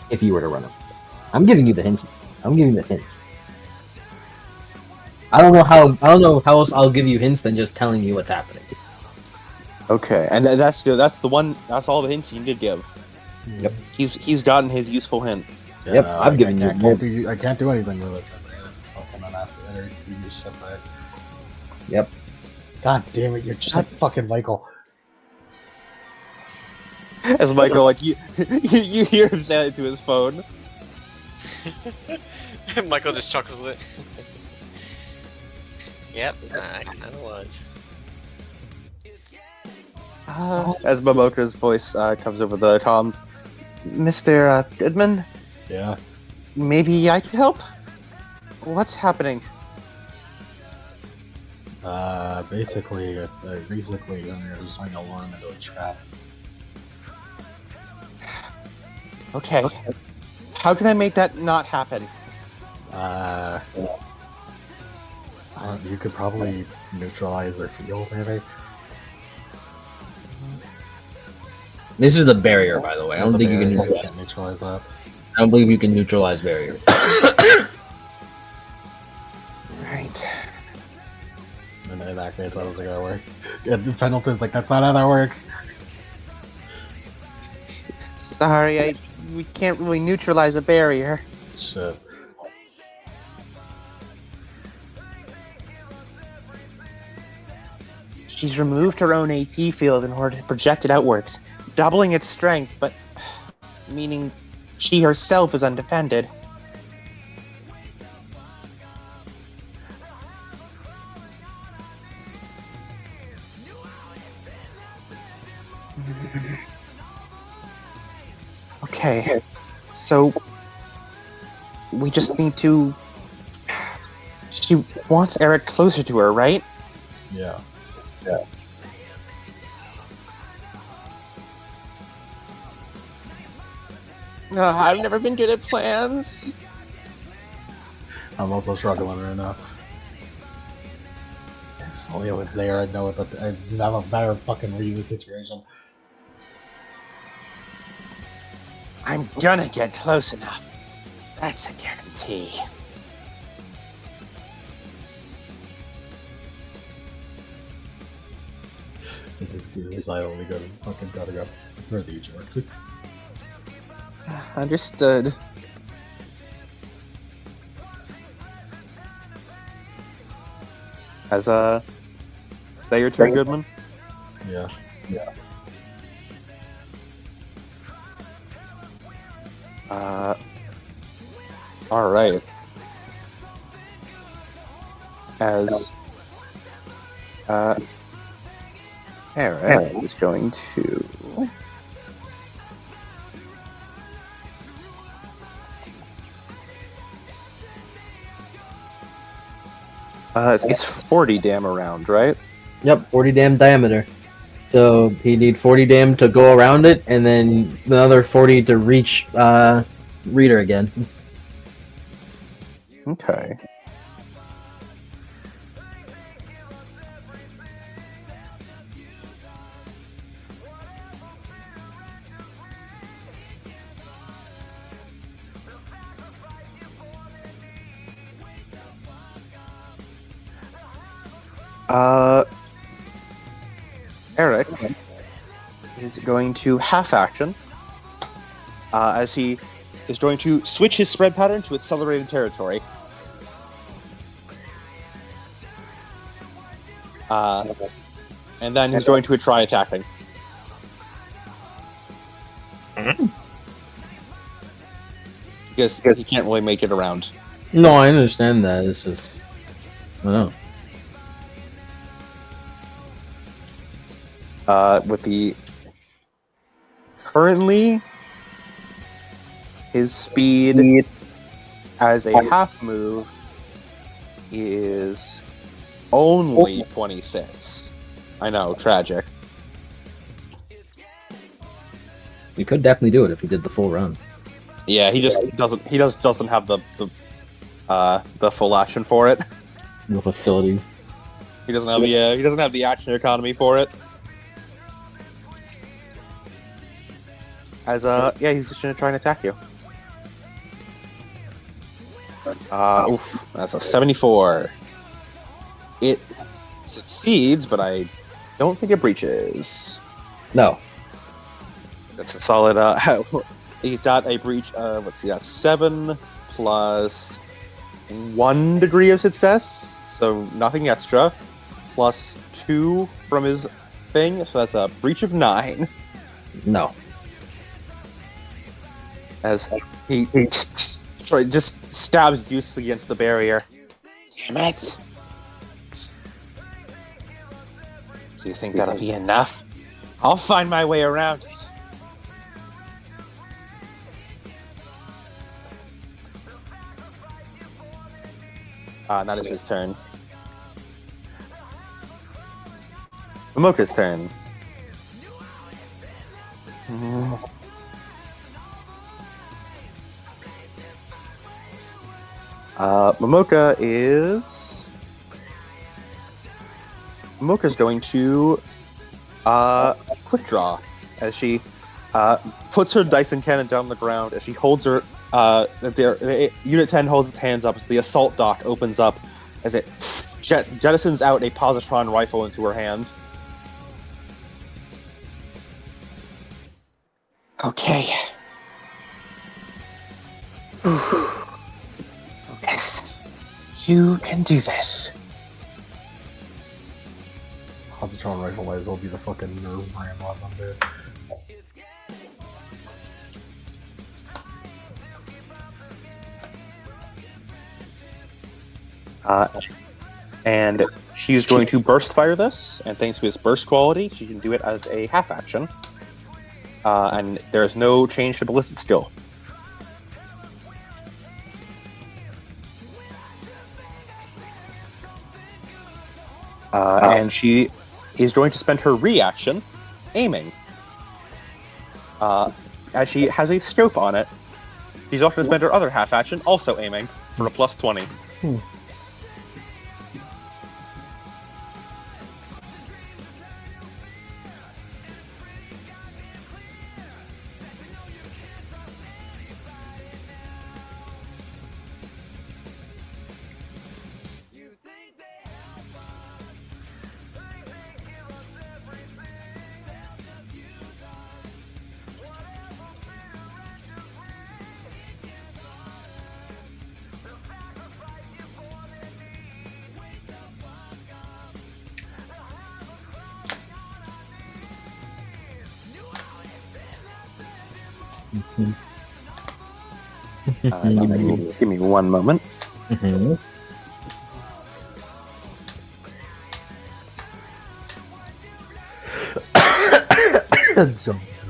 If you were to run it. I'm giving you the hints. I don't know how else I'll give you hints than just telling you what's happening. Okay, and that's the one. That's all the hints you did give. Yep. He's gotten his useful hint. Yeah, Yep, no, I've given you. I can't do anything with it because it's fucking an acid to do this shit back. Yep. God damn it! You're just like fucking Michael. As Michael, like you hear him say it to his phone. Michael just chuckles it. Yep, I kind of was. As Momoko's voice comes over the comms, Mr. Goodman, Yeah. maybe I could help. What's happening? Basically, you're just trying to lure him into a trap. Okay. How can I make that not happen? You could probably neutralize their field, maybe. This is the barrier, by the way. I don't think you can You neutralize. can't neutralize that. I don't believe you can neutralize barrier. Right. In that case, I don't think that works. Yeah, Pendleton's like, that's not how that works. Sorry, we can't really neutralize a barrier. Shit. She's removed her own AT field in order to project it outwards, doubling its strength, but meaning she herself is undefended. Okay, so we just need to... She wants Eric closer to her, right? Yeah. I've never been good at plans. I'm also struggling right now. If only I was there, I'd know what I'd have a better fucking read of the situation. I'm gonna get close enough. That's a guarantee. It just silently gotta go for the eject. Understood. As is that your turn, Goodman? Yeah. All right. As Eric is going to. It's 40 dam around, right? Yep, 40 dam diameter. So he need 40 dam to go around it, and then another 40 to reach Reader again. Okay. Eric is going to half action as he is going to switch his spread pattern to accelerated territory. And then he's going to try attacking. Because he can't really make it around. No, I understand that. It's just, I don't know. with the currently his speed as a half move is only 26. I know, tragic. You could definitely do it if you did the full run. Yeah, he just doesn't. He doesn't have the full action for it. The facilities. He doesn't have the he doesn't have the action economy for it. As yeah, he's just gonna try and attack you. Oof, that's a 74. It succeeds, but I don't think it breaches. No. That's a solid. He's got a breach of, let's see, that's 7 plus 1 degree of success, so nothing extra, plus 2 from his thing, so that's a breach of 9. No. As he just stabs uselessly against the barrier. Damn it! Do you think that'll be enough? I'll find my way around it. That is his turn. Momoka's turn. Momoka's going to quick draw as she puts her Dyson cannon down on the ground as she holds her Unit 10 holds its hands up as the assault dock opens up as it jettisons out a positron rifle into her hand. Okay. Focus. You can do this. Positron rifle might as well be the fucking NERV brand weapon, dude. And she is going to burst fire this, and thanks to its burst quality, she can do it as a half action. And there is no change to ballistic skill. And she is going to spend her reaction aiming. As she has a scope on it, she's also going to spend her other half action also aiming for a plus 20. Give me one moment. Jumps.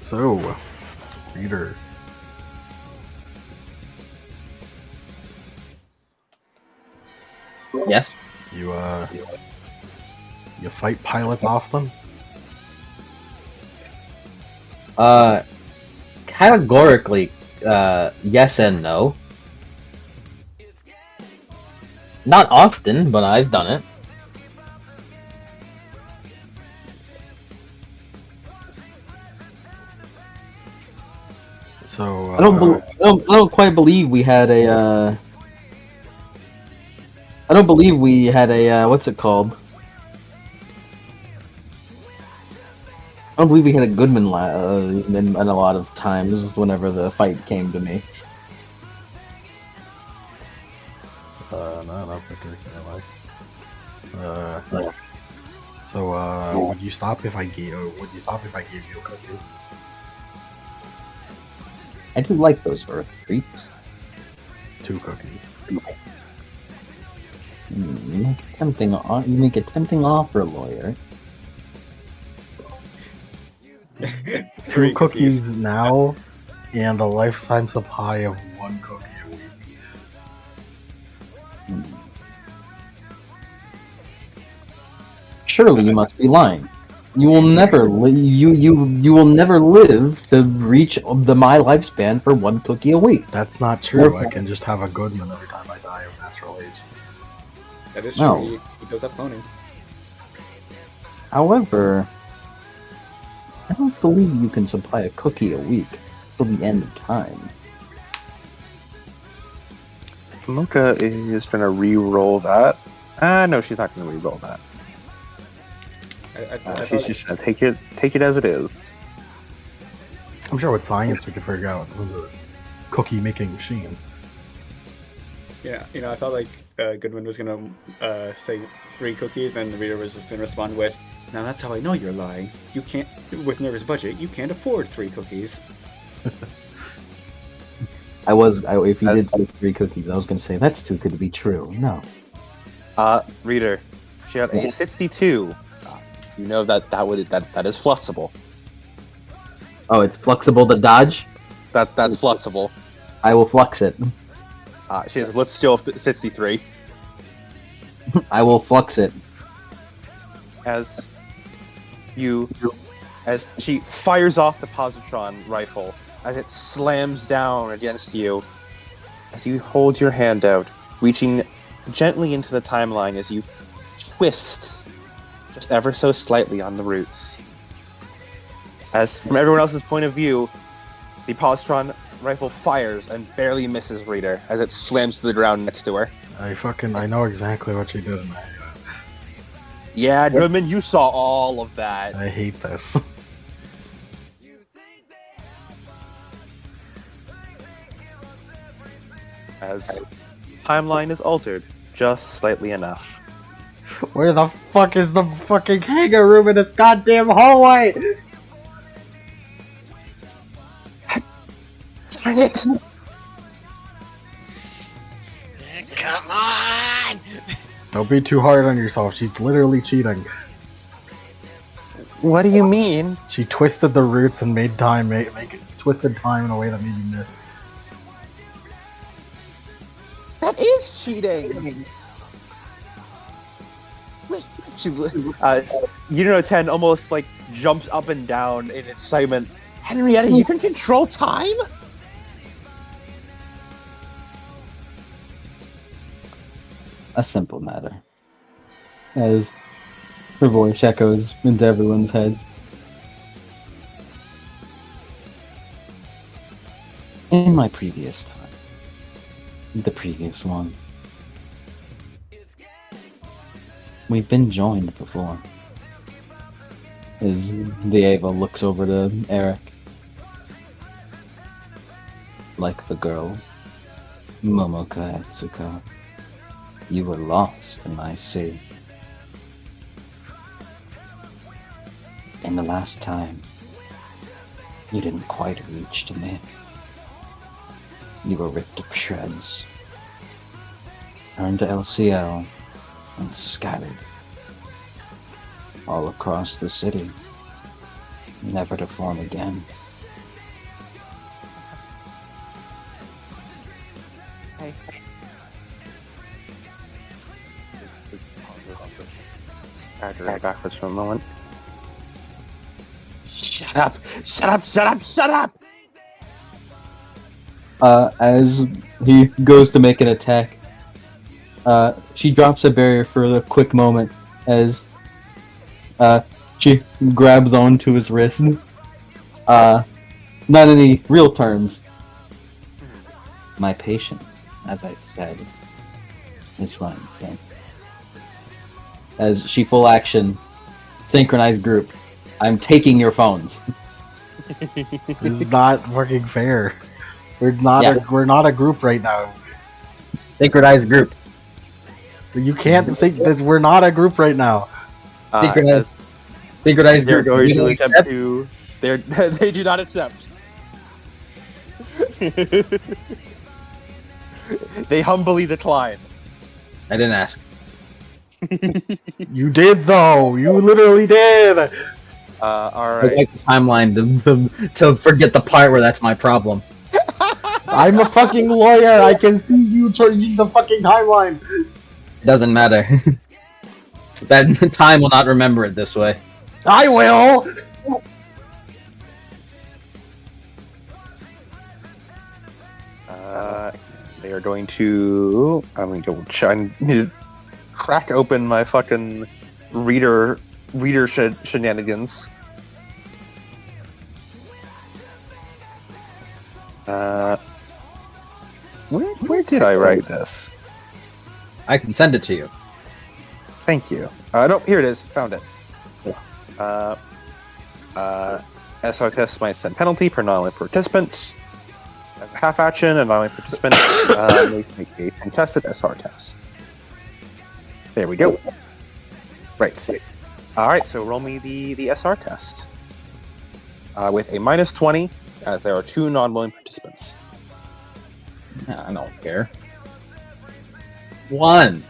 So, reader. Yes. You fight pilots often? Categorically, yes and no. Not often, but I've done it. So I don't quite believe we had a. I don't believe we had a. What's it called? I don't believe we had a Goodman in a lot of times whenever the fight came to me. No, not particularly. So, would you stop if I gave? Would you stop if I gave you a cookie? I do like those Earth treats. 2 cookies. You make a tempting offer, lawyer. 2 cookies now, and a lifetime supply of 1 cookie a week. Surely you must be lying. You will never you will never live to reach my lifespan for 1 cookie a week. That's not true. I can just have a Goodman every time I die of natural age. That is true. No. He does have cloning. However, I don't believe you can supply a cookie a week till the end of time. Mocha is going to re-roll that. No, she's not going to re-roll that. She's just going to take it as it is. I'm sure with science we could figure out this is a cookie-making machine. Yeah, I felt like Goodwin was gonna say 3 cookies, and the reader was just gonna respond with, "Now that's how I know you're lying. You can't, with Nerv's budget, you can't afford 3 cookies." If you did say 3 cookies, I was going to say that's too good to be true. No. Reader, she got a 62. You know that is flexible. Oh, it's flexible to dodge? That's flexible. I will flux it. She has let's steal 63. I will flux it. As she fires off the positron rifle, as it slams down against you, as you hold your hand out, reaching gently into the timeline as you twist just ever so slightly on the roots. As from everyone else's point of view, the positron rifle fires and barely misses Reader as it slams to the ground next to her. I know exactly what she did. Yeah, Goodman, you saw all of that. I hate this. As timeline is altered just slightly enough. Where the fuck is the fucking hangar room in this goddamn hallway? Darn it! Come on! Don't be too hard on yourself. She's literally cheating. What do you mean? She twisted the roots and made time, twisted time in a way that made you miss. That is cheating! Unit 10 almost like jumps up and down in excitement. Henrietta, you can control time? A simple matter. As her voice echoes into everyone's head. In my previous time. The previous one. We've been joined before. As the Ava looks over to Eric. Like the girl, Momoka Etsuko. You were lost in my sea. And the last time, you didn't quite reach to me. You were ripped to shreds, turned to LCL, and scattered all across the city, never to form again. Hey. Stagger backwards for a moment. Shut up! Shut up! Shut up! Shut up! As he goes to make an attack, she drops a barrier for a quick moment as she grabs onto his wrist. Not any real terms. My patient, as I've said, is running thin. As she full action, synchronized group. I'm taking your phones. This is not fucking fair. We're not a group right now. Synchronized group. You can't say that we're not a group right now. Synchronized They're group. going to attempt to. They do not accept. They humbly decline. I didn't ask. You did though. You literally did. All I right. like the timeline to forget the part where that's my problem. I'm a fucking lawyer. I can see you changing the fucking timeline. It doesn't matter. That time will not remember it this way. I will. They are going to. I'm going to go. I need to crack open my fucking reader shenanigans. Where did I write this? I can send it to you. Thank you. No, here it is. Found it. SR test might send penalty per non-only participant. As a half action, a non-only participant may make a contested SR test. There we go. Right. All right. So roll me the SR test with a -20, as there are 2 non-willing participants. I don't care. 1.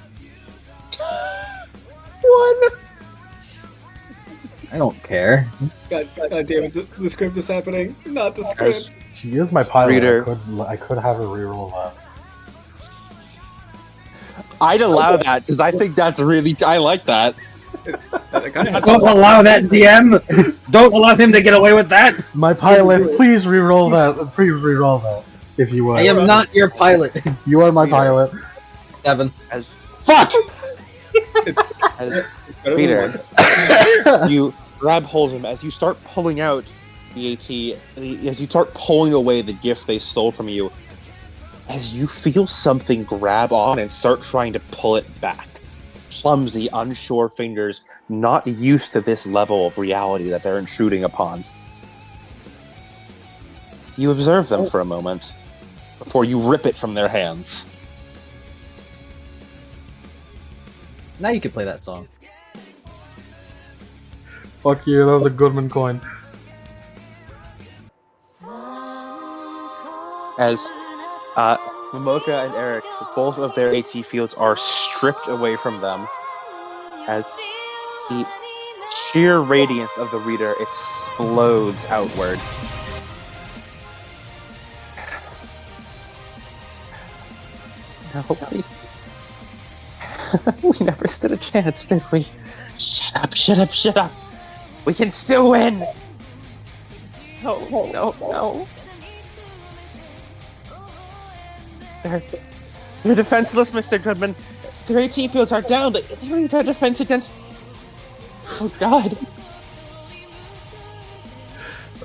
1. I don't care. God damn it! The script is happening. Not the As script. She is my pilot. Reader. I could have her reroll that. I'd allow that because I think that's really. I like that. Don't allow that, DM! Don't allow him to get away with that! My pilot, please reroll that. Please reroll that, if you would. I am not your pilot. You are my Reader. pilot. 7. As Fuck! as Peter, you grab hold of him as you start pulling out the AT. As you start pulling away the gift they stole from you, as you feel something grab on and start trying to pull it back. Clumsy, unsure fingers, not used to this level of reality that they're intruding upon. You observe them for a moment before you rip it from their hands. Now you can play that song. Fuck you, that was a Goodman coin. As Momoka and Eric, both of their AT fields are stripped away from them, as the sheer radiance of the reader explodes outward. No, we never stood a chance, did we? Shut up, shut up, shut up! We can still win! No. They're defenseless, Mr. Goodman. Their AT fields are down. They don't even have defense against... Oh, God.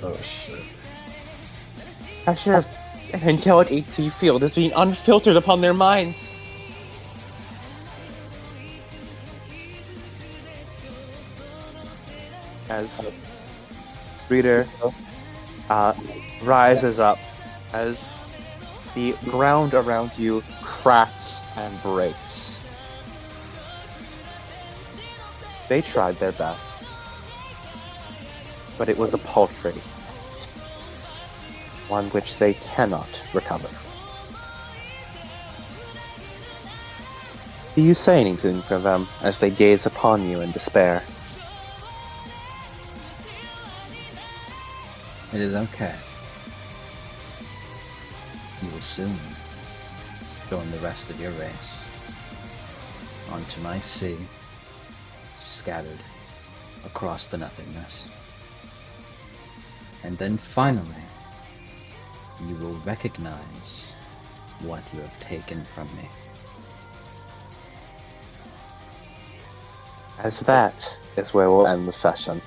Oh, shit. Pressure of an angelic AT field is being unfiltered upon their minds. As Reader rises up, as the ground around you cracks and breaks. They tried their best, but it was a paltry act, one which they cannot recover from. Do you say anything to them as they gaze upon you in despair? It is okay. You will soon join the rest of your race onto my sea, scattered across the nothingness. And then finally, you will recognize what you have taken from me. As that is where we'll end the session.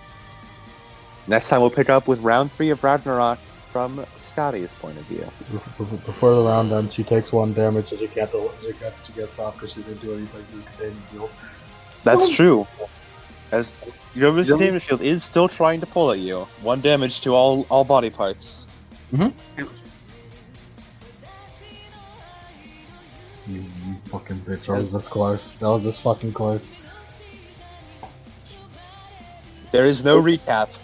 Next time we'll pick up with round 3 of Ragnarok from Scotty's point of view. Before the round ends, she takes 1 damage as she gets off because she didn't do anything to the containment field. That's true. As your containment field is still trying to pull at you. 1 damage to all body parts. You fucking bitch. I was this close. That was this fucking close. There is no recap.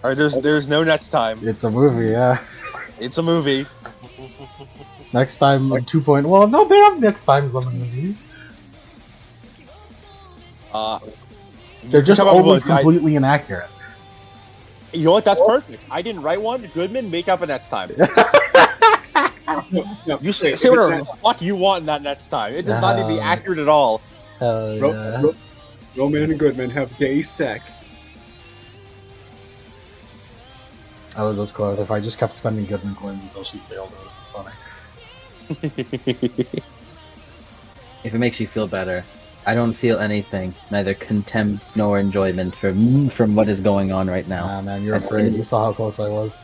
Or there's no next time. It's a movie, yeah. It's a movie. Next time, 2.0. Well, no, they have next times on the movies. They're just come up with always one. completely inaccurate. You know what? That's perfect. I didn't write one. Goodman, make up a next time. You say whatever the fuck you want in that next time. It does not need to be accurate at all. Hell yeah. Roman and Goodman have gay sex. I was this close. If I just kept spending Goodman coins until she failed, it would be funny. If it makes you feel better, I don't feel anything, neither contempt nor enjoyment from what is going on right now. Nah, man, you're afraid. You saw how close I was.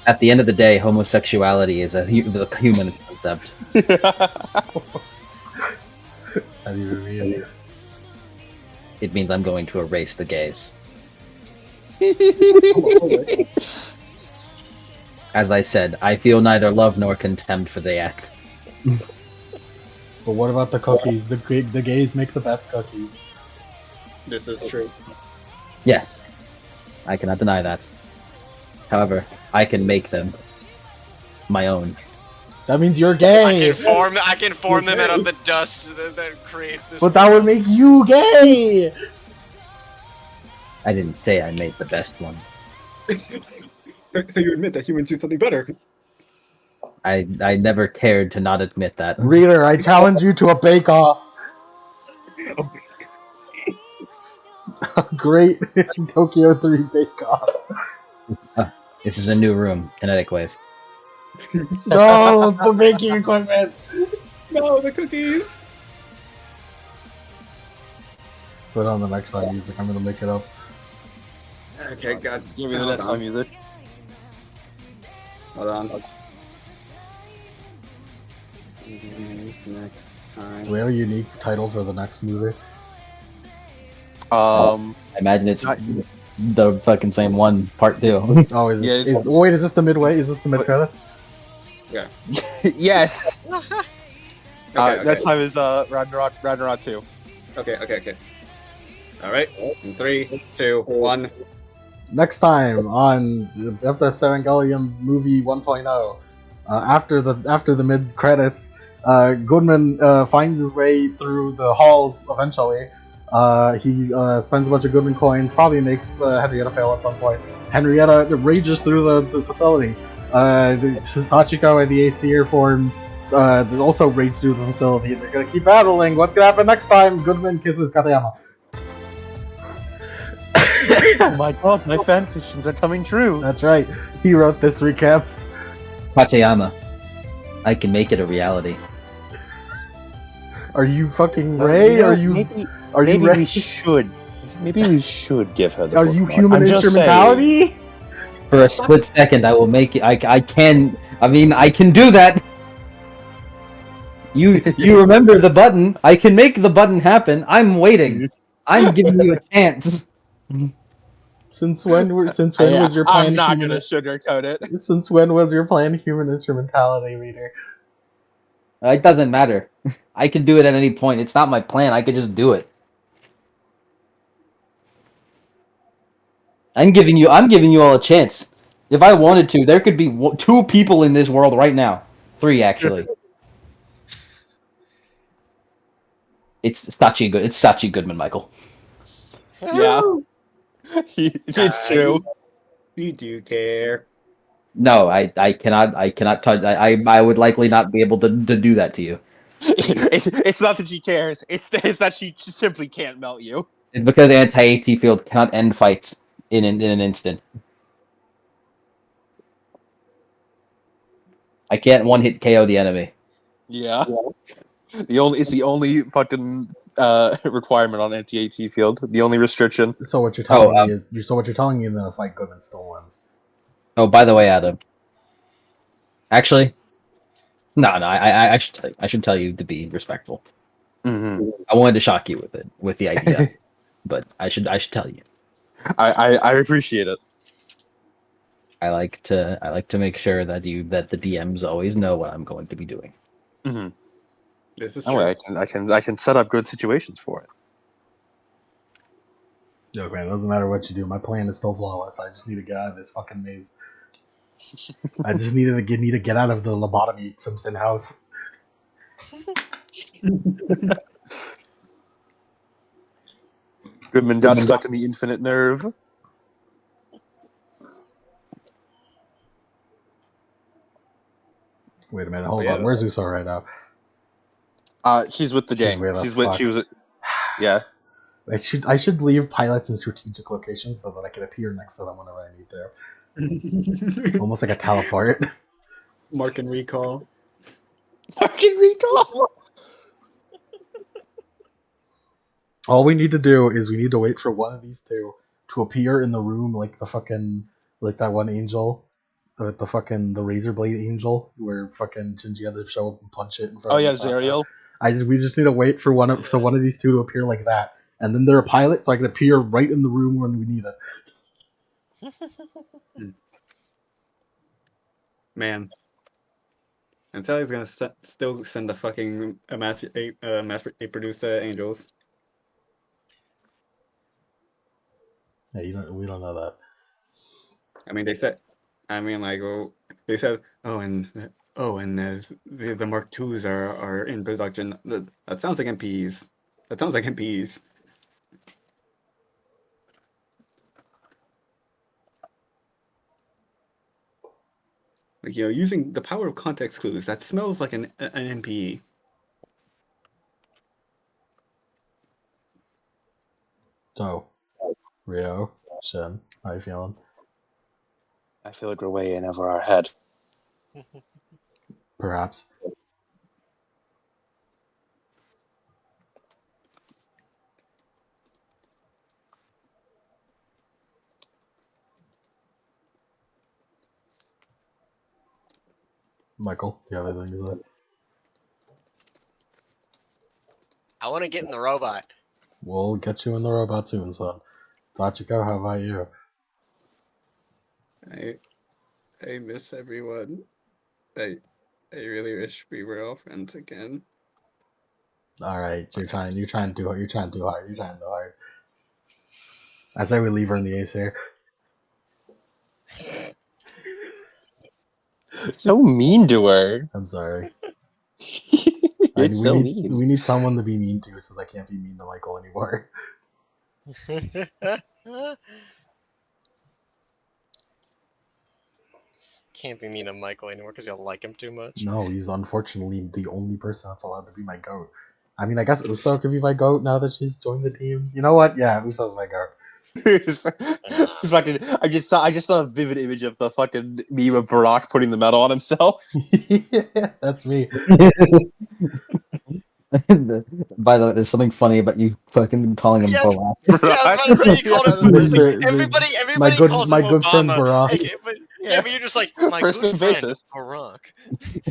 At the end of the day, homosexuality is the human concept. It's not even real. It means I'm going to erase the gays. As I said, I feel neither love nor contempt for the act. But what about the cookies? The gays make the best cookies. This is true. Yes, I cannot deny that. However, I can make them my own. That means you're gay! I can form them out of the dust that creates this. But that would make you gay! I didn't say I made the best ones. So you admit that humans do something better? I never cared to not admit that. Reader, I challenge you to a bake-off! A great Tokyo 3 bake-off. This is a new room. Kinetic wave. No, the baking equipment! No, the cookies! Put on the next time music, I'm gonna make it up. Okay, God. Give me the next time music. Hold on. Next time. Do we have a unique title for the next movie? I imagine it's the fucking same one, part 2. Oh, wait, is this the midway? Is this the mid-credits? Yeah. Yes! Okay. Next time is Ragnarok 2. Okay. Alright. 3, 2, 1. Next time on Adeptus Evangelion movie 1.0, after the mid credits, Goodman finds his way through the halls. Eventually, he spends a bunch of Goodman coins. Probably makes Henrietta fail at some point. Henrietta rages through the facility. Sachiko and the AESIR form also rage through the facility. They're gonna keep battling. What's gonna happen next time? Goodman kisses Katayama. Oh my god, my fanfictions are coming true. That's right. He wrote this recap. Katayama, I can make it a reality. Are you fucking Ray? Maybe Ray? we should. Maybe we should give her the Are book you card. human I'm just instrumentality? For a split second, I will make it. I can do that. You remember the button? I can make the button happen. I'm waiting. I'm giving you a chance. Since when was your plan? I'm not gonna sugarcoat it. Since when was your plan human instrumentality, reader? It doesn't matter. I can do it at any point. It's not my plan. I could just do it. I'm giving you all a chance. If I wanted to, there could be 2 people in this world right now. 3 actually. It's Sachi Goodman, Michael. Yeah. It's true. You do care. No, I cannot touch. I would likely not be able to do that to you. It's not that she cares. It's that she simply can't melt you. It's because anti-AT field cannot end fights in an instant. I can't one-hit KO the enemy. Yeah. It's the only fucking requirement on anti-AT field. The only restriction. So what you're telling me is that a fight Goodman still wins. Oh, by the way, Adam. Actually, no. I should tell you to be respectful. Mm-hmm. I wanted to shock you with the idea, but I should tell you. I appreciate it. I like to make sure that the DMs always know what I'm going to be doing. Mm-hmm. This is true. I can set up good situations for it. Look, man, it doesn't matter what you do. My plan is still flawless. I just need to get out of this fucking maze. I just need to get out of the lobotomy Simpson house. Goodman got stuck in the infinite nerve. Wait a minute, hold on. Where's Uso right now? She's with the She's gang. with us, She's with. fuck. She was. Yeah. I should leave pilots in strategic locations so that I can appear next to them whenever I need to. Almost like a teleport. Mark and recall. Fucking recall. All we need to do is we need to wait for one of these two to appear in the room, like the fucking, like that one angel, the fucking the razor blade angel, where fucking Shinji had to show up and punch it in front Oh of yeah, Misaka. Zariel. We just need to wait for one of these two to appear like that, and then they're a pilot, so I can appear right in the room when we need it. Man. And Sally's gonna still send the fucking mass produced angels. Yeah, we don't know that. I mean, they said. I mean, like, they said, and the Mark IIs are in production. That sounds like MPs. That sounds like MPs. Like, using the power of context clues, that smells like an NPE. So, Rio, Shen, how you feeling? I feel like we're way in over our head. Perhaps. Michael, do you have anything to say? I want to get in the robot. We'll get you in the robot soon, son. Sachiko, how about you? I miss everyone. I really wish we were all friends again. All right, you're trying too hard. I say we leave her in the AESIR. So mean to her. I'm sorry. It's so mean. We need someone to be mean to, since I can't be mean to Michael anymore. Can't be mean to Michael anymore because you'll like him too much. No, he's unfortunately the only person that's allowed to be my goat. I mean, I guess Uso could be my goat now that she's joined the team. You know what? Yeah, Uso's my goat. Fucking, I just saw a vivid image of the fucking meme of Barack putting the medal on himself. That's me. By the way, there's something funny about you fucking calling him Yes. Barack. Yeah, I was about to say you called him. Mr. Everybody calls my him good Obama. friend Barack. Okay, but you're just like my First good name friend basis. Barack.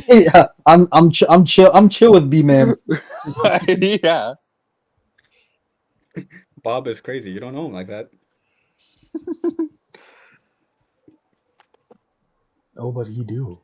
Yeah, I'm chill with B man. Yeah. Bob is crazy. You don't know him like that. Oh, but he do.